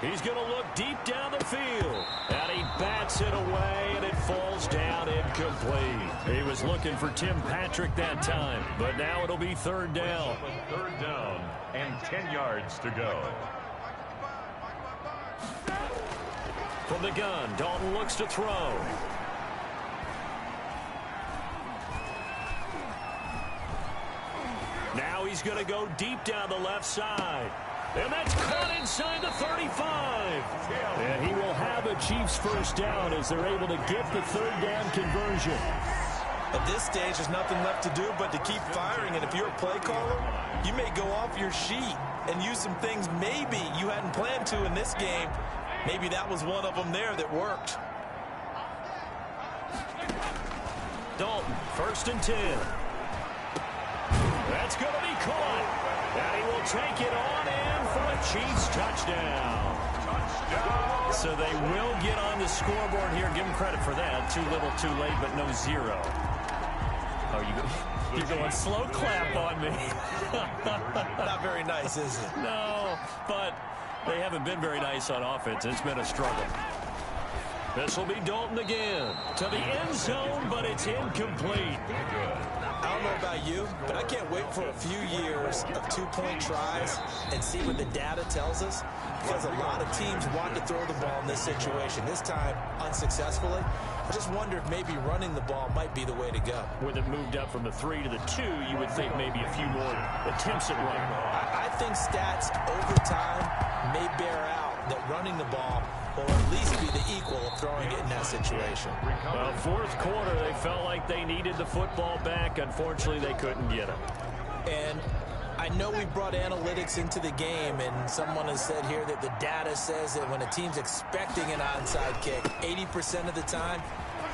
He's going to look deep down the field. And he bats it away, and it falls down incomplete. He was looking for Tim Patrick that time, but now it'll be third down. Third down and 10 yards to go. From the gun, Dalton looks to throw. Now he's going to go deep down the left side. And that's caught inside the 35. And he will have a Chiefs first down as they're able to get the third down conversion. At this stage, there's nothing left to do but to keep firing. And if you're a play caller, you may go off your sheet and use some things maybe you hadn't planned to in this game. Maybe that was one of them there that worked. Dalton, 1st and 10. That's going to be caught. And he will take it on in for a Chiefs touchdown. So they will get on the scoreboard here. Give them credit for that. Too little, too late, but no zero. Oh, you're going slow clap on me. Not very nice, is it? No, but they haven't been very nice on offense. It's been a struggle. This will be Dalton again. To the end zone, but it's incomplete. I don't know about you, but I can't wait for a few years of two-point tries and see what the data tells us, because a lot of teams want to throw the ball in this situation. This time, unsuccessfully. I just wonder if maybe running the ball might be the way to go. With it moved up from the 3 to the 2, you would think maybe a few more attempts at running. I think stats over time may bear out that running the ball will at least be the equal of throwing it in that situation. Fourth quarter, they felt like they needed the football back. Unfortunately, they couldn't get it. And I know we brought analytics into the game, and someone has said here that the data says that when a team's expecting an onside kick, 80% of the time,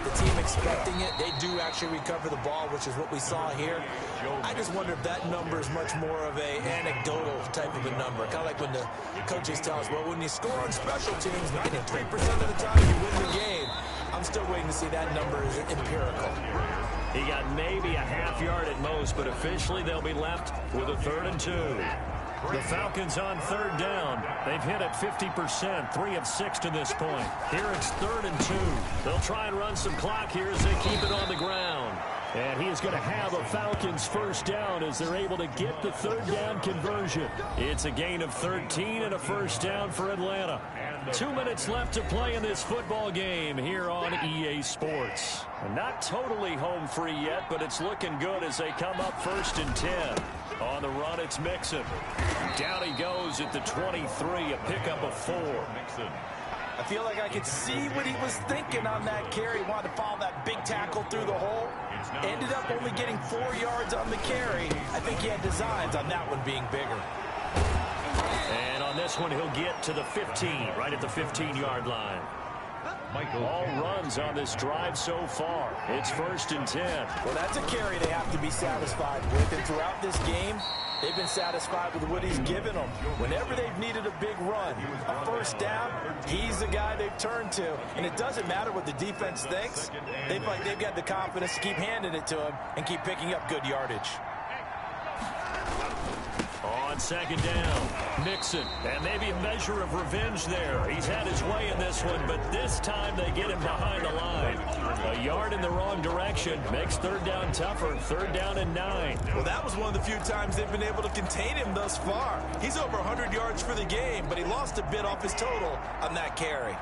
the team expecting it, they do actually recover the ball, which is what we saw here. I just wonder if that number is much more of a anecdotal type of a number. Kind of like when the coaches tell us, well, when you score on special teams, 93% of the time you win the game. I'm still waiting to see that number is empirical. He got maybe a half yard at most, but officially they'll be left with a 3rd and 2. The Falcons on third down. They've hit it 50%, 3 of 6 to this point. Here it's 3rd and 2. They'll try and run some clock here as they keep it on the ground. And he is going to have a Falcons first down as they're able to get the third down conversion. It's a gain of 13 and a first down for Atlanta. 2 minutes left to play in this football game here on EA Sports. Not totally home free yet, but it's looking good as they come up 1st and 10. On the run, it's Mixon. Down he goes at the 23, a pickup of 4. Mixon. I feel like I could see what he was thinking on that carry. He wanted to follow that big tackle through the hole. Ended up only getting 4 yards on the carry. I think he had designs on that one being bigger. And on this one, he'll get to the 15, right at the 15-yard line. All runs on this drive so far. It's 1st and 10. Well, that's a carry they have to be satisfied with. And throughout this game, they've been satisfied with what he's given them. Whenever they've needed a big run, a first down, he's the guy they've turned to. And it doesn't matter what the defense thinks. They've got the confidence to keep handing it to him and keep picking up good yardage. On 2nd down, Mixon, and maybe a measure of revenge there. He's had his way in this one, but this time they get him behind the line. A yard in the wrong direction makes 3rd down tougher. 3rd down and 9. Well, that was one of the few times they've been able to contain him thus far. He's over 100 yards for the game, but he lost a bit off his total on that carry.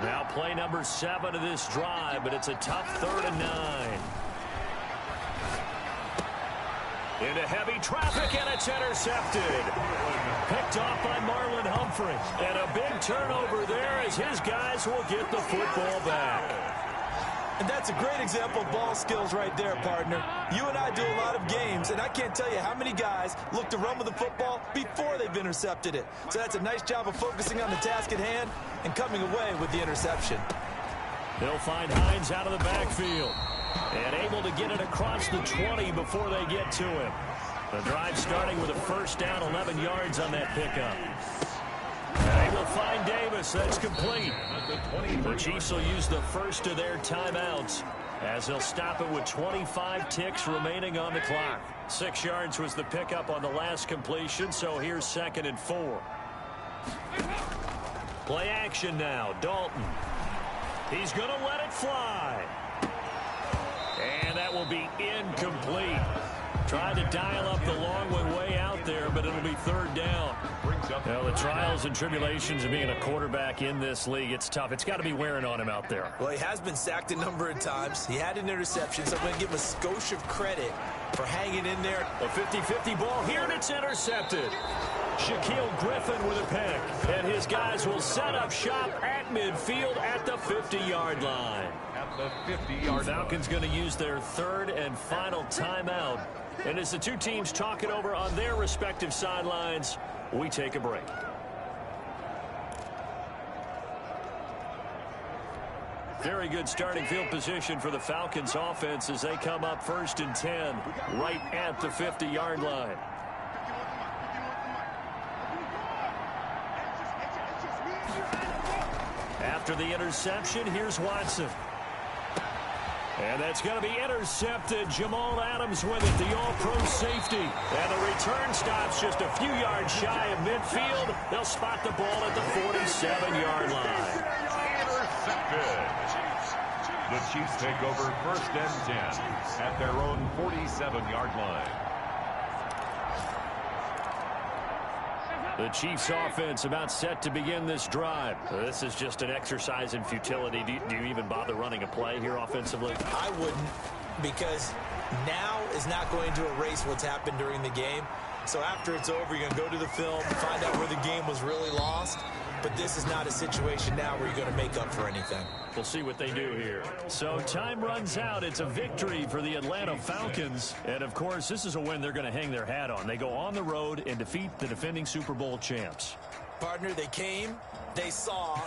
Now play number 7 of this drive, but it's a tough 3rd and 9. Into heavy traffic, and it's intercepted. Picked off by Marlon Humphrey. And a big turnover there as his guys will get the football back. And that's a great example of ball skills right there, partner. You and I do a lot of games, and I can't tell you how many guys look to run with the football before they've intercepted it. So that's a nice job of focusing on the task at hand and coming away with the interception. They'll find Hines out of the backfield. And able to get it across the 20 before they get to him. The drive starting with a 1st down, 11 yards on that pickup. They will find Davis. That's complete. The Chiefs will use the first of their timeouts as they'll stop it with 25 ticks remaining on the clock. 6 yards was the pickup on the last completion, so here's 2nd and 4. Play action now. Dalton. He's going to let it fly. And that will be incomplete. Tried to dial up the long one way out there, but it'll be 3rd down. Now, the trials and tribulations of being a quarterback in this league, it's tough. It's got to be wearing on him out there. Well, he has been sacked a number of times. He had an interception, so I'm going to give him a skosh of credit for hanging in there. A 50-50 ball here, and it's intercepted. Shaquille Griffin with a pick, and his guys will set up shop at midfield at the 50-yard line. Falcons going to use their 3rd and final timeout. And as the two teams talk it over on their respective sidelines, we take a break. Very good starting field position for the Falcons offense as they come up 1st and 10 right at the 50-yard line. After the interception, here's Watson. And that's going to be intercepted. Jamal Adams with it, the all-pro safety. And the return stops just a few yards shy of midfield. They'll spot the ball at the 47-yard line. Intercepted. The Chiefs take over 1st and 10 at their own 47-yard line. The Chiefs offense about set to begin this drive. This is just an exercise in futility. Do you even bother running a play here offensively? I wouldn't, because now is not going to erase what's happened during the game. So after it's over, you're going to go to the film, find out where the game was really lost. But this is not a situation now where you're going to make up for anything. We'll see what they do here. So time runs out. It's a victory for the Atlanta Falcons. And, of course, this is a win they're going to hang their hat on. They go on the road and defeat the defending Super Bowl champs. Partner, they came, they saw,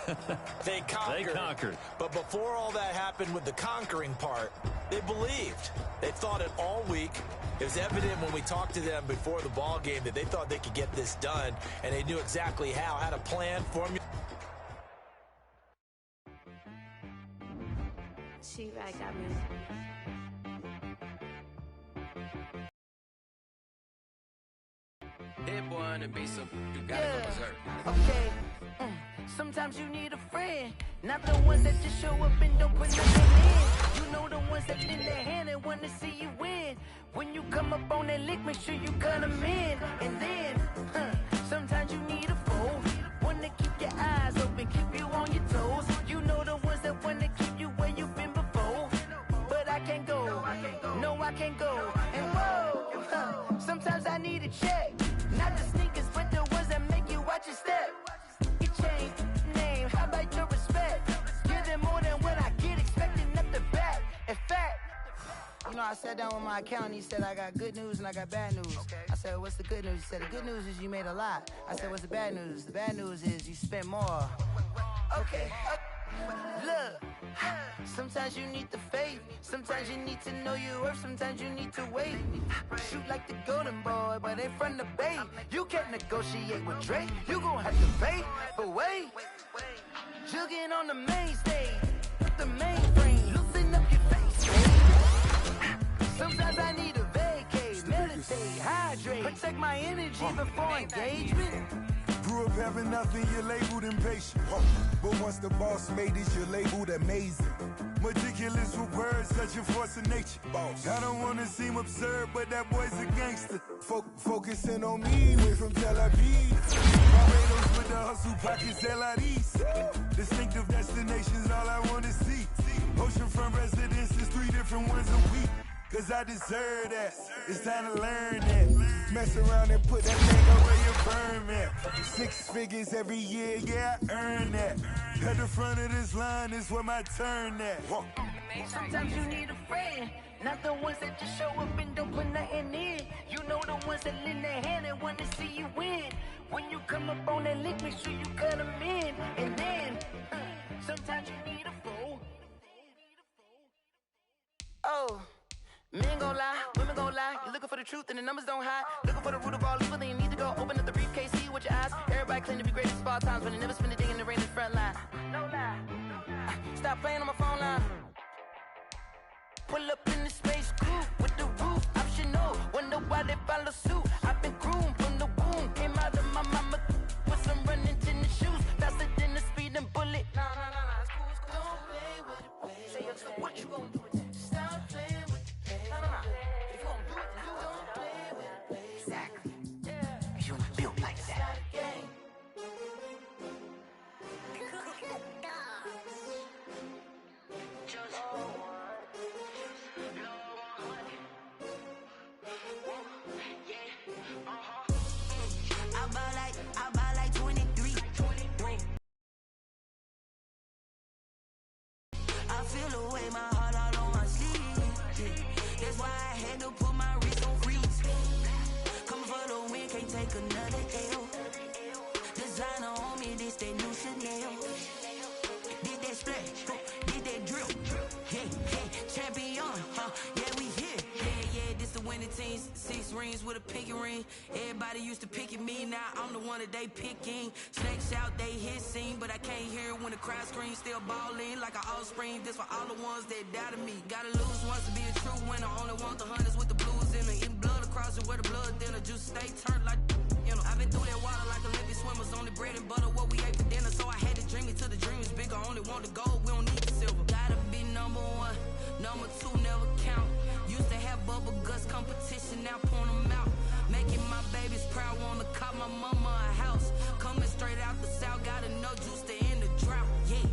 they conquered. They conquered. But before all that happened with the conquering part, they believed. They thought it all week. It was evident when we talked to them before the ball game that they thought they could get this done, and they knew exactly how, had a plan, formula. She right got me. Hit boy on the beat, so you gotta go berserk. Okay. Sometimes you need a friend, not the ones that just show up and don't put nothing in. You know the ones that lend their hand and want to see you win. When you come up on that lick, make sure you cut them in. And then, sometimes you need a foe, one to keep your eyes open, keep you on your toes. You know the ones that want to keep you where you've been before. But I can't go, no I can't go. And whoa, sometimes I need a check. Not the sneakers, but the ones that make you watch your step. You change name, how about your respect? know, I sat down with my accountant. He said, I got good news and I got bad news. I said, what's the good news? He said, the good news is you made a lot. I said, what's the bad news? The bad news is you spent more. Okay. Look, sometimes you need the faith. Sometimes you need to know your worth. Sometimes you need to wait. Shoot like the golden boy, but ain't from the bay. You can't negotiate with Drake. You gon' have to pay. But wait, jugging on the main stage. The mainframe, loosen up your face. Sometimes I need a vacate, meditate, hydrate, protect my energy before engagement. Grew up having nothing, you're labeled impatient. But once the boss made it, you're labeled amazing. Meticulous with words, such a force of nature. I don't wanna seem absurd, but that boy's a gangster. Focusing on me, way from Tel Aviv. Barbados with the hustle pockets, LIDs. Distinctive destinations, all I wanna see. Oceanfront residences, 3 different ones a week. Cause I deserve that, it's time to learn that. Mess around and put that thing over your burn, man. 6 figures every year, yeah, I earn that. At the front of this line is where my turn at. Sometimes you need a friend, not the ones that just show up and don't put nothing in. You know the ones that lend their hand and wanna see you win. When you come up on that lick, make sure you cut them in. And then, sometimes you need a fool. Oh. Men gon' lie, women gon' lie. You're looking for the truth and the numbers don't hide. Looking for the root of all evil, then you need to go open up the briefcase, see with your eyes. Everybody claim to be greatest of all times, but they never spend a day in the rain in the front line. No lie. Stop playing on my phone line. Pull up in the space coupe with the roof optional. Wonder why they follow suit. I've been groomed from the womb. Came out of my mama with some running tennis shoes. Faster than the speeding bullet. No, it's cool, it's cool. Don't play with it, play. Say what you gon' do with that? Stop playing with it. If you gon' do it, then you don't play with it, play. Exactly. Cause you ain't built like that. I buy like 23. I feel away my heart all on my sleeve. That's why I had to put my wrist on freeze. Come for the win, can't take another L. Designer on me, this that new Chanel. Did that splash, did that drill. Hey, champion, yeah, we here. Yeah, this the winning team. 6 rings with a pinky ring. Everybody used to pick at me, now I'm the one that they picking. Snakes out, they hissing, but I can't hear when the crowd screams. Still balling like an offspring. This for all the ones that doubted me. Gotta lose once to be a true winner. Only want the hunters with the blues in it. Eating blood across it where the blood dinner. Juice stay turned like, you know. I've been through that water like Olympic swimmers. Only bread and butter, what we ate for dinner. So I had to dream it till the dream is bigger. Only want the gold, we don't need the silver. Gotta be number 1, number 2 never count. Used to have bubble guts competition, now point them out. Making my babies proud, wanna cop my mama a house. Coming straight out the south, gotta know juice to end the drought. Yeah,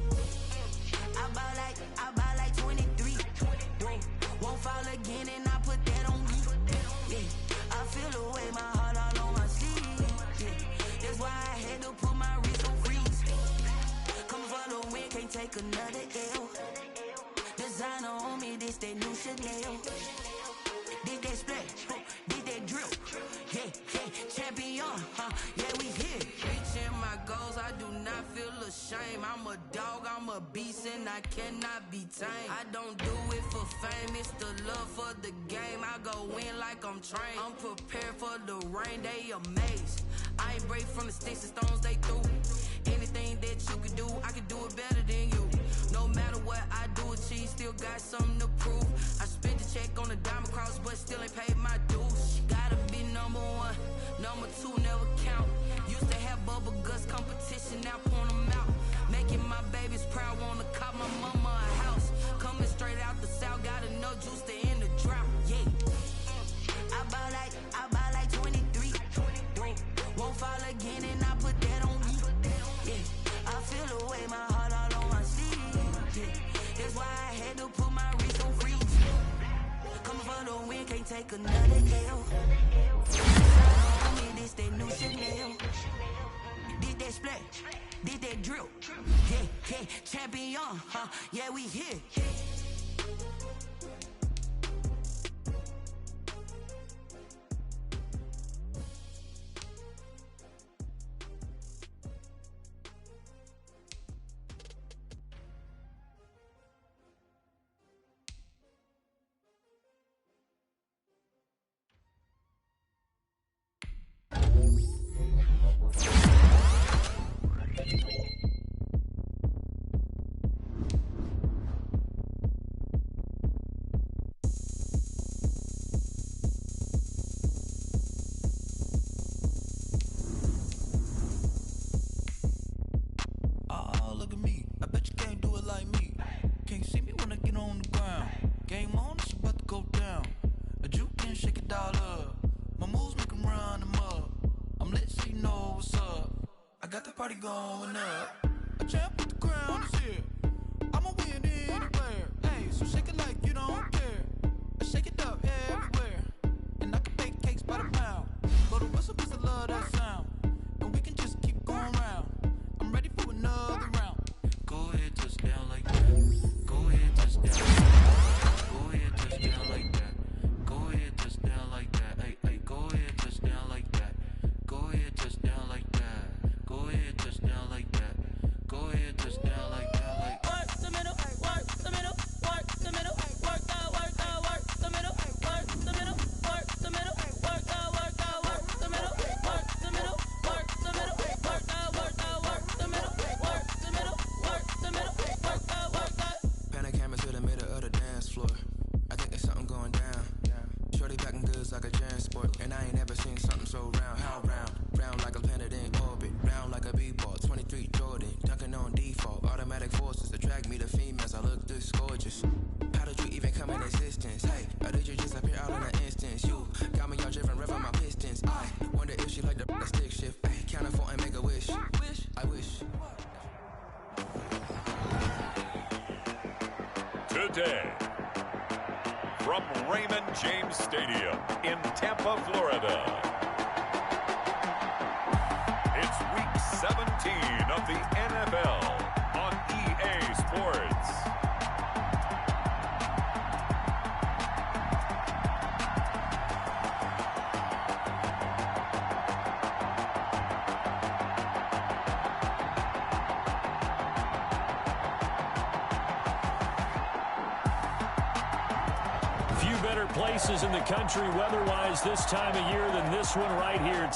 I buy like 23. Won't fall again and I put that on me. Yeah, I feel away my heart all on my sleeve. Yeah, that's why I had to put my wrist on freeze. Coming for the win, can't take another L. Designer on me, this that new Chanel. Did that splash, did that drill. Hey, champion, yeah, we here. Reaching my goals, I do not feel ashamed. I'm a dog, I'm a beast, and I cannot be tamed. I don't do it for fame, it's the love for the game. I go in like I'm trained. I'm prepared for the rain, they amazed. I ain't break from the sticks and stones they threw. Anything that you can do, I can do it better than you. No matter what I do, achieve, still got something to prove. I spent the check on the diamond cross, but still ain't paid my dues. Gotta be number 1, number 2 never count. Used to have bubble guts competition, now point them out. Making my babies proud, wanna cop my mama a house. Coming straight out the south, gotta know juice to end the drought. Yeah, I buy like 23. Won't fall again and I put that on me. Yeah, I feel away my heart all on my sleeve. Yeah, that's why I had to put my wrist on freeze. Coming for the win, can't take another L. On me, this that new Chanel. Did that splash, did that drill. Yeah, champion, yeah, we here. ain't going up. A champ with the crown is here. I'ma win anywhere. Hey, so shake it like you don't care. I shake it up everywhere. And I can bake cakes by the pound. Go to Russell 'cause I love that sound. And we can just keep going round. I'm ready for another round. Go ahead, touch down like that. Go ahead, touch down. Go ahead, touch down like that. Go ahead, touch down like that. Hey, hey, go ahead, touch down like that. Go ahead, touch down like that. Go ahead, touch down like that. Go ahead, touch down like that. Like work the middle, work the middle, work the middle, work out, work out, work the middle, work the middle, work the middle, work out, work out, work the middle, work the middle, work the middle, work out, work out, work the middle, work the middle, work the middle, work out, work out. Pan a camera to the middle of the dance floor. I think there's something going down. Shorty backing goods like a transport, and I ain't never seen something so round. How round? Round like a planet in orbit, round like a b-ball. 23 Jordan, dunking on default. Automatic forces attract me to females. I look this gorgeous. How did you even come in existence? Hey, or did you just appear out in an instance? You got me all driven, revving my pistons. I wonder if she like the stick shift. Hey, count four and make a wish. I wish. Today, from Raymond James Stadium in Tampa, Florida, it's Week 17 of the NFL on EA Sports. Few better places in the country weather-wise this time of year than this one right here.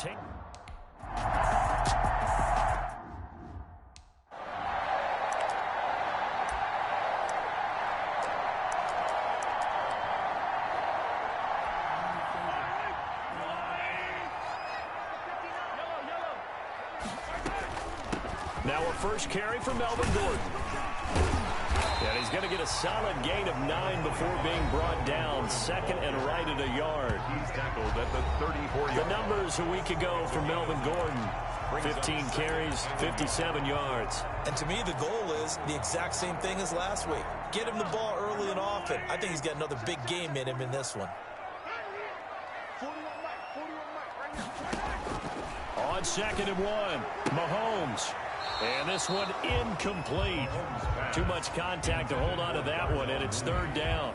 Now a first carry for Melvin Gordon. And he's going to get a solid gain of 9 before being brought down. Second and right at a yard. He's tackled at the 34-yard. The numbers a week ago for Melvin Gordon. 15 carries, 57 yards. And to me, the goal is the exact same thing as last week. Get him the ball early and often. I think he's got another big game in him in this one. On 2nd and 1, Mahomes. And this one incomplete. Too much contact to hold on to that one, and it's 3rd down.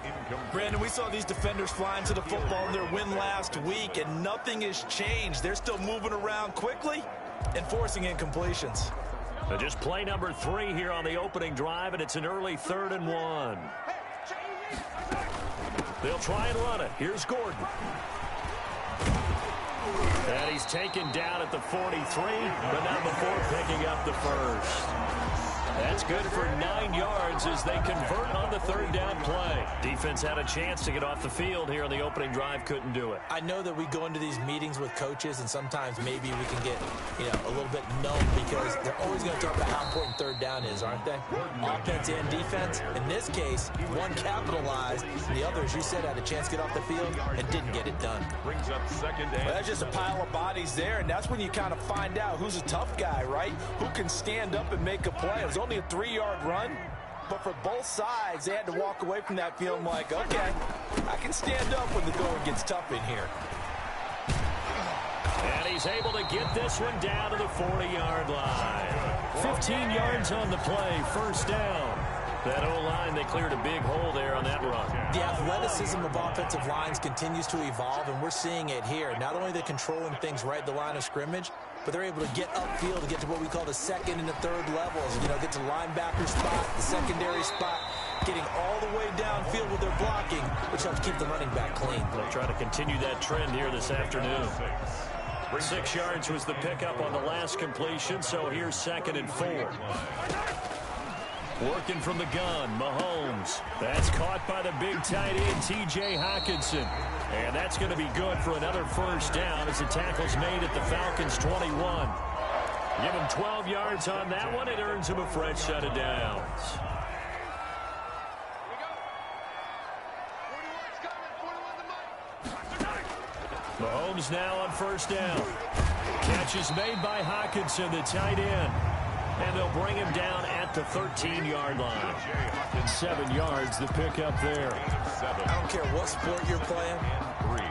Brandon, we saw these defenders flying to the football in their win last week, and nothing has changed. They're still moving around quickly and forcing incompletions. So just play number 3 here on the opening drive, and it's an early 3rd and 1. They'll try and run it. Here's Gordon. And he's taken down at the 43, but not before picking up the first. That's good for 9 yards as they convert on the 3rd down play. Defense had a chance to get off the field here on the opening drive, couldn't do it. I know that we go into these meetings with coaches, and sometimes maybe we can get, a little bit numb because they're always going to talk about how important 3rd down is, aren't they? Offense and defense. In this case, one capitalized, and the other, as you said, had a chance to get off the field and didn't get it done. Brings up 2nd and. Well, that's just a pile of bodies there, and that's when you kind of find out who's a tough guy, right? Who can stand up and make a play. It was only a 3-yard run, but for both sides, they had to walk away from that feeling like, okay, I can stand up when the going gets tough in here. And he's able to get this one down to the 40-yard line. 15 yards on the play, 1st down. That O-line, they cleared a big hole there on that run. The athleticism of offensive lines continues to evolve, and we're seeing it here. Not only are they controlling things right at the line of scrimmage, but they're able to get upfield to get to what we call the 2nd and the 3rd levels. Get to the linebacker spot, the secondary spot, getting all the way downfield with their blocking, which helps keep the running back clean. They'll try to continue that trend here this afternoon. 6 yards was the pickup on the last completion, so here's 2nd and 4. Working from the gun, Mahomes. That's caught by the big tight end, T.J. Hockenson. And that's going to be good for another 1st down as the tackle's made at the Falcons' 21. Give him 12 yards on that one. It earns him a fresh set of downs. Mahomes now on 1st down. Catch is made by Hockenson, the tight end. and they'll bring him down at the 13-yard line. 7 yards, the pickup there. I don't care what sport you're playing.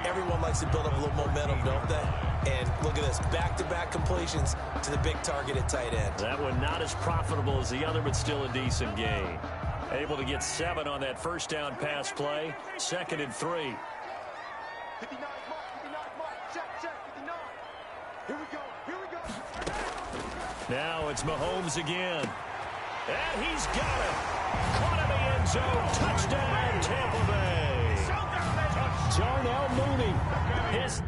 Everyone likes to build up a little momentum, don't they? And look at this, back-to-back completions to the big target at tight end. That one not as profitable as the other, but still a decent gain. Able to get 7 on that first down pass play. 2nd and 3. 59 mark, check, 59. Here we go. Now it's Mahomes again. And he's got it. Caught in the end zone. Touchdown, Tampa Bay. Darnell Mooney. His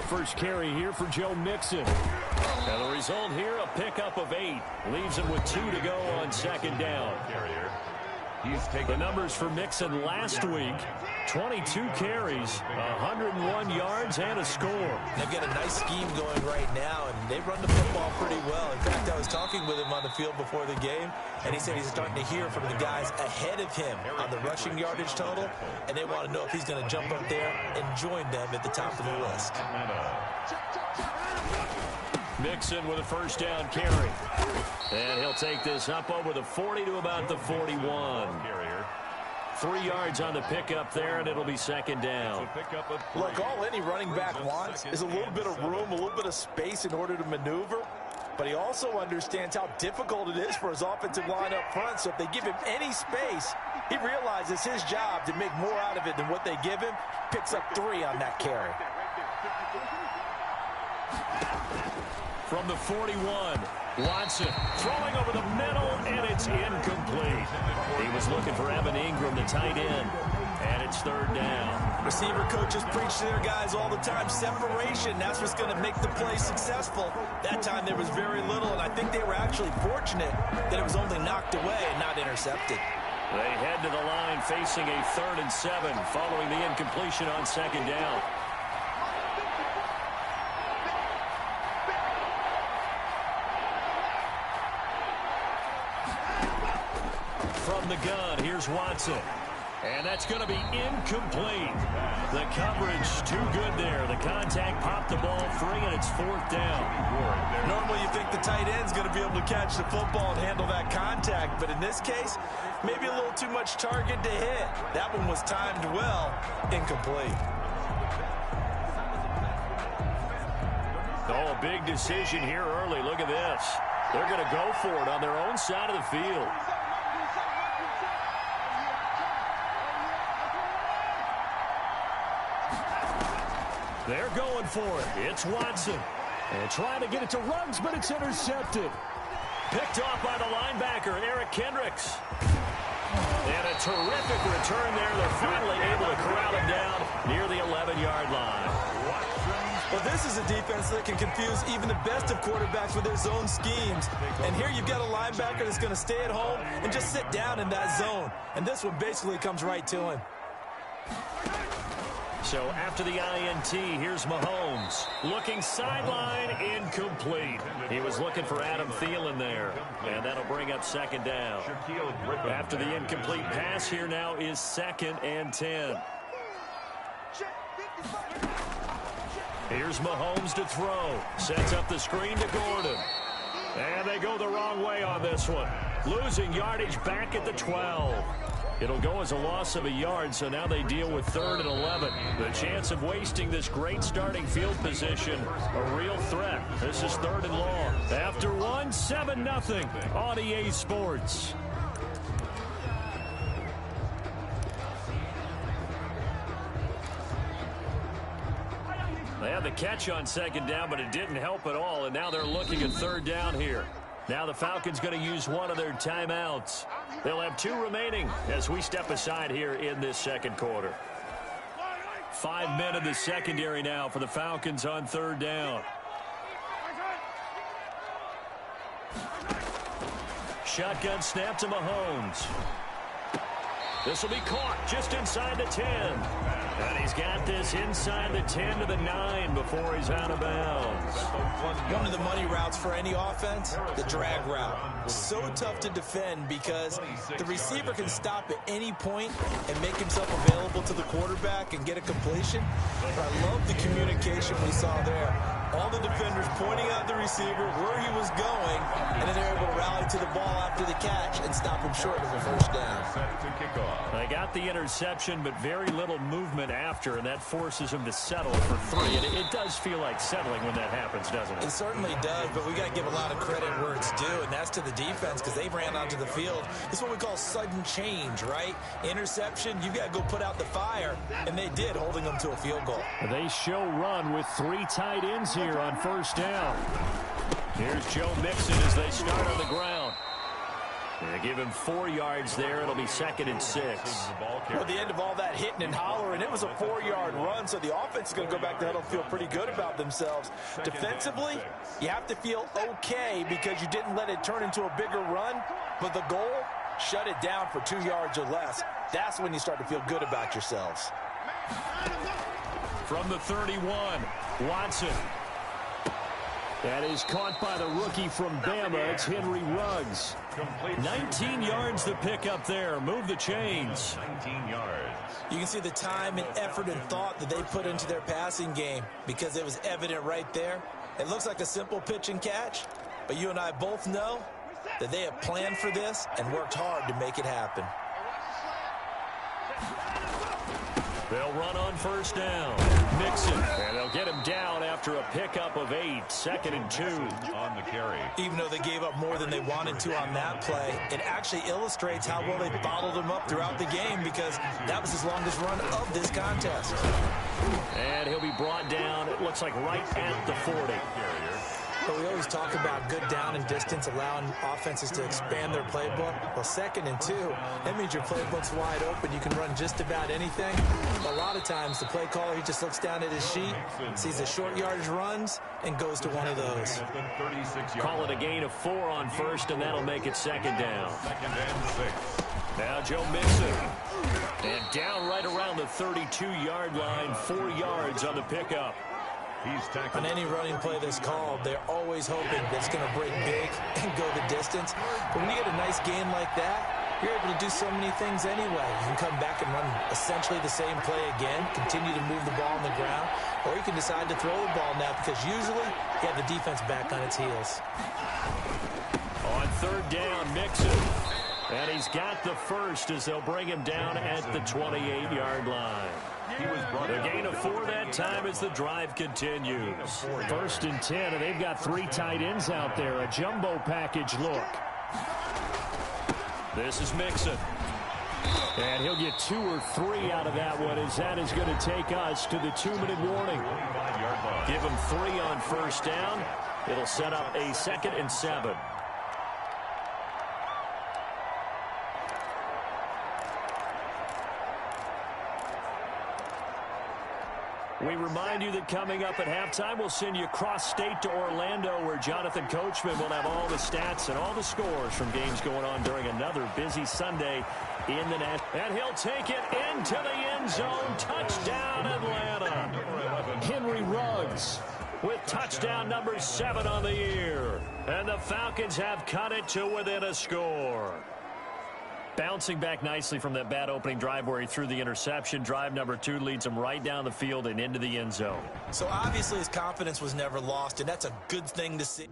first carry here for Joe Mixon. And the result here, a pickup of 8. Leaves him with 2 to go on 2nd down. The numbers for Mixon last week, 22 carries, 101 yards, and a score. They've got a nice scheme going right now, and they run the football pretty well. In fact, I was talking with him on the field before the game, and he said he's starting to hear from the guys ahead of him on the rushing yardage total, and they want to know if he's going to jump up there and join them at the top of the list. Mixon with a first down carry. And he'll take this up over the 40 to about the 41. 3 yards on the pickup there, and it'll be 2nd down. Look, all any running back wants is a little bit of room, a little bit of space in order to maneuver. But he also understands how difficult it is for his offensive line up front. So if they give him any space, he realizes his job to make more out of it than what they give him. Picks up 3 on that carry. From the 41, Watson throwing over the middle, and it's incomplete. He was looking for Evan Ingram, the tight end, and it's 3rd down. Receiver coaches preach to their guys all the time. Separation, that's what's going to make the play successful. That time there was very little, and I think they were actually fortunate that it was only knocked away and not intercepted. They head to the line facing a 3rd and 7 following the incompletion on 2nd down. From the gun, here's Watson. And that's going to be incomplete. The coverage too good there. The contact popped the ball free, and it's 4th down. Normally you think the tight end's going to be able to catch the football and handle that contact, but in this case, maybe a little too much target to hit. That one was timed well. Incomplete. Oh, a big decision here early. Look at this. They're going to go for it on their own side of the field. They're going for it. It's Watson. And trying to get it to Ruggs, but it's intercepted. Picked off by the linebacker, Eric Kendricks. And a terrific return there. They're finally able to corral him down near the 11-yard line. Well, this is a defense that can confuse even the best of quarterbacks with their zone schemes. And here you've got a linebacker that's going to stay at home and just sit down in that zone. And this one basically comes right to him. So after the INT, here's Mahomes. Looking sideline, incomplete. He was looking for Adam Thielen there. And that'll bring up 2nd down. After the incomplete pass, here now is 2nd and 10. Here's Mahomes to throw. Sets up the screen to Gordon. And they go the wrong way on this one. Losing yardage back at the 12. It'll go as a loss of a yard, so now they deal with 3rd and 11. The chance of wasting this great starting field position, a real threat. This is 3rd and long. After 1, 7-0 on EA Sports. They had the catch on 2nd down, but it didn't help at all, and now they're looking at 3rd down here. Now the Falcons going to use one of their timeouts. They'll have 2 remaining as we step aside here in this 2nd quarter. 5 men in the secondary now for the Falcons on 3rd down. Shotgun snap to Mahomes. This will be caught just inside the 10. And he's got this inside the 10 to the 9 before he's out of bounds. One of the money routes for any offense, the drag route. So tough to defend because the receiver can stop at any point and make himself available to the quarterback and get a completion. But I love the communication we saw there. All the defenders pointing out the receiver where he was going, and then they're able to rally to the ball after the catch and stop him short of a first down. They got the interception, but very little movement after, and that forces him to settle for 3. And it does feel like settling when that happens, doesn't it? It certainly does, but we got to give a lot of credit where it's due, and that's to the defense because they ran onto the field. This is what we call sudden change, right? Interception, you got to go put out the fire, and they did, holding them to a field goal. They show run with 3 tight ends here on first down. Here's Joe Mixon as they start on the ground. They give him 4 yards there. It'll be 2nd and 6. Well, the end of all that hitting and hollering, it was a 4-yard run, so the offense is going to go back to huddle and feel pretty good about themselves. Defensively, you have to feel okay because you didn't let it turn into a bigger run, but the goal, shut it down for 2 yards or less. That's when you start to feel good about yourselves. From the 31, Watson. That is caught by the rookie from Bama. It's Henry Ruggs. 19 yards to pick up there. Move the chains. 19 yards. You can see the time and effort and thought that they put into their passing game because it was evident right there. It looks like a simple pitch and catch, but you and I both know that they have planned for this and worked hard to make it happen. They'll run on first down. Mixon, and they'll get him down after a pickup of 8. 2nd and 2. On the carry. Even though they gave up more than they wanted to on that play, it actually illustrates how well they bottled him up throughout the game because that was his longest run of this contest. And he'll be brought down, it looks like right at the 40. But we always talk about good down and distance, allowing offenses to expand their playbook. Well, 2nd and 2, that means your playbook's wide open. You can run just about anything. But a lot of times, the play caller, he just looks down at his sheet, sees the short yardage runs, and goes to one of those. Call it a gain of 4 on first, and that'll make it 2nd down. 2nd and 6. Now Joe Mixon. And down right around the 32-yard line, 4 yards on the pickup. On any running play that's called, they're always hoping that it's going to break big and go the distance. But when you get a nice gain like that, you're able to do so many things anyway. You can come back and run essentially the same play again, continue to move the ball on the ground, or you can decide to throw the ball now because usually you have the defense back on its heels. On 3rd down, Mixon. And he's got the first as they'll bring him down at the 28-yard line. The gain of 4 that time as the drive continues. 1st and 10, and they've got 3 tight ends out there. A jumbo package look. This is Mixon. And he'll get 2 or 3 out of that one as that is going to take us to the 2-minute warning. Give him 3 on first down. It'll set up a 2nd and 7. We remind you that coming up at halftime, we'll send you cross-state to Orlando, where Jonathan Coachman will have all the stats and all the scores from games going on during another busy Sunday in the net. And he'll take it into the end zone. Touchdown, Atlanta. Henry Ruggs with touchdown number 7 on the year. And the Falcons have cut it to within a score. Bouncing back nicely from that bad opening drive where he threw the interception. Drive number 2 leads him right down the field and into the end zone. So obviously his confidence was never lost, and that's a good thing to see.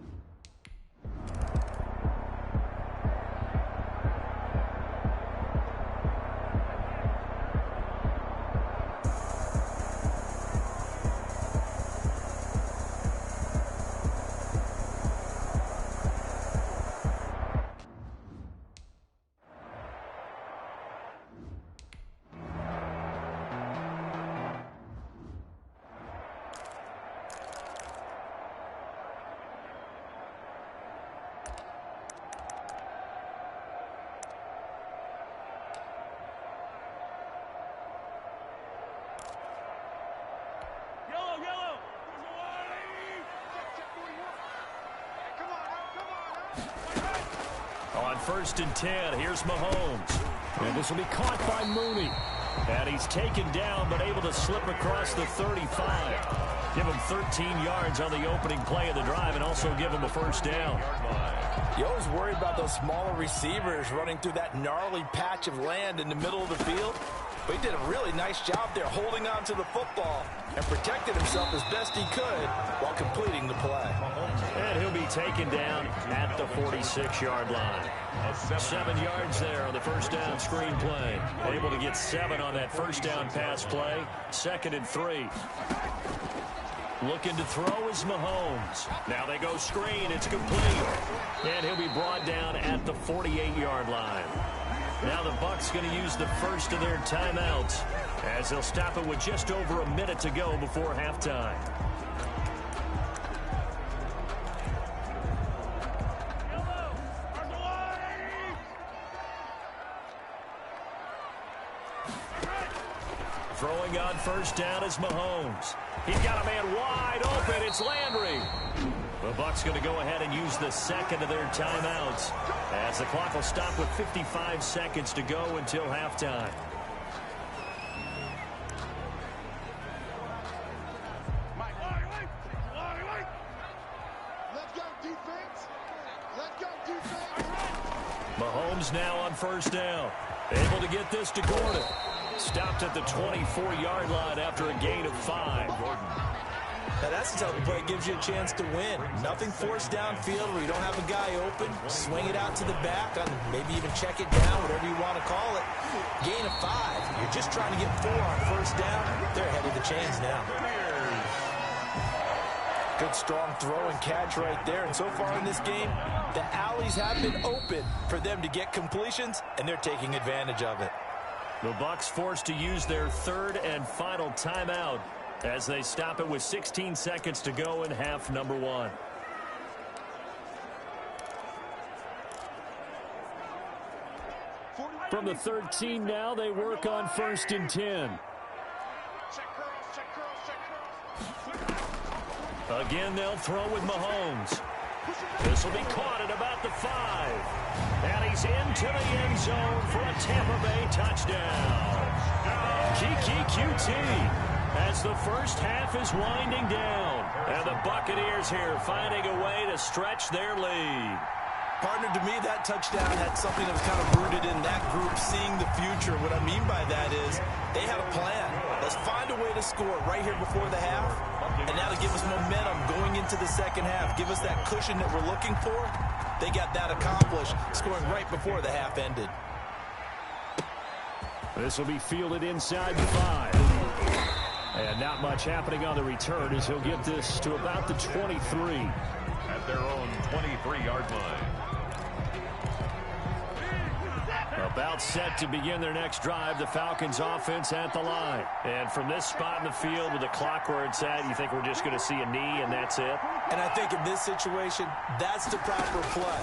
1st and 10. Here's Mahomes. And this will be caught by Mooney. And he's taken down, but able to slip across the 35. Give him 13 yards on the opening play of the drive and also give him a 1st down. You always worry about those smaller receivers running through that gnarly patch of land in the middle of the field. But he did a really nice job there holding on to the football and protected himself as best he could while completing the play. And he'll be taken down at the 46-yard line. 7 yards there on the 1st down screen play. Able to get 7 on that 1st down pass play. 2nd and 3. Looking to throw is Mahomes. Now they go screen. It's complete. And he'll be brought down at the 48-yard line. Now the Bucs going to use the first of their timeouts as they'll stop it with just over a minute to go before halftime. Throwing on 1st down is Mahomes. He's got a man wide open. It's Landry. The Bucs going to go ahead and use the 2nd of their timeouts as the clock will stop with 55 seconds to go until halftime. Mahomes now on 1st down. Able to get this to Gordon. Stopped at the 24-yard line after a gain of 5. Now that's the type of play that gives you a chance to win. Nothing forced downfield where you don't have a guy open. Swing it out to the back, maybe even check it down, whatever you want to call it. Gain of 5. You're just trying to get 4 on 1st down. They're ahead of the chains now. Good strong throw and catch right there. And so far in this game, the alleys have been open for them to get completions, and they're taking advantage of it. The Bucs forced to use their 3rd and final timeout as they stop it with 16 seconds to go in half number 1. From the 13 now, they work on 1st and 10. Again, they'll throw with Mahomes. This will be caught at about the 5. And he's into the end zone for a Tampa Bay touchdown. Kiki QT as the first half is winding down. And the Buccaneers here finding a way to stretch their lead. Partner, to me, that touchdown had something that was kind of rooted in that group seeing the future. What I mean by that is they had a plan. Let's find a way to score right here before the half. And that'll give us momentum going into the 2nd half. Give us that cushion that we're looking for. They got that accomplished, scoring right before the half ended. This will be fielded inside the 5. And not much happening on the return as he'll get this to about the 23. At their own 23-yard line. About set to begin their next drive, the Falcons offense at the line. And from this spot in the field with the clock where it's at, you think we're just going to see a knee and that's it? And I think in this situation, that's the proper play.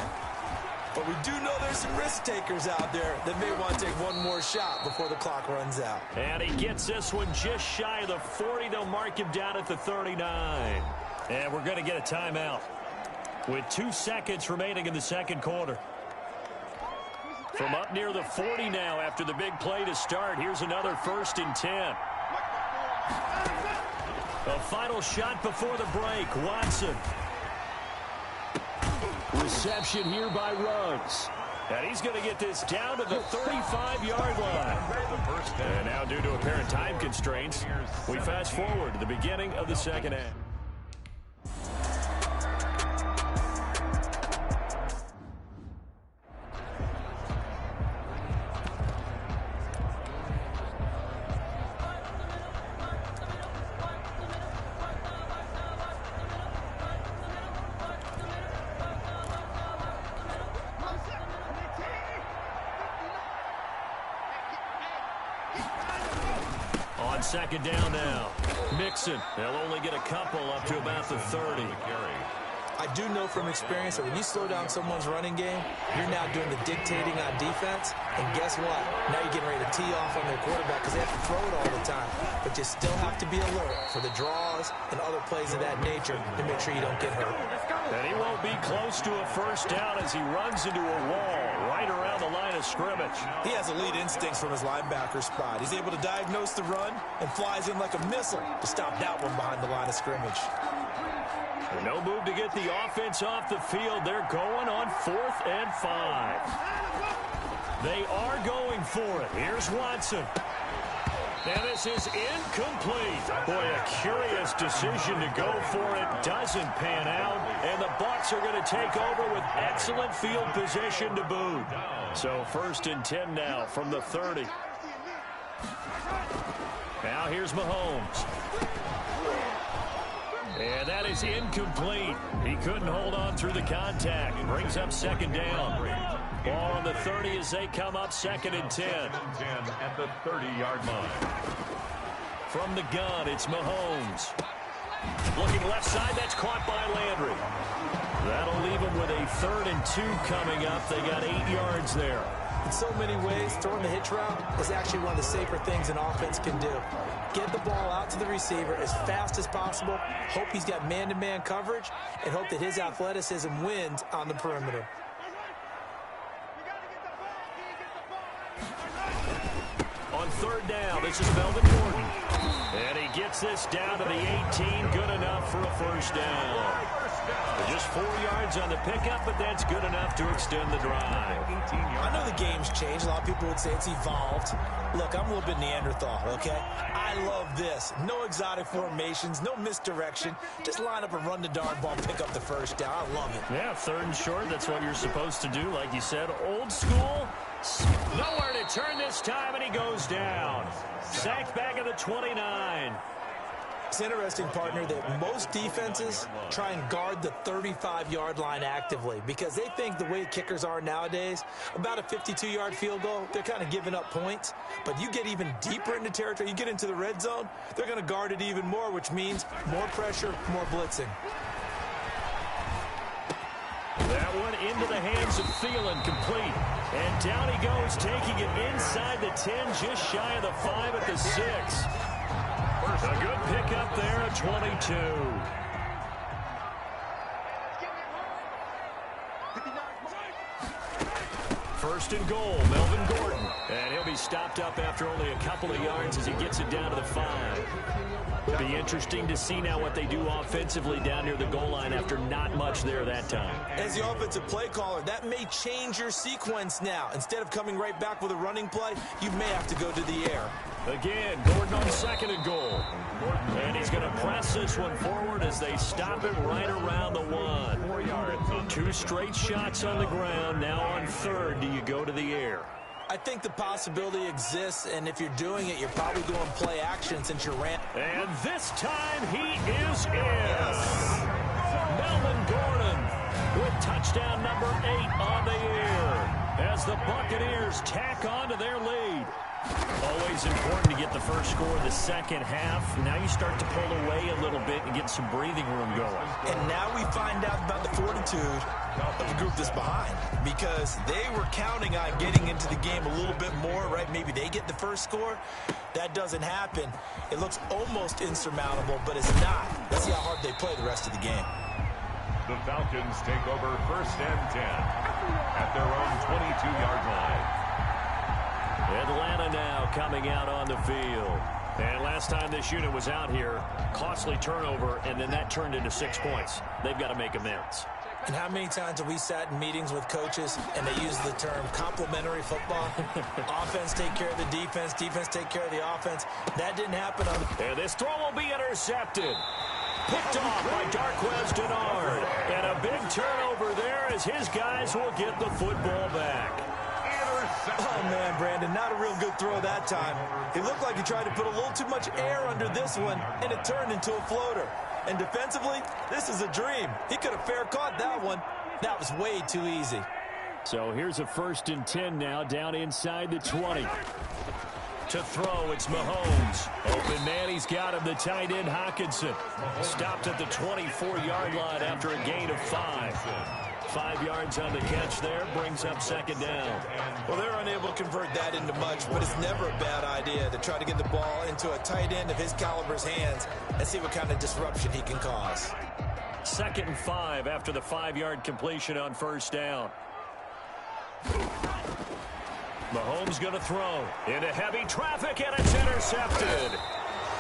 But we do know there's some risk takers out there that may want to take one more shot before the clock runs out. And he gets this one just shy of the 40. They'll mark him down at the 39. And we're going to get a timeout with 2 seconds remaining in the 2nd quarter. From up near the 40 now after the big play to start. Here's another 1st and 10. A final shot before the break. Watson. Reception here by Ruggs. And he's going to get this down to the 35-yard line. And now due to apparent time constraints, we fast forward to the beginning of the 2nd half. On 2nd down now. Mixon. They'll only get a couple up to about the 30. I do know from experience that when you slow down someone's running game, you're now doing the dictating on defense. And guess what? Now you're getting ready to tee off on their quarterback because they have to throw it all the time. But you still have to be alert for the draws and other plays of that nature to make sure you don't get hurt. And he won't be close to a 1st down as he runs into a wall right around the line of scrimmage. He has elite instincts from his linebacker spot. He's able to diagnose the run and flies in like a missile to stop that one behind the line of scrimmage. No move to get the offense off the field. They're going on 4th and 5. They are going for it. Here's Watson. And this is incomplete. Boy, a curious decision to go for it. Doesn't pan out. And the Bucs are going to take over with excellent field position to boot. So 1st and 10 now from the 30. Now here's Mahomes. And that is incomplete. He couldn't hold on through the contact. Brings up 2nd down. Ball on the 30 as they come up 2nd and 10. At the 30-yard line. From the gun, it's Mahomes. Looking left side, that's caught by Landry. That'll leave him with a 3rd and 2 coming up. They got 8 yards there. In so many ways, throwing the hitch route is actually one of the safer things an offense can do. Get the ball out to the receiver as fast as possible, hope he's got man-to-man coverage, and hope that his athleticism wins on the perimeter. On 3rd down, this is Melvin Gordon. And he gets this down to the 18. Good enough for a 1st down. Just 4 yards on the pickup, but that's good enough to extend the drive. I know the game's changed. A lot of people would say it's evolved. Look, I'm a little bit Neanderthal, okay? I love this. No exotic formations, no misdirection. Just line up and run the darn ball, pick up the 1st down. I love it. Yeah, 3rd and short, that's what you're supposed to do. Like you said, old school. Nowhere to turn this time, and he goes down. Sacked back at the 29. It's interesting, partner, that most defenses try and guard the 35-yard line actively because they think the way kickers are nowadays, about a 52-yard field goal, they're kind of giving up points. But you get even deeper into territory, you get into the red zone, they're going to guard it even more, which means more pressure, more blitzing. That one into the hands of Thielen, complete. And down he goes, taking it inside the 10, just shy of the 5 at the 6. A good pickup there at 22. First and goal, Melvin Gordon. And he'll be stopped up after only a couple of yards as he gets it down to the 5. It'll be interesting to see now what they do offensively down near the goal line after not much there that time. As the offensive play caller, that may change your sequence now. Instead of coming right back with a running play, you may have to go to the air. Again, Gordon on 2nd and goal. And he's going to press this one forward as they stop it right around the 1. 4 yards. 2 straight shots on the ground. Now on 3rd, do you go to the air? I think the possibility exists, and if you're doing it, you're probably going play action since you're ran. And this time he is in. Yes. Melvin Gordon with touchdown number 8 on the year as the Buccaneers tack on to their lead. Always important to get the first score of the second half. Now you start to pull away a little bit and get some breathing room going. And now we find out about the fortitude of the group that's behind, because they were counting on getting into the game a little bit more, right? Maybe they get the first score. That doesn't happen. It looks almost insurmountable, but it's not. Let's see how hard they play the rest of the game. The Falcons take over 1st and 10 at their own 22-yard line. Atlanta now coming out on the field. And last time this unit was out here, costly turnover, and then that turned into 6 points. They've got to make amends. And how many times have we sat in meetings with coaches and they use the term complementary football? Offense take care of the defense, defense take care of the offense. That didn't happen on. And this throw will be intercepted. Picked off by Darquez Denard. And a big turnover there as his guys will get the football back. Oh, man, Brandon, not a real good throw that time. It looked like he tried to put a little too much air under this one, and it turned into a floater. And defensively, this is a dream. He could have fair caught that one. That was way too easy. So here's a 1st and 10 now, down inside the 20. To throw, it's Mahomes. Open man, he's got him, the tight end, Hockenson. Stopped at the 24-yard line after a gain of 5. 5 yards on the catch there, brings up 2nd down. Well, they're unable to convert that into much, but it's never a bad idea to try to get the ball into a tight end of his caliber's hands and see what kind of disruption he can cause. 2nd and 5 after the 5-yard completion on 1st down. Mahomes going to throw into heavy traffic, and it's intercepted.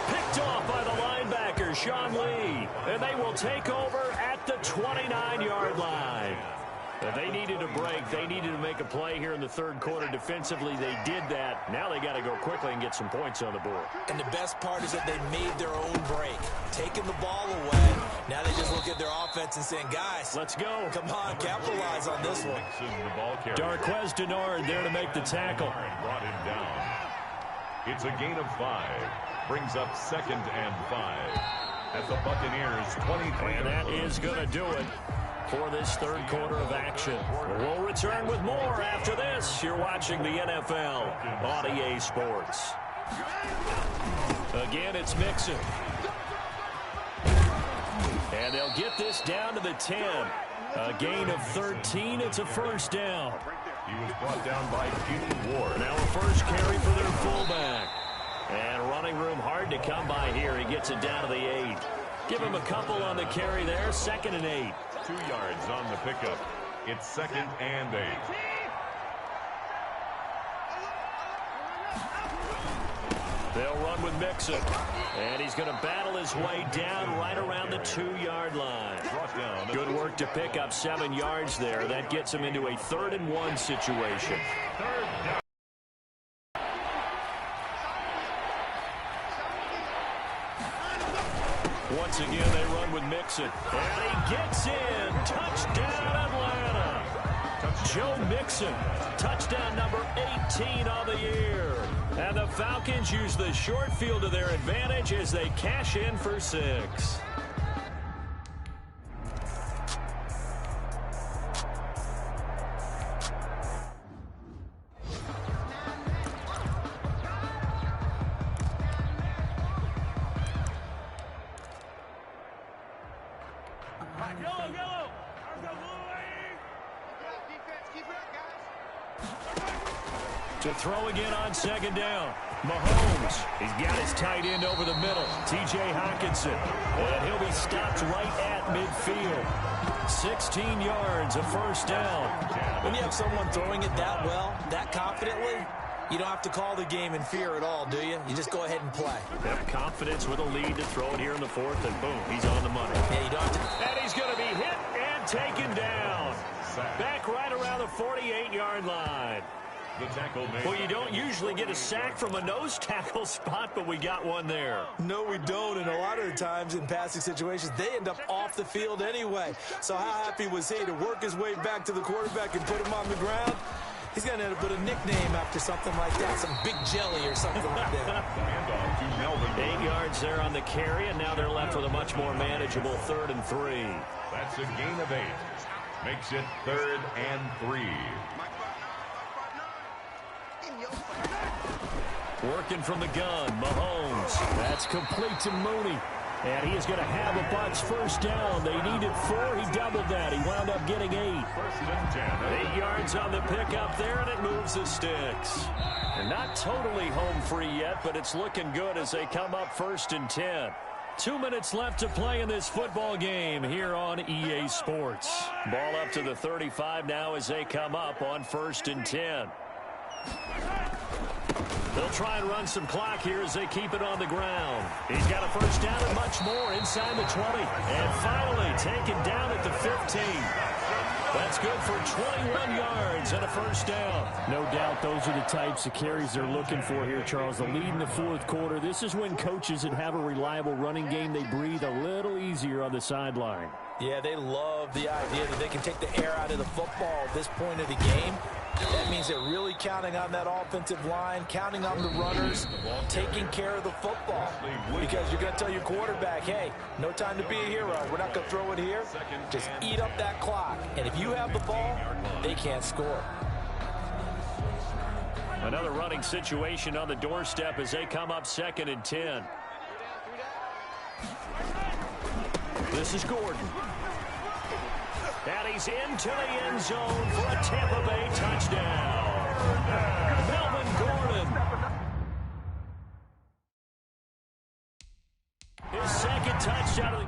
Picked off by the linebacker, Sean Lee. And they will take over at the 29-yard line. But they needed a break. They needed to make a play here in the third quarter. Defensively, they did that. Now they got to go quickly and get some points on the board. And the best part is that they made their own break, taking the ball away. Now they just look at their offense and saying, guys, let's go. Come on, capitalize on this one. Darquez Denard there to make the tackle. Brought him down. It's a gain of 5. Brings up 2nd and 5 at the Buccaneers 23. And that is going to do it for this third quarter of action. We'll return with more after this. You're watching the NFL on EA Sports. Again, it's Mixon. And they'll get this down to the 10. A gain of 13. It's a first down. He was brought down by Kenny Ward. Now a first carry for their fullback. And running room hard to come by here. He gets it down to the 8. Give him a couple on the carry there. 2nd and 8. 2 yards on the pickup. It's 2nd and 8. They'll run with Mixon. And he's going to battle his way down right around the 2-yard line. Good work to pick up 7 yards there. That gets him into a 3rd and 1 situation. Once again, they run with Mixon. And he gets in. Touchdown, Atlanta. Joe Mixon. Touchdown number 18 on the year. And the Falcons use the short field to their advantage as they cash in for 6. To throw again on 2nd down. Mahomes. He's got his tight end over the middle. T.J. Hockenson. And he'll be stopped right at midfield. 16 yards, a first down. When you have someone throwing it that well, that confidently, you don't have to call the game in fear at all, do you? You just go ahead and play. Yep, confidence with a lead to throw it here in the 4th, and boom, he's on the money. Yeah, you don't have to. And he's going to be hit and taken down. Back right around the 48-yard line. The tackle made. Well, you don't usually get a sack from a nose tackle spot, but we got one there. No, we don't, and a lot of the times in passing situations, they end up off the field anyway. So how happy was he to work his way back to the quarterback and put him on the ground? He's going to end up with a nickname after something like that, some Big Jelly or something like that. 8 yards there on the carry, and now they're left with a much more manageable 3rd and 3. That's a gain of 8. Makes it 3rd and 3. Working from the gun, Mahomes. That's complete to Mooney. And he is going to have a Bucs first down. They needed 4. He doubled that. He wound up getting 8. 8 yards on the pickup there, and it moves the sticks. And not totally home free yet, but it's looking good as they come up 1st and 10. 2 minutes left to play in this football game here on EA Sports. Ball up to the 35 now as they come up on 1st and 10. They'll try and run some clock here as they keep it on the ground. He's got a first down and much more inside the 20. And finally taken down at the 15. That's good for 21 yards and a first down. No doubt those are the types of carries they're looking for here, Charles. The lead in the 4th quarter. This is when coaches that have a reliable running game, they breathe a little easier on the sideline. Yeah, they love the idea that they can take the air out of the football at this point of the game. That means they're really counting on that offensive line, counting on the runners, taking care of the football. Because you're going to tell your quarterback, hey, no time to be a hero. We're not going to throw it here. Just eat up that clock. And if you have the ball, they can't score. Another running situation on the doorstep as they come up 2nd and 10. This is Gordon. And he's into the end zone for a Tampa Bay touchdown. Melvin Gordon. His 2nd touchdown of the...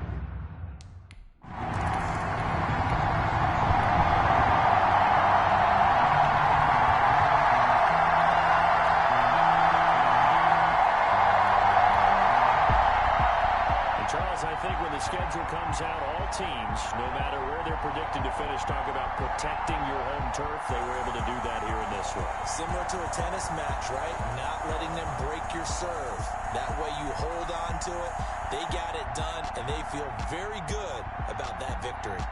think when the schedule comes out, all teams, no matter where they're predicted to finish, talk about protecting your home turf. They were able to do that here in this one. Similar to a tennis match, right? Not letting them break your serve. That way you hold on to it. They got it done, and they feel very good about that victory.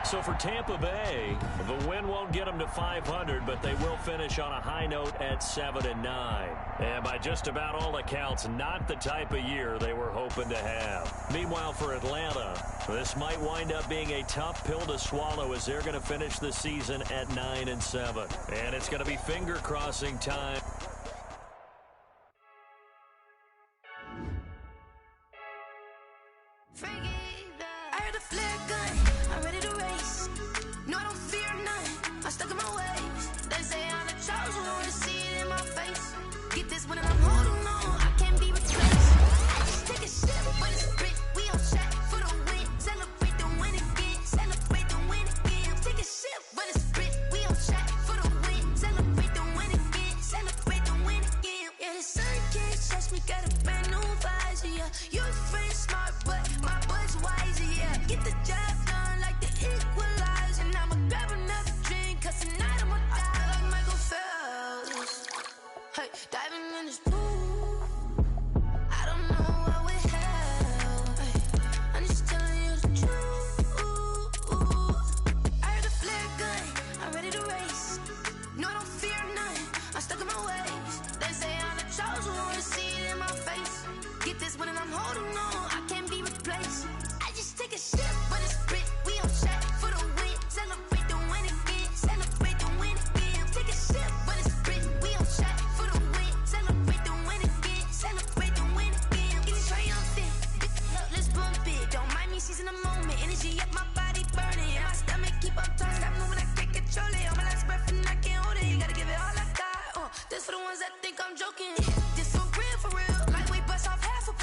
So for Tampa Bay, the win won't get them to 500, but they will finish on a high note at 7-9. And by just about all accounts, not the type of year they were hoping to have. Meanwhile, for Atlanta, this might wind up being a tough pill to swallow as they're going to finish the season at 9-7. And it's going to be finger-crossing time. I heard a flare gun, I'm ready to race. No, I don't fear none, I'm stuck in my ways. They say I'm the chosen one, to see it in my face. Get this when I'm holding on, I can't be replaced. I just take a sip, but it's split, we on track for the win. Celebrate the win again, celebrate the win again. Take a sip, but it's split, we on track for the win. Celebrate the win again, celebrate the win again. Yeah, the sun can't touch me, got a brand new visor, yeah. Your friend smart, but my bud's wiser, yeah. Get the job done like the equalizer. Now I'ma grab another drink, cause tonight I'ma die like Michael Phelps. Hey, diving in this pool, I don't know what we have. Hey, I'm just telling you the truth. I heard a flare gun, I'm ready to race. No, I don't fear none, I'm stuck in my ways. They say I'm the chosen one, to see it in my face. Get this when I'm holding on, I can't be replaced. I just take a sip, but it's split, we on track for the win. Celebrate the win again, celebrate the win again. Take a sip, but it's split, we on track for the win. Celebrate the win again, celebrate the win again. Getting triumphant, let's bump it. Don't mind me seizing the moment, energy up my body burning. And my stomach keep up turning, stop moving, I can't control it. On my last breath and I can't hold it, you gotta give it all I got. This for the ones that think I'm joking. This for real, like we bust off half a.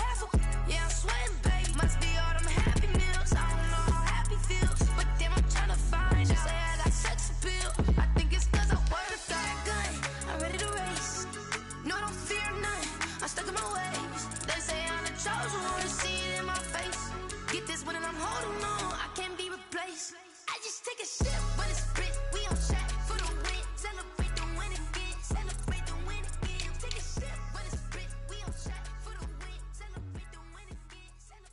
Yeah, I'm sweating, babe. Must be all them happy meals. I don't know how happy feels, but damn, I'm trying to find out. Say I got sex appeal. I think it's cause I wear a fire gun. I'm ready to race. No, I don't fear none. I'm stuck in my ways. They say I'm the chosen one, to see it in my face. Get this when I'm holding on, I can't be replaced. I just take a sip, but it's split. We on track for the win. Celebrate the win again. Celebrate the win again. Take a sip, but it's split. We on track for the win. Celebrate the win again.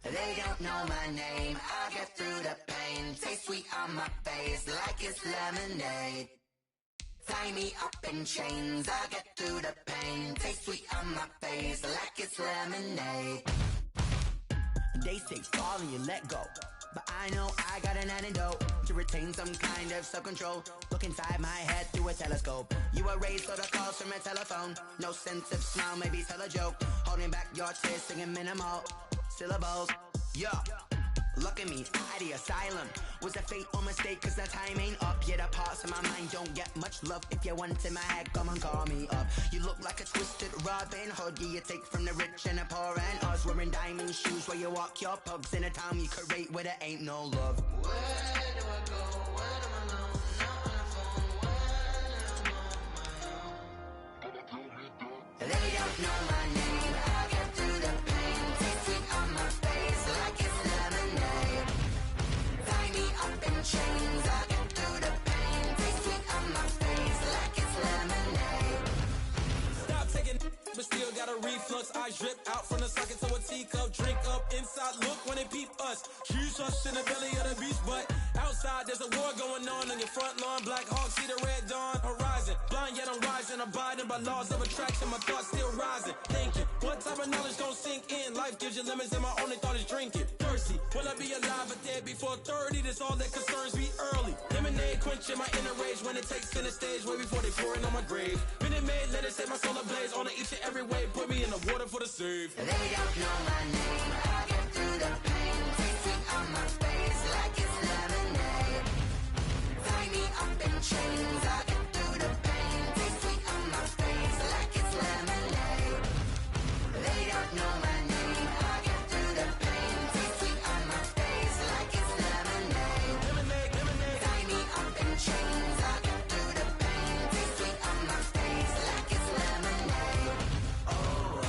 They don't know my name, I'll get through the pain. Taste sweet on my face like it's lemonade. Tie me up in chains, I'll get through the pain. Taste sweet on my face like it's lemonade. They say fall and you let go, but I know I got an antidote to retain some kind of self-control. Look inside my head through a telescope. You were raised for the calls from a telephone. No sense of smile, maybe tell a joke. Holding back your tears, singing minimal syllables. Yeah, look at me, at the asylum. Was a fate or mistake, cause the time ain't up. Yet the parts of my mind don't get much love. If you want in my head, come and call me up. You look like a twisted Robin Hood. Yeah, you take from the rich and the poor and us. Wearing diamond shoes where you walk your pugs in a town you create where there ain't no love. Where do I go? When I'm alone? Not on the phone. When I'm on my own. They don't know my name, I'll get through the pain. Taste sweet on my face like it's lemonade. Tie me up in chains, I'll get through the pain. Taste sweet on my face like it's lemonade. Stop taking, but still got a reflux. I drip out from the socket to a teacup. Drink up inside, look when they peep us. Choose us in the belly of the beast, but outside there's a war going on your front lawn. Black Hawk, see the red dawn horizon. Blind yet I'm rising, abiding by laws of attraction. My thoughts still rising, thinking what type of knowledge don't sink in. Life gives you limits and my only thought is drinking. Thirsty, will I be alive or dead before 30? That's all that concerns me early. Lemonade quenching my inner rage when it takes center stage way before they pour it on my grave. Minute Maid, let it set my soul ablaze on each and every way. Put me in the water for the save. They don't know my name, I'll get through the pain. Taste sweet on my face like it's lemonade. Tie me up in chains, I'll get through the pain. Taste sweet on my face like it's lemonade. They don't know my name, I'll get through the pain. Taste sweet on my face like it's lemonade. Tie me up in chains, I'll get through the pain. Taste sweet on my face like it's lemonade. Oh.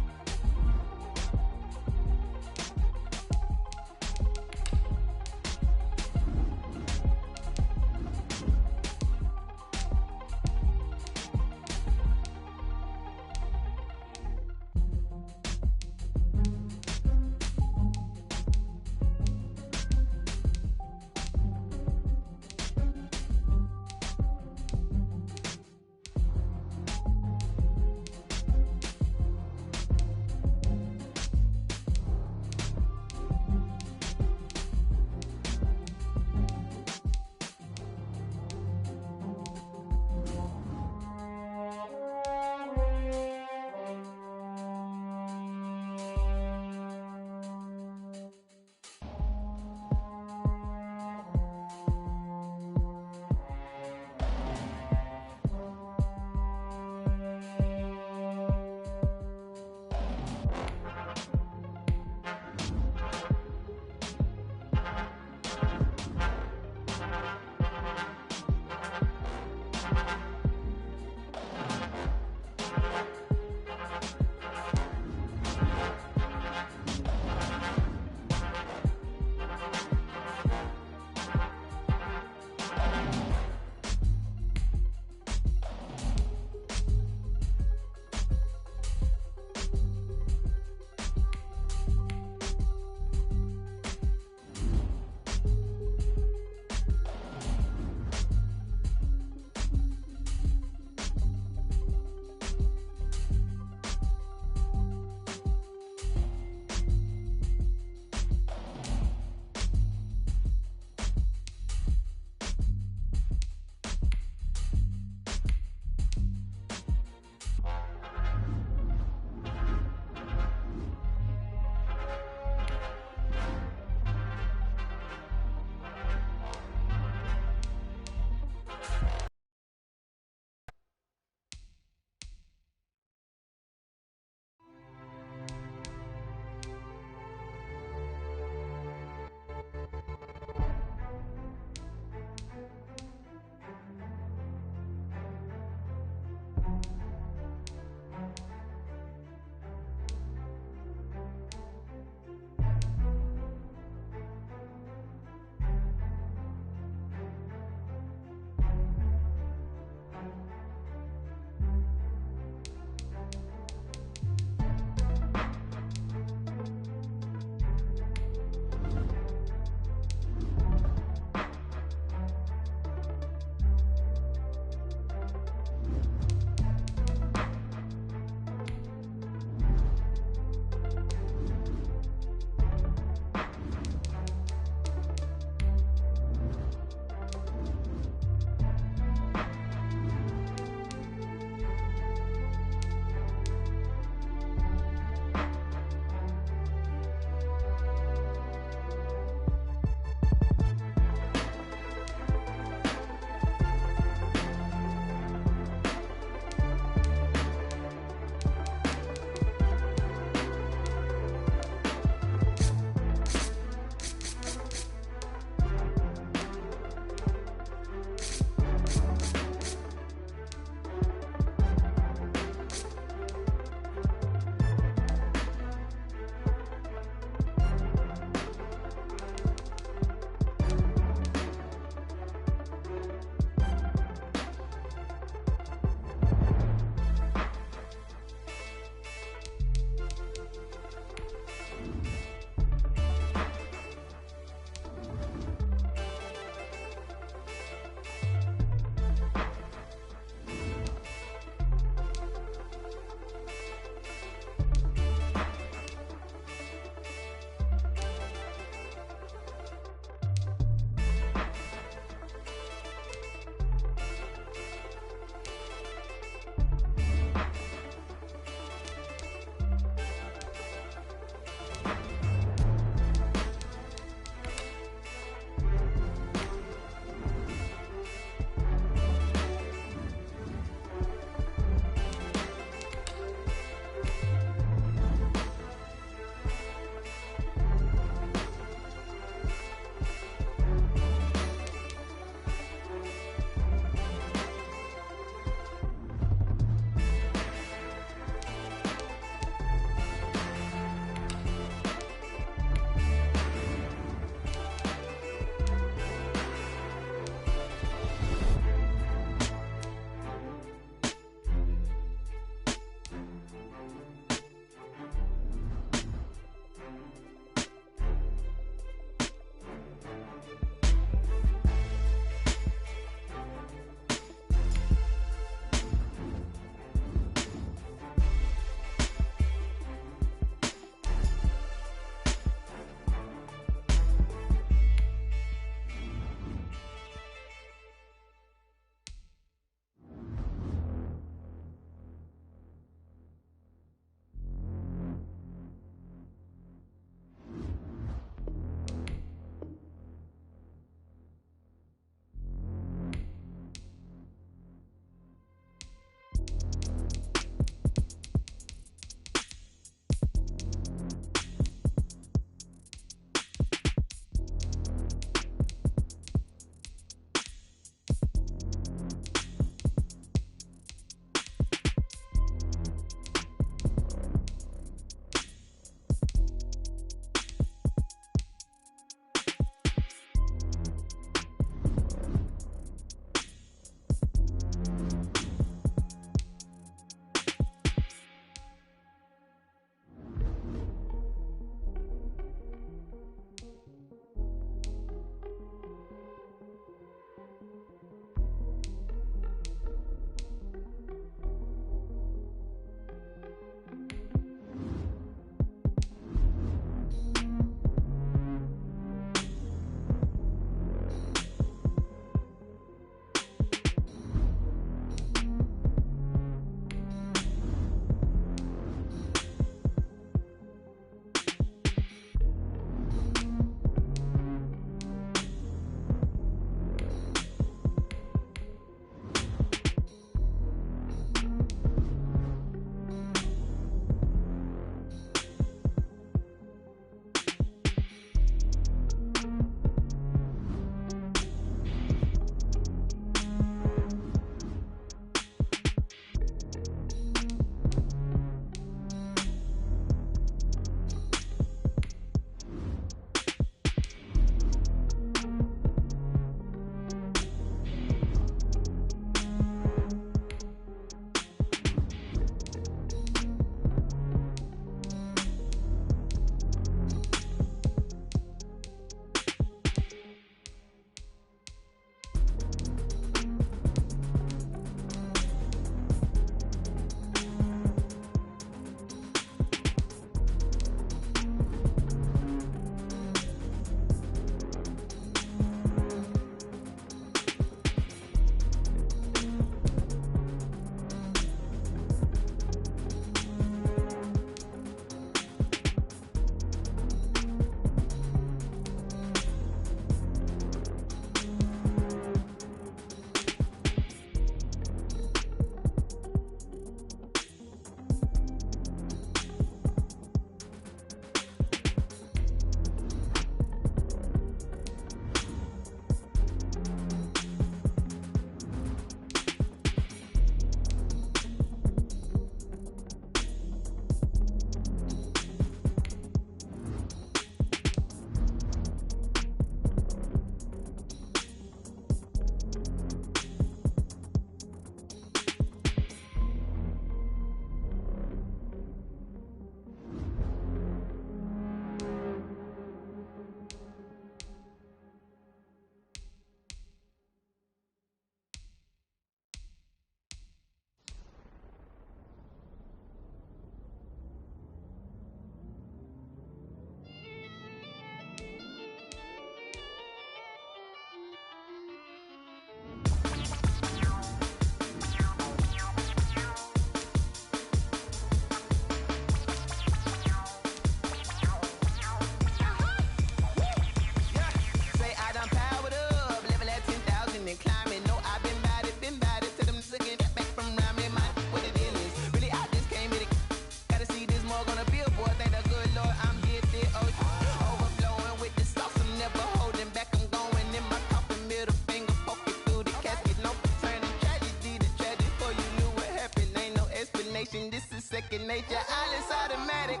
second nature. Alice automatic.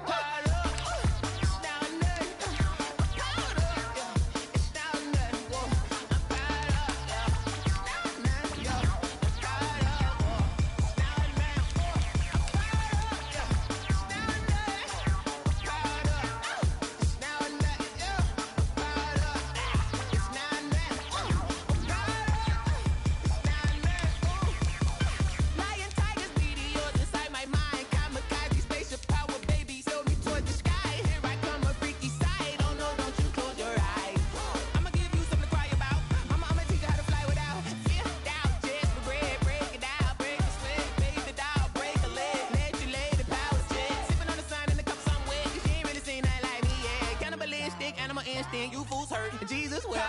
You fools hurt. Jesus will.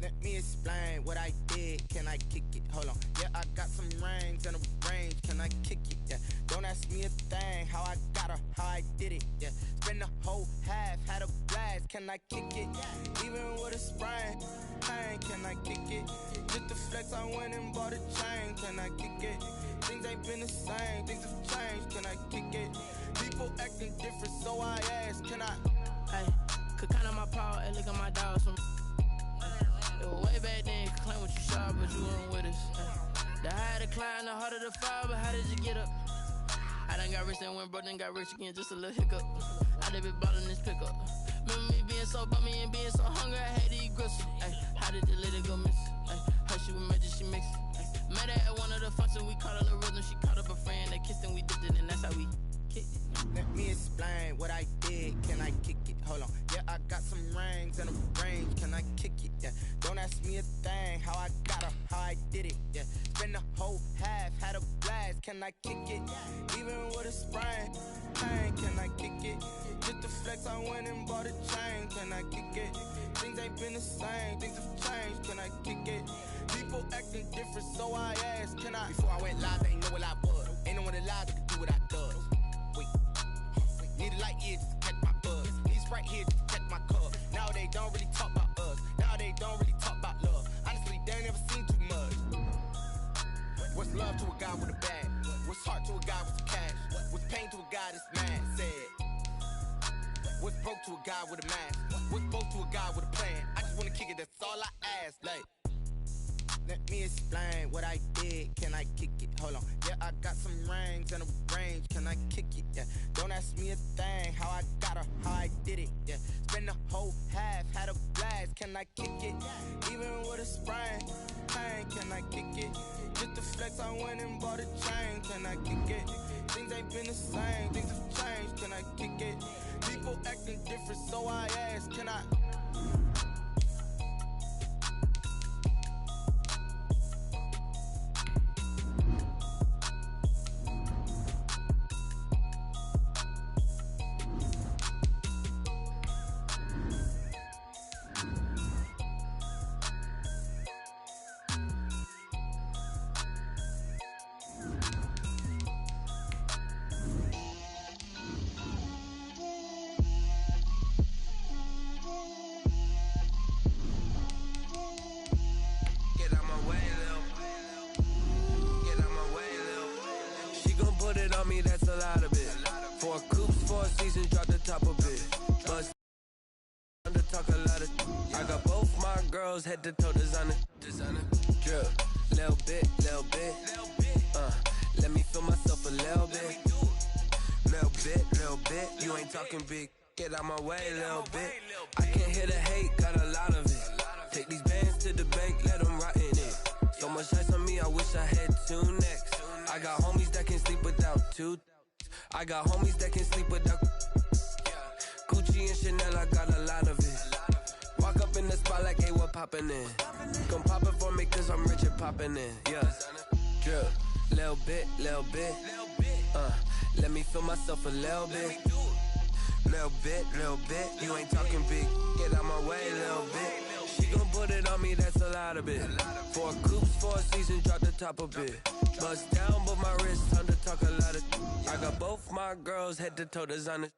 Let me explain what I did. Can I kick it? Hold on. Yeah, I got some rings and a range. Can I kick it? Yeah. Don't ask me a thing. How I got her, how I did it. Yeah. Spend the whole half, had a blast. Can I kick it? Even with a sprain. Pain, can I kick it? Just the flex, I went and bought a chain. Can I kick it? Things ain't been the same. Things have changed. Can I kick it? People acting different, so I ask. Can I? Hey, could count on my power and look at my dogs from. It was way back then, you could claim what you saw, but you weren't with us. The higher the climb, the harder the fall, but how did you get up? I done got rich and went broke, then got rich again, just a little hiccup. I done been ballin' this pickup. Remember me being so bummy and being so hungry, I had to eat gristle. Ay, how did the lady go miss? Her she was magic, she mixed. Met her at one of the functions, we caught a little rhythm, she caught up a friend, they kissed and we dipped it, and that's how we kicked it. Let me explain what I did. Can I kick it? Hold on. Yeah, I got some rings and a range. Can I kick it? Yeah. Don't ask me a thing. How I got her, how I did it. Yeah. Spend the whole half, had a blast. Can I kick it? Even with a sprain. Pain, can I kick it? Just the flex, I went and bought a chain. Can I kick it? Things ain't been the same. Things have changed. Can I kick it? People acting different, so I asked. Can I? Before I went live, they ain't know what I was. Ain't no one alive that could do what I does. Need a light here just to catch my buzz. Need Sprite here just to catch my cup. Now they don't really talk about us. Now they don't really talk about love. Honestly, they ain't never seen too much. What's love to a guy with a bag? What's heart to a guy with some cash? What's pain to a guy that's mad? Said. What's broke to a guy with a mask? What's both to a guy with a plan? I just wanna kick it, that's all I ask. Like, let me explain what I did. Can I kick it? Hold on. Yeah, I got some rings and a range. Can I kick it? Yeah. Don't ask me a thing. How I got her, how I did it. Yeah. Spend the whole half, had a blast. Can I kick it? Even with a sprain. Pain, can I kick it? Just the flex, I went and bought a chain. Can I kick it? Things ain't been the same. Things have changed. Can I kick it? People acting different, so I ask. Can I? lot of it. 4 coops, 4 seasons, drop the top of it. Bust under talk a lot of. I got both my girls head to toe designer. Drip, little bit. Let me feel myself a little bit. Little bit. You ain't talking big. Get out my way, little bit. I can't hear the hate, got a lot of it. Take these bands to the bank, let them rot in it. So much ice on me, I wish I had 2 necks. I got homies that can sleep without 2. I got homies that can sleep without Gucci and Chanel, I got a lot of it. Walk up in the spot like, hey, what poppin' in? Gon' pop it for me cause I'm rich and poppin' in, yeah. Drip, little bit. Let me feel myself a little bit. Little bit. You ain't talking big. Get out my way, little bit. She gon' put it on me, that's a lot of it. 4 coops, 4 seasons, drop the top of it. Bust down, but my wrist, time to talk a lot of. I got both my girls head to toe designer.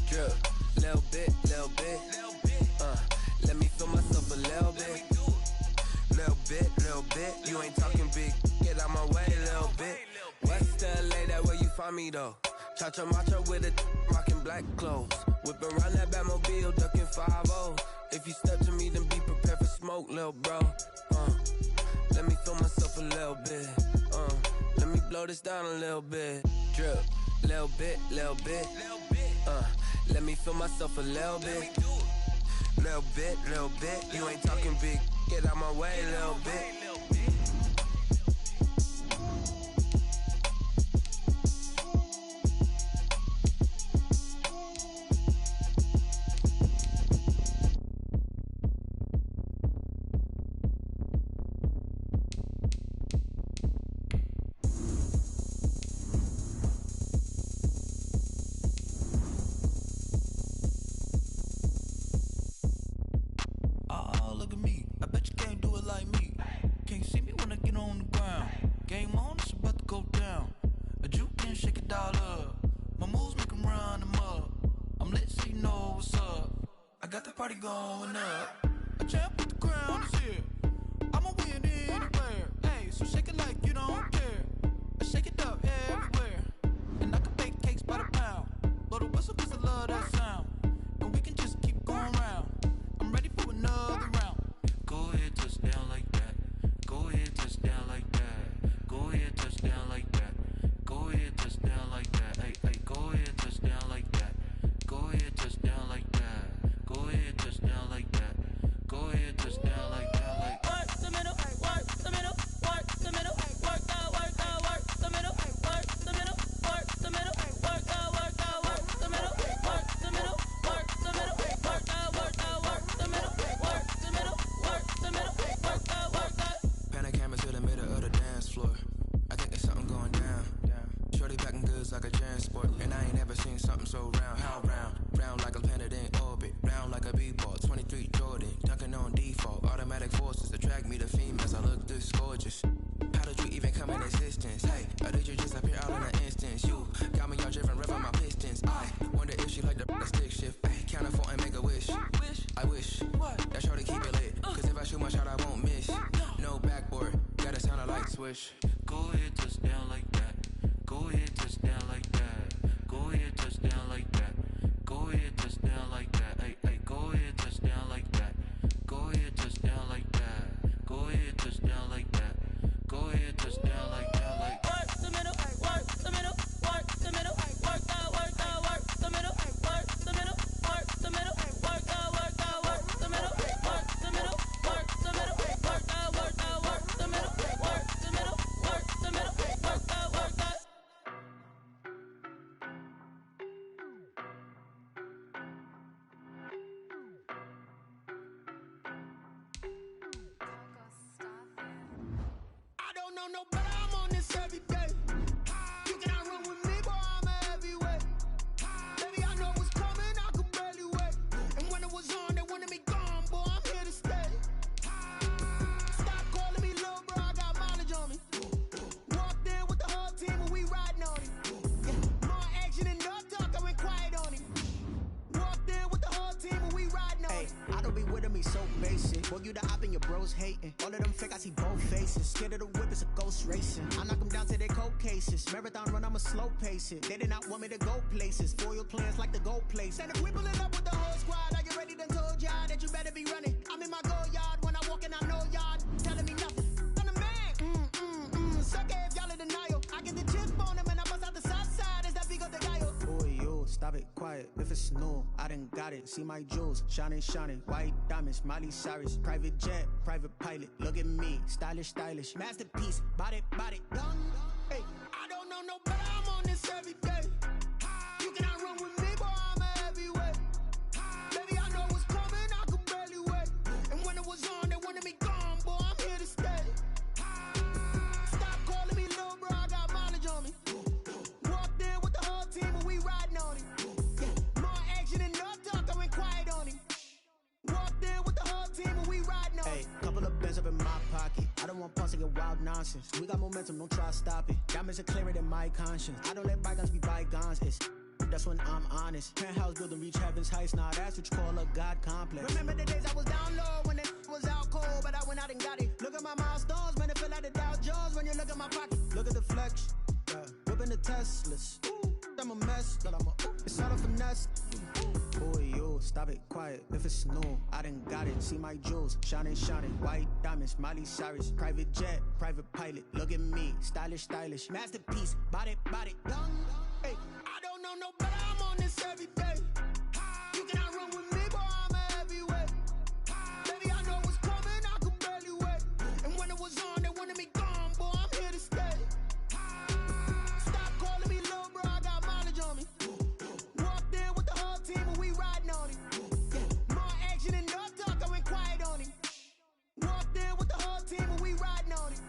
Drip, little bit. Let me feel myself a little bit. Little bit. You ain't talking big. Get out my way, little bit. West LA, that where you find me though. Cha-cha macha with a rockin' black clothes. Whip around that Batmobile, ducking 5-0. If you step to me, then be prepared for smoke, lil' bro. Let me feel myself a little bit. Let me blow this down a little bit. Drip, little bit. Let me feel myself a little bit. Little bit. You ain't talking big. Get out my way, little bit. Going up, a champ with the crown is here. I'ma win anywhere. Hey, so shake it like you don't care. I shake it up everywhere, and I can bake cakes by the pound. Blow the whistle 'cause I love that sound, and we can just keep going round. I'm ready for another round. Go ahead, touch down like that. Go ahead, touch down like that. Go ahead, touch down like that. Go ahead, touch down like that. Hey, go ahead, touch down like that. Go ahead, touch down like that. Go ahead, touch down like that. Go ahead, touch down like that. Like work the middle, work the middle, work the middle, work out, work the middle, work the middle, work the middle, work out, work the middle, work the middle, work the middle, work out, work the middle, work the middle, work the middle, work out. Pan a camera to the middle of the dance floor. I think there's something going down. Shorty packing goods like a transport, and I ain't never seen something so round. How round? Round like a planet in orbit, round like a b-ball. 23 Jordan, dunking on default. Automatic forces attract me to females. I look this gorgeous. How did you even come in existence? Hey, or did you just appear out in an instance? You got me all driven, revving my pistons. I wonder if she like the stick shift. Ay, count a 4 and make a wish. I wish that shorty keep it lit. 'Cause if I shoot my shot, I won't miss. No backboard, gotta sound a light switch. Go ahead, touch down like that. Go ahead, touch down like that. Go ahead, touch down like that. Go ahead, touch down like that. Hey, go ahead, touch down like that. Go ahead, touch down like that. Go ahead, touch down like that. Go ahead, touch down like that. Like work the middle, work the middle, work the middle, work out, work the middle, work the middle, work the middle, work out, work the middle, work the middle, work the middle, work out, work the middle, work the middle, work bros hating. All of them fake, I see both faces. Scared of the whip, it's a ghost racing. I knock them down to their cold cases. Marathon run, I'ma slow pace it. They did not want me to go places. Foil plans like the gold place. And if we pulling up with the whole squad, I get ready to told y'all that you better be running. I'm in my go yard when I walk in, I know y'all telling me nothing. I'm the man. Suck it if y'all in denial. I get the chip on them and I bust out the south side. Is that big of the guy? Boy, yo, stop it, quiet. If it's new, I done got it. See my jewels, shining, shining. White diamonds, Miley Cyrus. Private jet, private pilot. Look at me, stylish, stylish. Masterpiece, body, young. Hey, I don't know no better. I'm on this every day. You cannot run with me, boy. I'm a heavyweight. Baby, I know what's coming. I could barely wait. And when it was on, they wanted me gone, boy. I'm here to stay. Stop calling me little bro. I got mileage on me. Walked in with the whole team, and we riding on it. Yeah, more action and no talk. I went quiet on him. Walked in with the whole team, and we riding on it. Hey, couple of bands up in my pocket. I don't want pause to get wild nonsense. We got momentum, don't try to stop it. Diamonds are clearer than my conscience. I don't let bygones be bygones. That's when I'm honest. Penthouse building, reach heaven's heights. Now that's what you call a God complex. Remember the days I was down low when it was out cold, but I went out and got it. Look at my milestones, man, it feel like the Dow Jones when you look at my pocket. Look at the flex, whipping the Teslas. I'm a mess, but it's all a finesse. Boy, yo, stop it, quiet. If it's new, I done got it. See my jewels, shining, shining. White diamonds, Miley Cyrus. Private jet, private pilot. Look at me, stylish, stylish. Masterpiece, body, young. Hey, I don't know no better. I'm on this every day. You cannot run with me, boy. I'm a heavyweight. Baby, I know what's coming. I could barely wait. And when it was on, they wanted me gone, boy. I'm here to stay. Stop calling me little bro. I got mileage on me. Walked in with the whole team, and we riding on it. Yeah, more action and no talk. I went quiet on him. Walked in with the whole team, and we riding on it.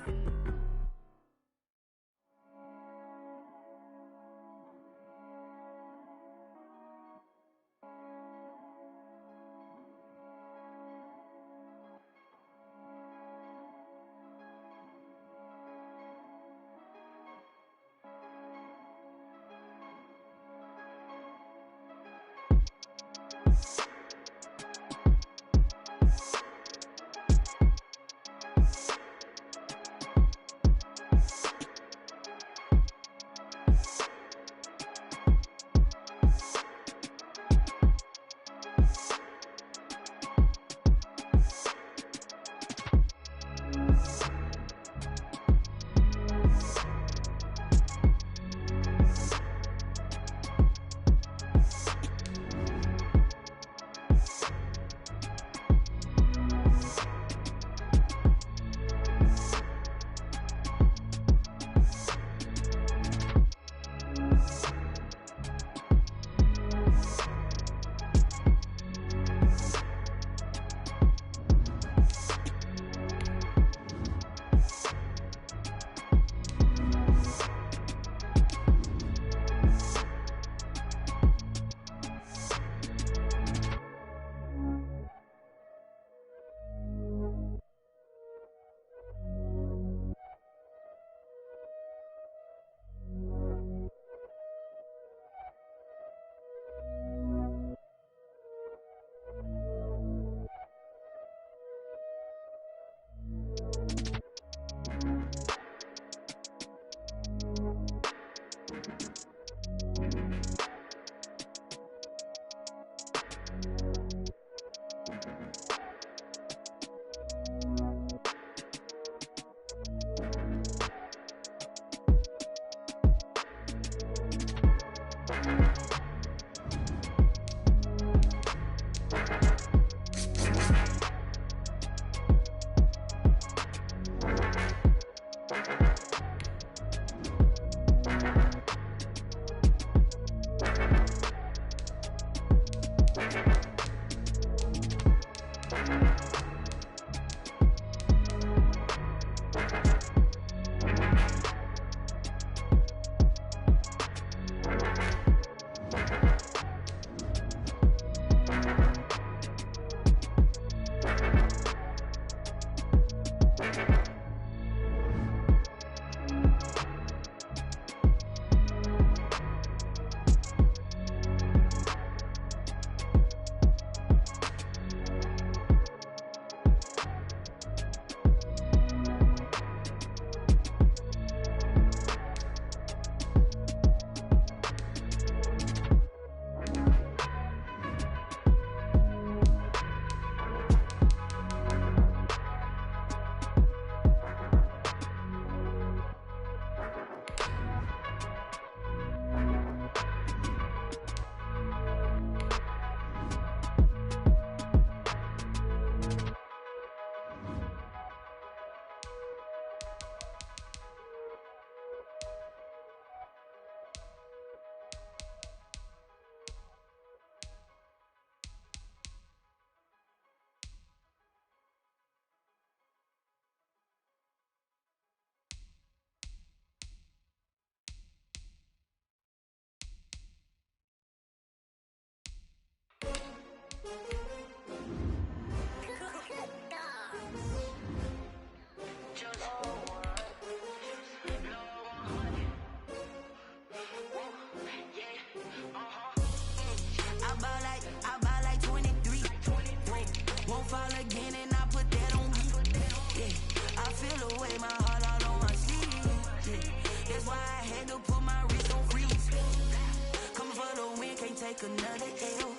take another L.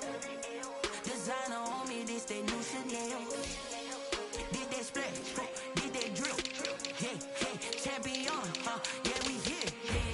Designer on me, this that new Chanel. Did that splash, did that drill. Yeah, champion, yeah, we here.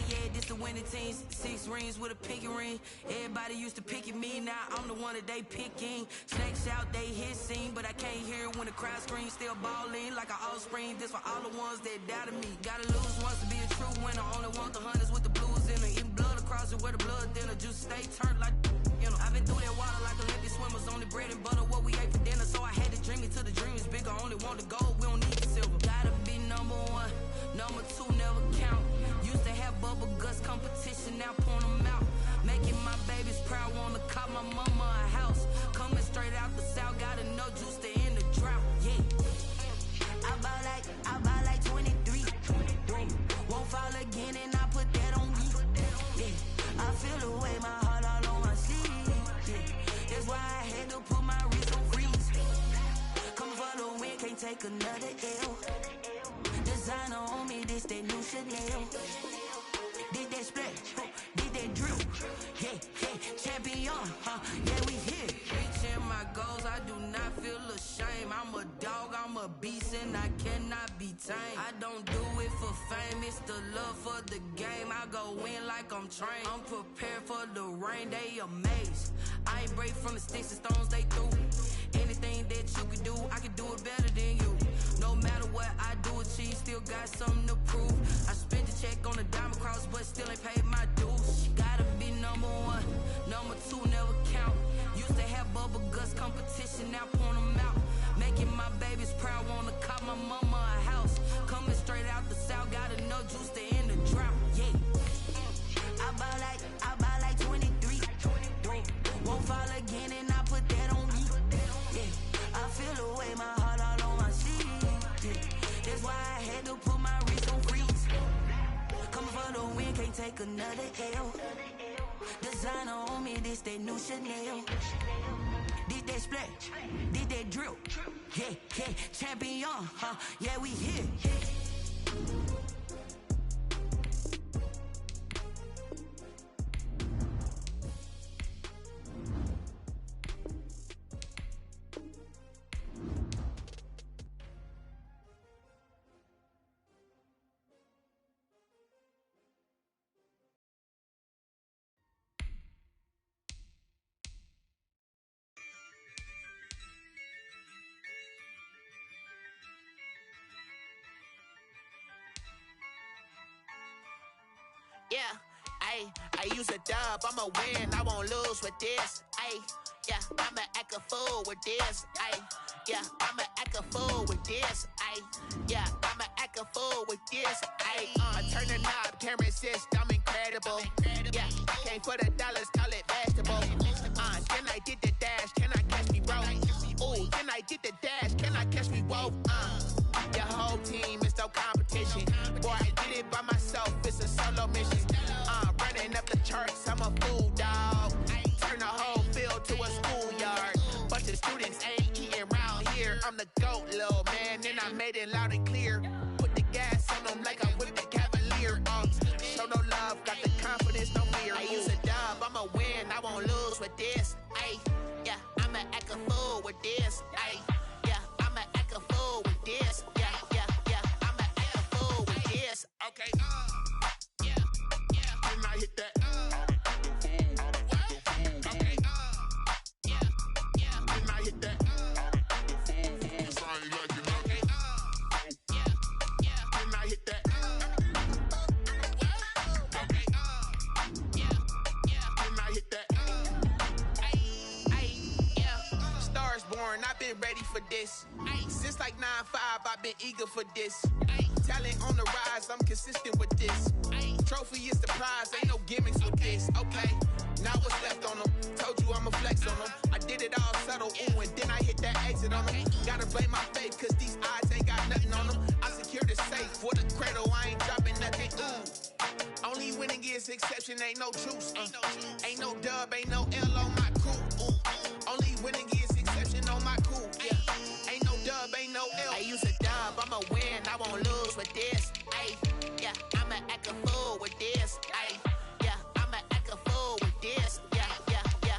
Yeah, this the winning team. 6 rings with a pinky ring. Everybody used to picking me, now I'm the one that they picking. Snakes out, they hit scene, but I can't hear when the crowd screams. Still balling like an offspring. This for all the ones that doubted me. Gotta lose once to be a true winner. Only want the hunters with the blues in her. Eating blood across it where the blood dinner. Juice stay turned like, you know. I've been through that water like Olympic swimmers. Only bread and butter, what we ate for dinner. So I had to dream it till the dream is bigger. Only want the gold, we don't need the silver. Gotta be number 1, number 2 never count. Used to have bubble guts competition, now point them out. Making my babies proud, wanna call my mama a house. Coming straight out the south, gotta know juice to end the drought. Yeah, I buy like 23. Won't fall again and I put that on me. Yeah, I feel the way, my heart all on my sleeve. Yeah, that's why I had to put my wrist on freeze. Come for the win, can't take another L. Designer on me, this that new Chanel. Did that splash, did that drill. Yeah, champion, yeah, we here. Reaching my goals, I do not feel ashamed. I'm a dog, I'm a beast, and I cannot be tamed. I don't do it for fame, it's the love for the game. I go in like I'm trained. I'm prepared for the rain, they amazed. I ain't break from the sticks and stones they threw. Anything that you can do, I can do it better than you. No matter what I do achieve, still got something to prove. I spent the check on the diamond cross, but still ain't paid my dues. Gotta be number 1, number 2 never count. Used to have bubble guts competition, now point them out. Making my babies proud, wanna call my mama a house. Coming straight out the south, gotta know juice to end the drought. Yeah, I buy like 23. Won't fall again and I put that on me. Yeah, I feel the way, my heart all on my sleeve. Yeah, that's why I had to put my wrist on freeze. Coming for the win, can't take another L. Designer on me, this that new Chanel. Did that splash, did that drill. Yeah, champion, yeah, we here. Yeah, I use a dub, I'ma win, I won't lose with this. Yeah, I'ma act a fool with this. Yeah, I'ma act a fool with this. Yeah, I'ma act a fool with this. I turn the knob, camera assist, I'm incredible. Yeah, came for the dollars, call it vegetable. Then I did the dash, can I catch me, bro? Ooh, then I did the dash, can I catch me, whoa? Your whole team is no competition. Boy, I did it by myself, it's a solo mission. Running up the charts, I'm a fool, dog. Turn the whole field to a schoolyard. Bunch of students ain't eating round here. I'm the GOAT, little man, and I made it loud and clear. Put the gas on them like I whipped the Cavalier. Show no love, got the confidence, no fear. I use a dub, I'ma win, I won't lose with this. Yeah, I'ma act a fool with this. Yeah, I'ma act a fool with this. Yeah, I'ma act a fool with this. Okay, yeah, when I hit that. Okay, yeah, when I hit that. Cause I ain't like it. Okay, yeah, when I hit that. Okay, yeah, when I hit that. Yeah, Stars born, I've been ready for this. Since like 9-5, I've been eager for this. Talent on the rise, I'm consistent with this. Trophy is the prize, ain't no gimmicks with this. Okay, now what's left on them? Told you I'ma flex on them. I did it all subtle, ooh, and then I hit that exit on them. Gotta blame my faith, cause these odds ain't got nothing on them. I secure the safe for the cradle, I ain't dropping nothing, ooh. Only winning is exception, ain't no truce. Ain't no dub, ain't no L on my crew. Only winning is exception on my crew. Yeah, ain't no dub, ain't no L. I use a dub, I'ma win, I won't lose with this. Yeah, I'ma act a fool with this. Yeah, I'ma act a fool with this. Yeah,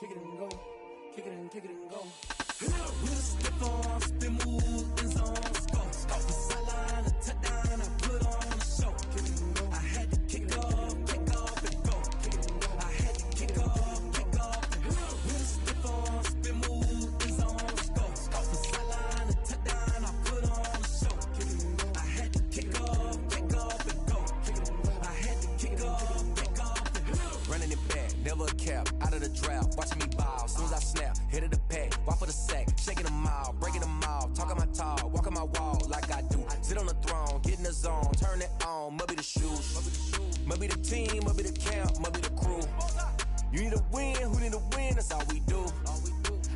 kick it and go, kick it and go. With a stiff on, spin move, in zone, go. Off the sideline, a touchdown, I put on a show. I had to kick off and go. I had to kick off and go. With a stiff on, spin move, in zone, go. Off the sideline, a touchdown, I put on a show. I had to kick off and go. I had to kick off and go. Running it back, never a cap, out of the drought, watching me ball. Soon as I snap, hit of the pack, walk for the sack, shaking them all, breaking them off, talking my talk, walking my wall like I do. Sit on the throne, get in the zone, turn it on, must be the shoes, must be the team, must be the camp, must be the crew. You need a win, who need a win, that's all we do.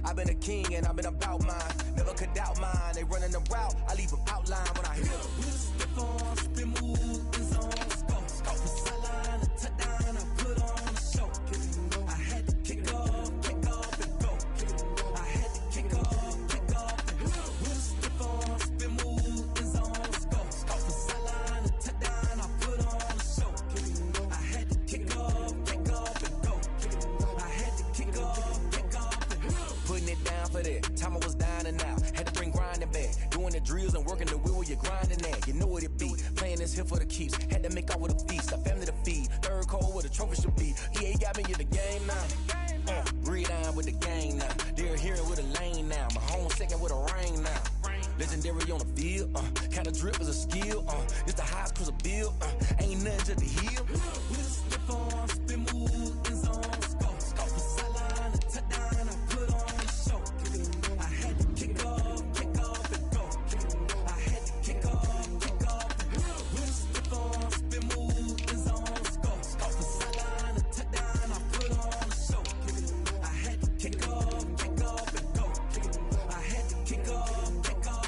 I've been a king and I've been about mine, never could doubt mine. They running the route, I leave them outline when I hit them. With a stiff on, spin move, in zone, go. Off the sideline, a touchdown, I put on a show. I had to kick off and go. I had to kick off and go. With a stiff on, spin move, in zone, go. Off the sideline, a touchdown, I put on a show. I had to kick off and go. I had to kick off and go. Putting it down for that, time I was down and out, had to bring grinding back, doing the drills and working the wheel where you're grinding at, you know what it be, playing this here for the keeps, had to make out with a feast, a family to feed, third cold where the trophy should be, EA got me in the game now, breathe down with the game now, they're hearing with a lane now, my home second with a rain now, legendary on the field, kind of drip is a skill, it's the highest cruiser bill, ain't nothing just to heal. With a stiff on, spin move, in zone, go. Off the sideline, a touchdown, I put on a show. I had to kick off and go. I had to kick off and go. With a stiff on, spin move, in zone, go. Off the sideline, a touchdown, I put on a show. I had to kick off and go. I had to kick off and go.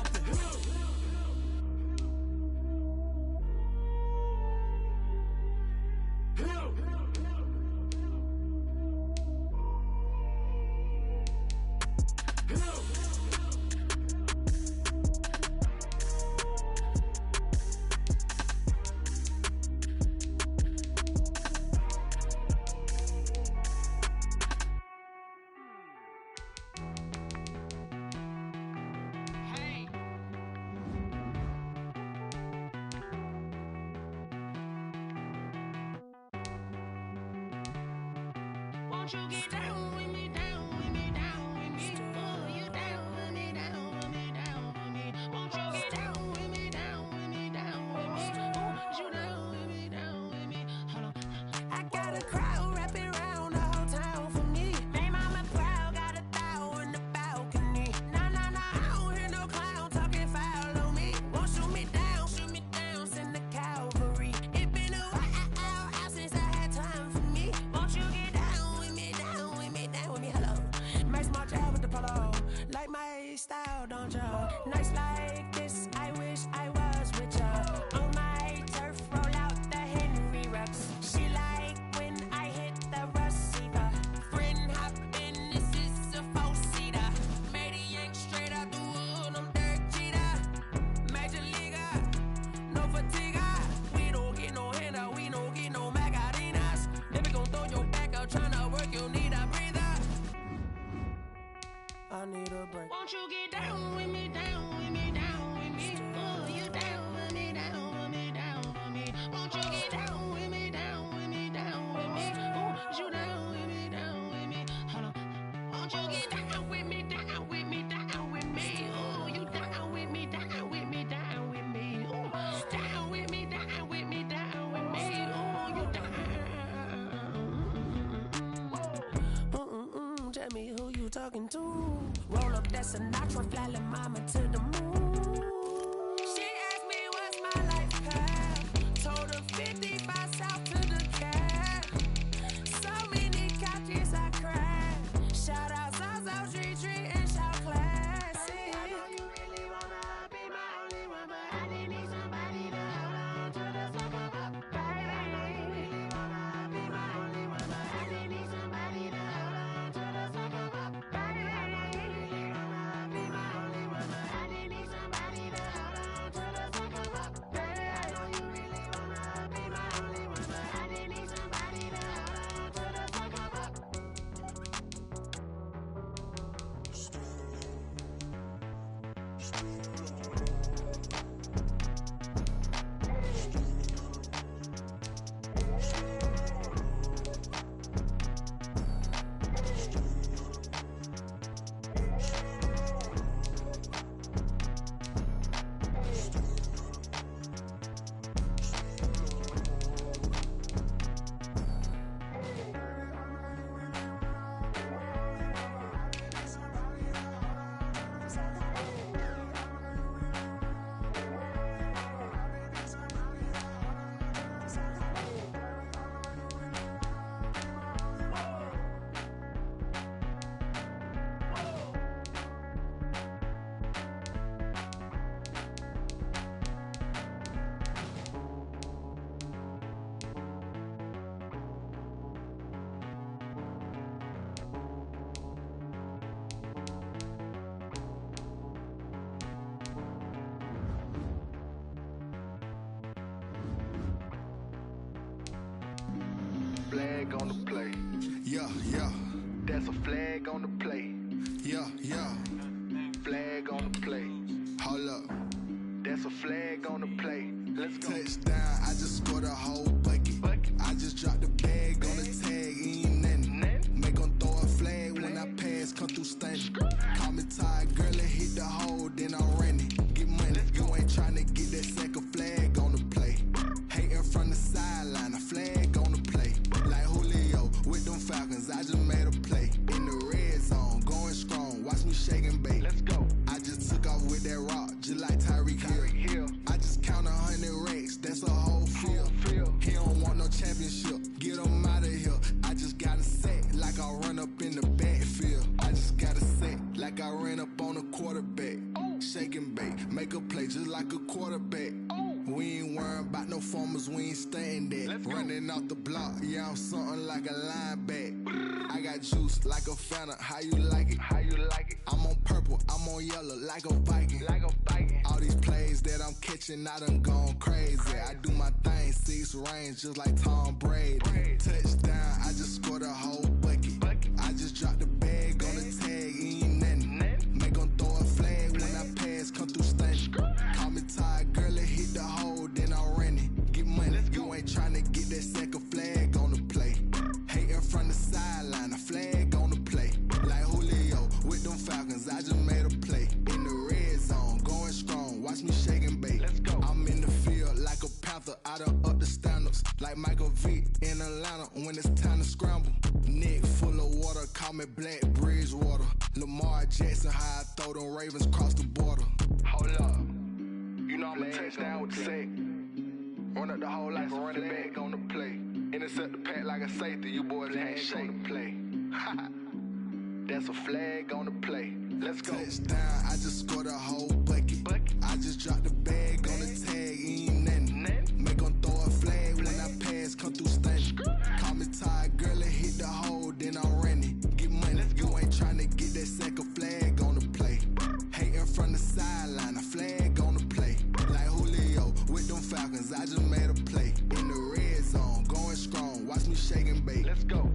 Won't you get down with me, down with me, down with me? Oh, you down with me, down with me, down with me. Won't you get down with me, down with me, down with me? Oh, you down with me, down with me? Hold on. I got a crowd wrapping around the whole town for me. They mama proud, got a thou in the balcony. Nah, nah, nah, I don't hear no clown talking foul on me. Won't shoot me down, send the cavalry. It been a while since I had time for me. Won't you get down with me, down with me, down with me? Hello. Max March out with the polo. Like my style, don't you? Nights like this, I wish I was with ya. On my turf, roll out the Henry Rux. She like when I hit the receiver. Friend hop in, this is a four-seater. Made a yank straight out the wood, I'm Derek Jeter. Major leaguer, no fatigue. We don't get no handout, we don't get no Macarinas. Never gon' throw your back out, tryna work, you need a breather. I need a break. Won't you get down with me, down with me, down with me? Oh, you down with me, down with me, down with me? Won't you get down with me, down with me, down with me? Oh, you down with me, down with me? Hold on. Won't you get down with me, down with me, down with me? Oh, you down with me, down with me, down with me? Oh, down with me, down with me, down with me? Oh, you down. Tell me who you talking to. Roll up that Sinatra, fly la mama to the moon. She asked me what's my life path. Told her 55 south to the cab. So many couches I cried. Shout out South Street Tree and shout classic. I know you really wanna be my only one, but I didn't need somebody to hold on to the sucker up. Baby, I know you really wanna be my only one, but I didn't need somebody to hold on to the sucker up. Baby, I know you really wanna be my only one, but I didn't need Yeah, yeah. That's a flag on the play. Yeah, yeah. Flag on the play. Hold up. That's a flag on the play. Let's go. Touchdown, I just scored a whole bucket. I just dropped the bag on the tag, ain't nothing. Make 'em throw a flag when I pass, come through stunning. Call me tired, girl, and hit the hole, then I'm running. Get money, you ain't tryna get that second flag on the play. Hating from the sideline, a flag on the play. Like Julio with them Falcons, I just made a play. In the red zone, going strong, watch me shake and bake. Let's go. I just took off with that rock, just like Tyreek Hill. I just count 100 racks, that's a whole field. He don't want no championship, get him out of here. I just got a set, like I run up in the backfield. I just got a set, like I ran up on a quarterback. Shake and bake, make a play just like a quarterback. We ain't worrying about no formers, we ain't staying there. Running off the block, yeah, I'm something like a lineback. I got juice like a Fanta, how you like it? How you like it? I'm on purple, I'm on yellow, like a Viking. Like a Viking. All these plays that I'm catching, I done gone crazy. I do my thing, 6 range, just like Tom Brady. Touchdown, I just scored a whole bucket. I just dropped the bag on the tag, ain't nothing. Make 'em throw a flag when I pass, come through stunning. Call me tired, girl, and hit the hole, then I'm running. Get money, you ain't tryna get that second flag on the play. Hating from the sideline, a flag on the play. Like Julio with them Falcons, I just made a play. In the red zone, going strong, watch me shake and bake. Let's go. I'm in the field like a Panther, I done up the standards. Like Michael Vick in Atlanta when it's time to scramble. Neck full of water, call me Black Bridgewater. Lamar Jackson, how I throw them Ravens cross the border. Hold up. You know I'm a touchdown with the sack. Run up the hole like a running back on the play. Intercept the pack like a safety, you boys ain't shake the play. That's a flag on the play. Let's go. Touchdown, I just scored a whole bucket. I just dropped the bag on the tag, ain't nothing. Make 'em throw a flag when I pass, come through stunning. Call me tired, girl, and hit the hole, then I'm running. Get money, you ain't tryna get that second flag on the play. Hating from the sideline, a flag on the play. Like Julio with them Falcons, I just made a play. In the red zone, going strong, watch me shake and bake. Let's go.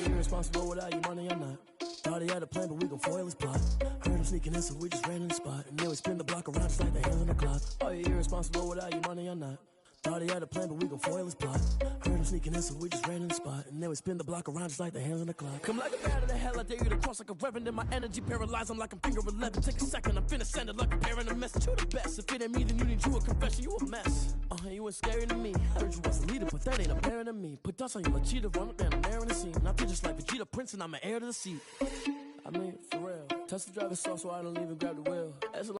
you irresponsible without your money or not? Thought he had a plan, but we gon' foil his plot. Heard him sneaking in, so we just ran in the spot. And then we spin the block around just like the hands on the clock. Are you irresponsible without your money or not? Thought he had a plan, but we gon' foil his plot. Heard him sneaking in, so we just ran in the spot. And then we spin the block around just like the hands on the clock. Come like a bat of the hell, I dare you to cross like a reverend. And my energy paralyzed, I'm like I'm finger 11. Take a second, I'm finna send it like a parent a message. You the best, if it ain't me, then you need you a confession. You a mess, you ain't scary to me. I heard you was a leader, but that ain't apparent to me. Put dust on you like cheetah, run up down the air in the scene. I feel just like Vegeta Prince, and I'm an heir to the seat. I mean, for real. Touch the driver's soft so I don't even grab the wheel.